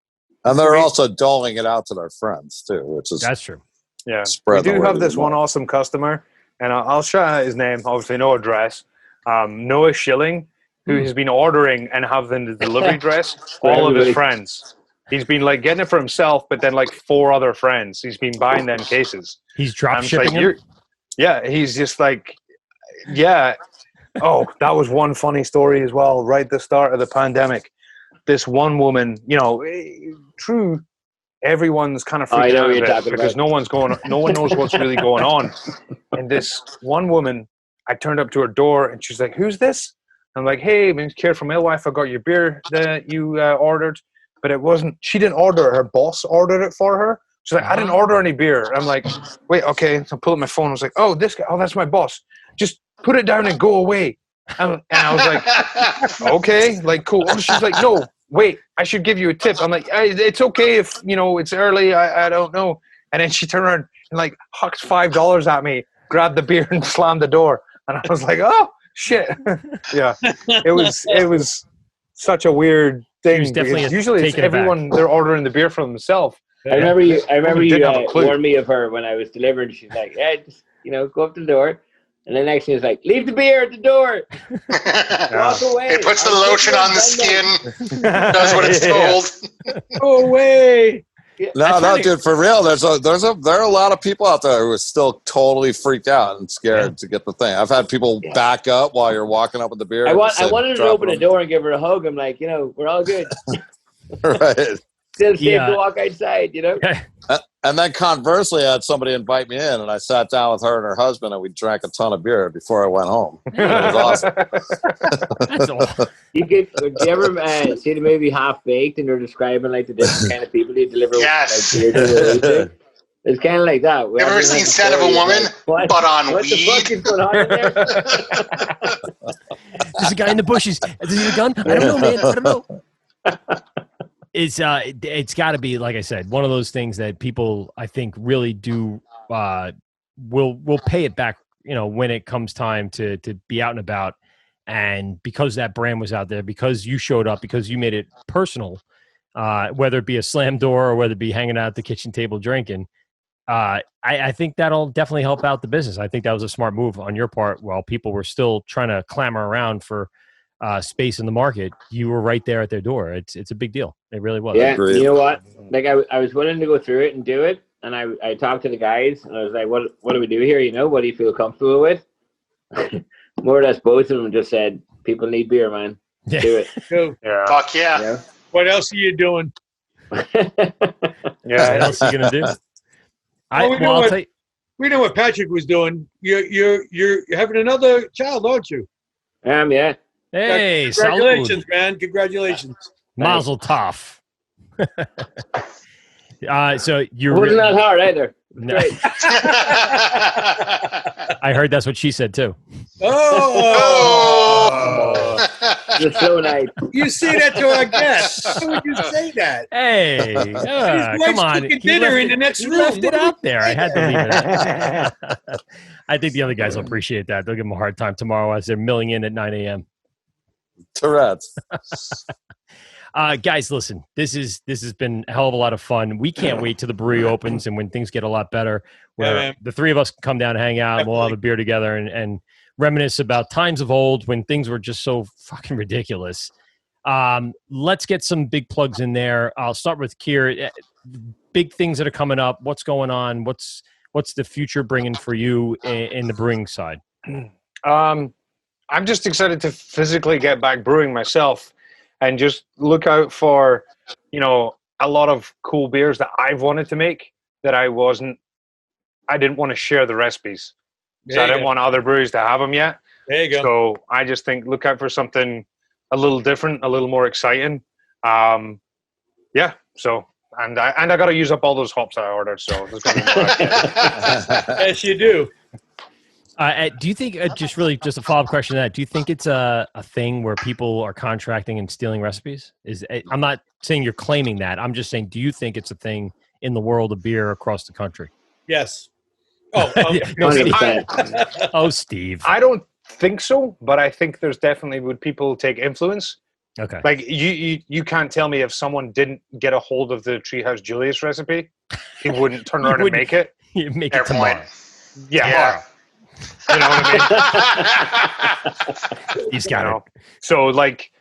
And they're also doling it out to their friends too, which is that's true. Yeah, we do have this one awesome customer, and I'll shout out his name. Obviously, no address. Noah Schilling, who has been ordering and having the delivery address all of his friends. He's been like getting it for himself, but then like 4 other friends. He's been buying them cases. He's drop shipping them? Yeah, he's just like, yeah. Oh, that was one funny story as well. Right at the start of the pandemic, this one woman, you know, true. Everyone's kind of freaked out a bit because no one knows what's really going on. And this one woman, I turned up to her door and she's like, "Who's this?" I'm like, "Hey, my name's Keir from Alewife. I got your beer that you ordered." But it wasn't, she didn't order it. Her boss ordered it for her. She's like, "I didn't order any beer." I'm like, "Wait, okay." So I pulled up my phone. I was like, "Oh, this guy, that's my boss. Just put it down and go away." And I was like, "Okay, like, cool." Oh, she's like, "No, wait, I should give you a tip." I'm like, "It's okay if, you know, it's early. I don't know." And then she turned around and like hucked $5 at me, grabbed the beer and slammed the door. And I was like, "Oh, shit." Yeah, it was such a weird thing. Usually it's everyone, they're ordering the beer for themselves. I remember you warned me of her when I was delivered. She's like, "Hey, just, you know, go up to the door." And the next thing is like, "Leave the beer at the door. Walk away." It puts the lotion on the skin. Does what it's told. Go away. No, dude, for real. There are a lot of people out there who are still totally freaked out and scared to get the thing. I've had people back up while you're walking up with the beer. I wanted to open the door and give her a hug. I'm like, you know, we're all good. Right. Still safe to walk outside, you know. And then conversely, I had somebody invite me in, and I sat down with her and her husband, and we drank a ton of beer before I went home. It was awesome. That's awesome. Do you ever see the movie Half Baked, and they're describing like the different kind of people they deliver? Yes. Like, beer to? It's kind of like that. You ever seen Scent of a Woman, like, but on what weed? The fuck is going on in there? There's a guy in the bushes. Does he have a gun? I don't know, man. I don't know. It's got to be, like I said, one of those things that people, I think, really do will pay it back, you know, when it comes time to be out and about. And because that brand was out there, because you showed up, because you made it personal, whether it be a slam door or whether it be hanging out at the kitchen table drinking, I think that'll definitely help out the business. I think that was a smart move on your part. While people were still trying to clamor around for space in the market, you were right there at their door. It's a big deal. It really was. Yeah, you know what? Like I was willing to go through it and do it, and I talked to the guys, and I was like, "What do we do here? You know, what do you feel comfortable with?" More or less, both of them just said, "People need beer, man. Yeah. Do it." Cool. Yeah. Fuck yeah. You know? What else are you doing? Yeah. What else are you gonna do? We know what Patrick was doing. You're having another child, aren't you? Yeah. Hey, congratulations, salud. man! Congratulations. Mazel tov. So you're wasn't that hard either. No. I heard that's what she said too. Oh. The slow night. You say that to our guests. Why would you say that? Hey, His wife's come on. cooking dinner in the next room. Left it Why would out there. I you had say to leave that? it. I think the other guys will appreciate that. They'll give them a hard time tomorrow as they're milling in at 9 a.m. Tourette's. Guys, listen, this has been a hell of a lot of fun. We can't wait till the brewery opens and when things get a lot better, where the three of us can come down and hang out and we'll have a beer together and reminisce about times of old when things were just so fucking ridiculous. Let's get some big plugs in there. I'll start with Keir. Big things that are coming up. What's going on? What's the future bringing for you in the brewing side? I'm just excited to physically get back brewing myself and just look out for, a lot of cool beers that I've wanted to make that I didn't want to share the recipes. So I didn't want other breweries to have them yet. There you go. So I just think look out for something a little different, a little more exciting. Yeah. So and I got to use up all those hops I ordered. So there's going to be more. Yes, you do. Do you think, just a follow-up question to that, do you think it's a thing where people are contracting and stealing recipes? I'm not saying you're claiming that. I'm just saying, do you think it's a thing in the world of beer across the country? Yes. Oh, no, Steve. I don't think so, but I think there's definitely would people take influence. Okay. Like you can't tell me if someone didn't get a hold of the Treehouse Julius recipe, he wouldn't turn around and make it. He'd make it tomorrow. Yeah. You know what I mean? He's got it. So like,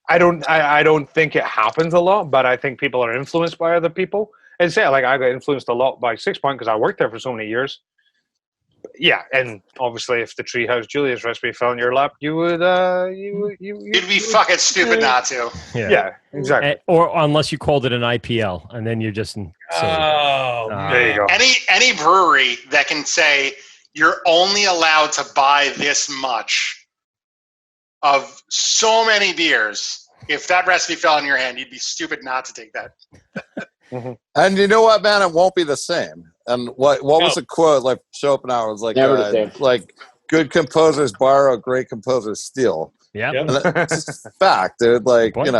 I don't think it happens a lot, but I think people are influenced by other people. And say like I got influenced a lot by 6 Point because I worked there for so many years. Yeah, and obviously, if the Treehouse Julius recipe fell in your lap, you would You'd be fucking stupid not to. Yeah, exactly. Or unless you called it an IPL, and then you're just silly. There you go. Any brewery that can say you're only allowed to buy this much of so many beers, if that recipe fell in your hand, you'd be stupid not to take that. And you know what, man? It won't be the same. And what was the quote? Like Schopenhauer was like, good composers borrow, great composers steal. Yeah, and that's just a fact, dude. Like, and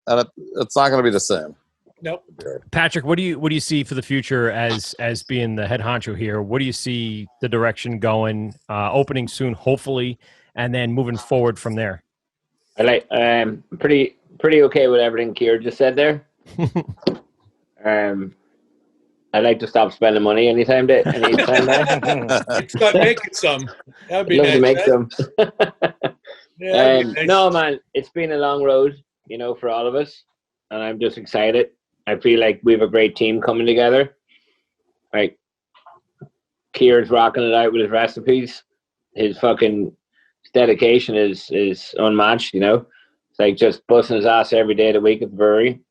it's not going to be the same. Nope. Patrick, what do you see for the future as being the head honcho here? What do you see the direction going? Opening soon, hopefully, and then moving forward from there. I like pretty okay with everything Keir just said there. I like to stop spending money anytime now. Start making some. That would be Love nice. to make some. Yeah, nice. No, man, it's been a long road, for all of us, and I'm just excited. I feel like we have a great team coming together. Like, Keir's rocking it out with his recipes. His dedication is unmatched, It's like just busting his ass every day of the week at the brewery.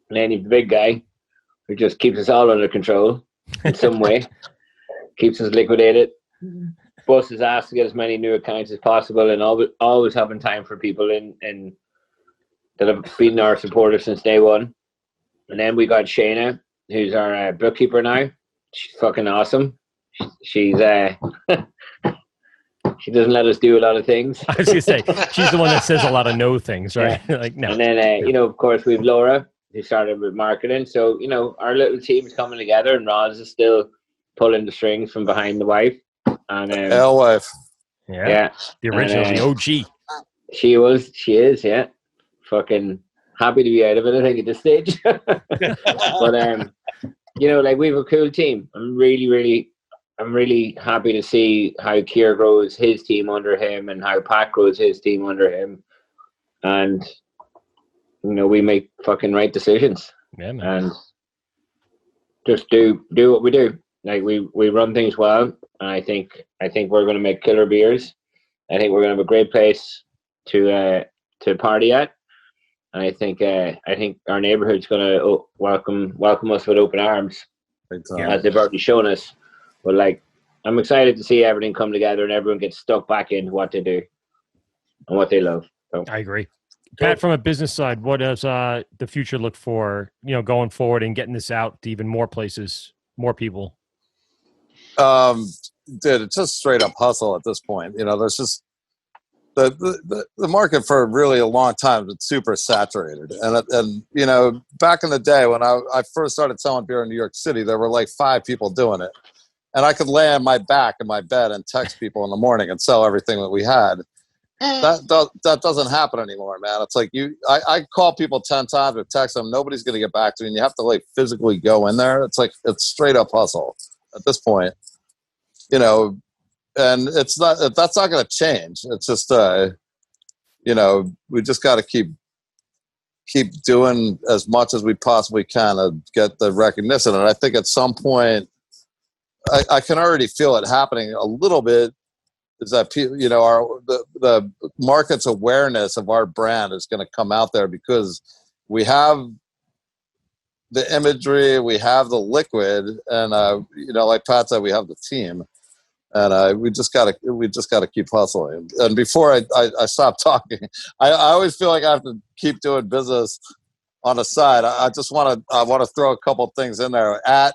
And then he's the big guy who just keeps us all under control in some way, keeps us liquidated, busts his ass to get as many new accounts as possible, and always having time for people in that have been our supporters since day one. And then we got Shayna, who's our bookkeeper now. She's fucking awesome. She's she doesn't let us do a lot of things. I was gonna say she's the one that says a lot of no things, right? Yeah. Like no. And then of course we have Laura, who started with marketing. So our little team is coming together, and Roz is still pulling the strings from behind the wife. And Alewife. Yeah. The original, the OG. She is, yeah. Fucking happy to be out of it, I think, at this stage. But we have a cool team. I'm really happy to see how Keir grows his team under him and how Pat grows his team under him. And we make fucking right decisions. Yeah, man. And just do what we do. Like we run things well, and I think we're going to make killer beers. I think we're going to have a great place to party at, and I think our neighborhood's going to welcome us with open arms, as they've already shown us. But I'm excited to see everything come together and everyone gets stuck back into what they do and what they love. So. I agree. Pat, from a business side, what does the future look for, going forward and getting this out to even more places, more people? Dude, it's just straight up hustle at this point. There's the market for really a long time has been super saturated. And you know, back in the day when I first started selling beer in New York City, there were like 5 people doing it. And I could lay on my back in my bed and text people in the morning and sell everything that we had. That doesn't happen anymore, man. It's like I call people 10 times or text them. Nobody's going to get back to me. And you have to like physically go in there. It's like, it's straight up hustle at this point, you know, and that's not going to change. It's just, you know, we just got to keep doing as much as we possibly can to get the recognition. And I think at some point, I can already feel it happening a little bit, is that people, you know, the market's awareness of our brand is going to come out there because we have the imagery, we have the liquid, and you know, like Pat said, we have the team, and we just gotta keep hustling. And before I stop talking, I always feel like I have to keep doing business on the side. I want to throw a couple things in there at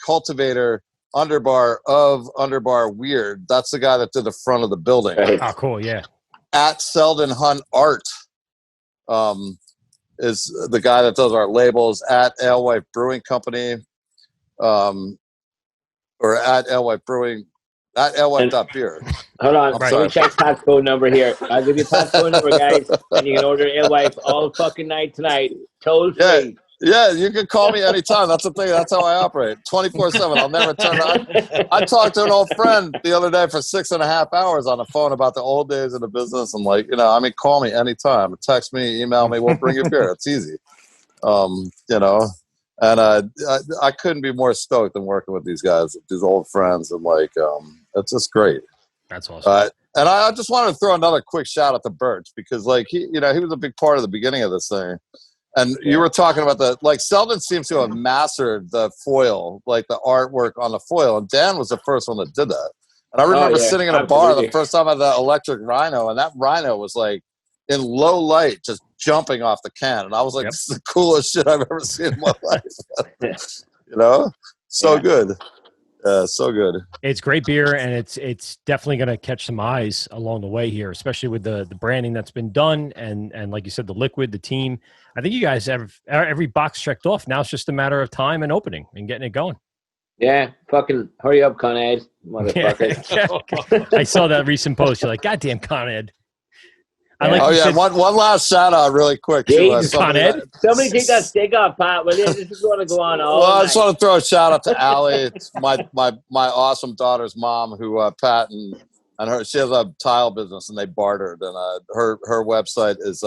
Cultivator _underbar weird. That's the guy that did the front of the building. Oh, cool, yeah. At Selden Hunt Art is the guy that does our labels. At Alewife Brewing Company, or at Alewife Brewing, at Alewife.beer. Hold on, let me check Pat's phone number here. I'll give you Pat's phone number, guys, and you can order Alewife all fucking night tonight, toll free. Yeah, you can call me anytime. That's the thing. That's how I operate. 24/7. I'll never turn on. I talked to an old friend the other day for 6.5 hours on the phone about the old days of the business. And like, you know, I mean, call me anytime. Text me, email me. We'll bring you beer. It's easy. You know, and I couldn't be more stoked than working with these guys, these old friends. And like, it's just great. That's awesome. And I just wanted to throw another quick shout out to Birch because like, he was a big part of the beginning of this thing. And you were talking about Selden seems to have mastered the foil, like the artwork on the foil. And Dan was the first one that did that. And I remember sitting in a bar the first time I had the electric rhino, and that rhino was like in low light, just jumping off the can. And I was like, this is the coolest shit I've ever seen in my life. You know? So good. So good. It's great beer, and it's definitely going to catch some eyes along the way here, especially with the branding that's been done, and like you said, the liquid, the team. I think you guys have every box checked off. Now it's just a matter of time and opening and getting it going. Yeah, fucking hurry up, Con Ed, motherfucker. I saw that recent post. You're like, goddamn, Con Ed. One last shout out really quick. Somebody take that stick off, Pat. Will you? This is going to go on all Well, night. I just want to throw a shout out to Allie. It's my awesome daughter's mom, who Pat and her. She has a tile business, and they bartered. And her website is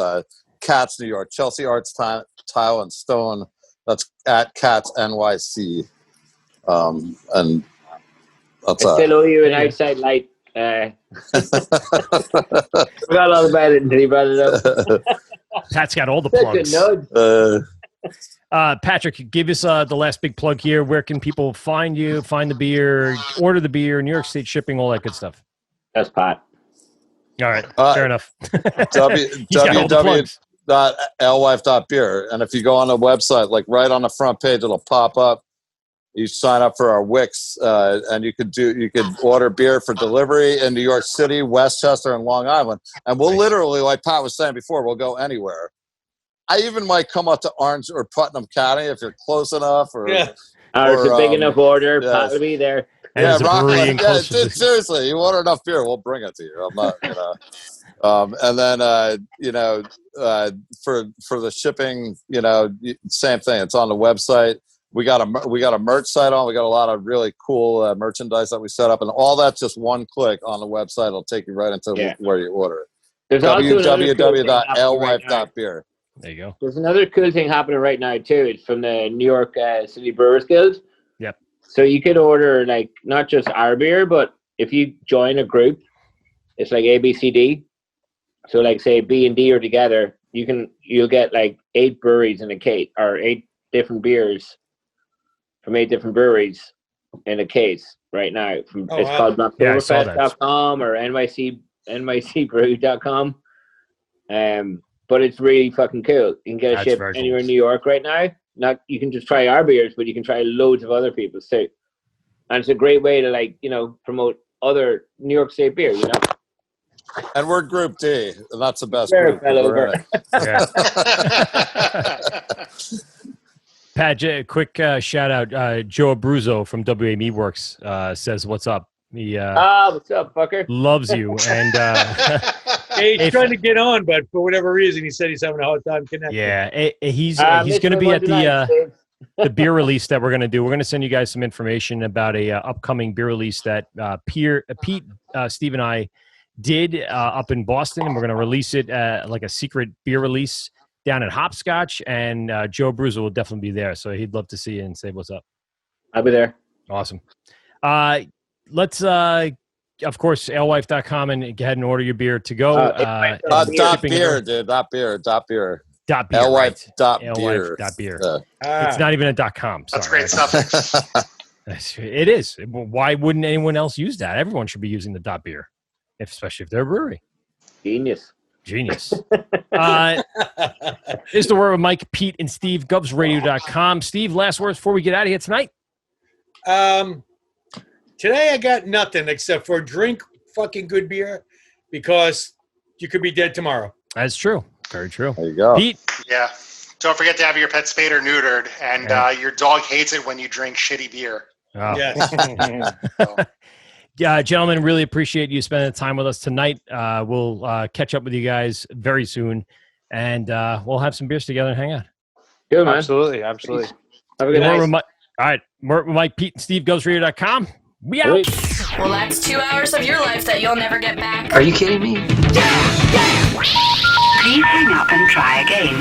Cats New York, Chelsea Arts Tile and Stone. That's at Cats NYC. And that's I still owe you an outside light. Forgot all about it until you brought it up. Pat's got all the plugs. Patrick, give us the last big plug here. Where can people find you, find the beer, order the beer, New York State shipping, all that good stuff? That's Pat. All right, fair enough. www.alewife.beer. And if you go on the website, like right on the front page, it'll pop up. You sign up for our Wix, and you could order beer for delivery in New York City, Westchester, and Long Island. And we'll literally, like Pat was saying before, we'll go anywhere. I even might come up to Orange or Putnam County if you're close enough. Or it's a big enough order. Pat will be there. Dude, seriously, you order enough beer, we'll bring it to you. I'm not, you know. And then, for the shipping, you know, same thing. It's on the website. We got a merch site on. We got a lot of really cool merchandise that we set up, and all that's just one click on the website. It'll take you right into where you order it. www.alewife.beer. There you go. There's another cool thing happening right now too. It's from the New York City Brewers Guild. Yep. So you could order like not just our beer, but if you join a group, it's like A, B, C, D. So like say B and D are together, you'll get like 8 breweries in a case, or 8 different beers from 8 different breweries in a case right now. It's called Oktoberfest.com or NYCbrew.com. But it's really fucking cool. You can get a ship anywhere in New York right now. You can just try our beers, but you can try loads of other people's too. And it's a great way to promote other New York State beer, you know. And we're Group D, and that's the best Fair group. fellow, We're in it. Pat, quick shout out. Joe Abruzzo from WA Meatworks says, "What's up?" He what's up, fucker? loves you, and Hey, he's trying to get on, but for whatever reason, he said he's having a hard time connecting. yeah, he's going to be at the beer release that we're going to do. We're going to send you guys some information about a upcoming beer release that Pete, Steve, and I did up in Boston, and we're going to release it like a secret beer release down at Hopscotch, and Joe Abruzzo will definitely be there, so he'd love to see you and say what's up. I'll be there. Awesome. Let's, of course, alewife.com and go ahead and order your beer to go. Dot beer, dude. Dot beer. Dot beer. Alewife Right. dot Alewife beer. dot beer. Yeah. It's not even a .com. That's sorry. great stuff. It is. Why wouldn't anyone else use that? Everyone should be using the dot beer, especially if they're a brewery. Genius. This is the word with Mike, Pete, and Steve. GubsRadio.com. Steve, last words before we get out of here tonight. Today I got nothing except for drink fucking good beer because you could be dead tomorrow. That's true. Very true. There you go. Pete. Yeah. Don't forget to have your pet spayed or neutered, and your dog hates it when you drink shitty beer. Oh. Yes. Yeah, gentlemen, really appreciate you spending time with us tonight. We'll catch up with you guys very soon, and we'll have some beers together and hang out. Good, man. Absolutely. Have a good night. All right, more with Mike, Pete, and Steve, GubsRadio.com. We out. Well, that's 2 hours of your life that you'll never get back. Are you kidding me? Please hang up and try again.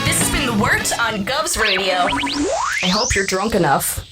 This has been the Wort on Govs Radio. I hope you're drunk enough.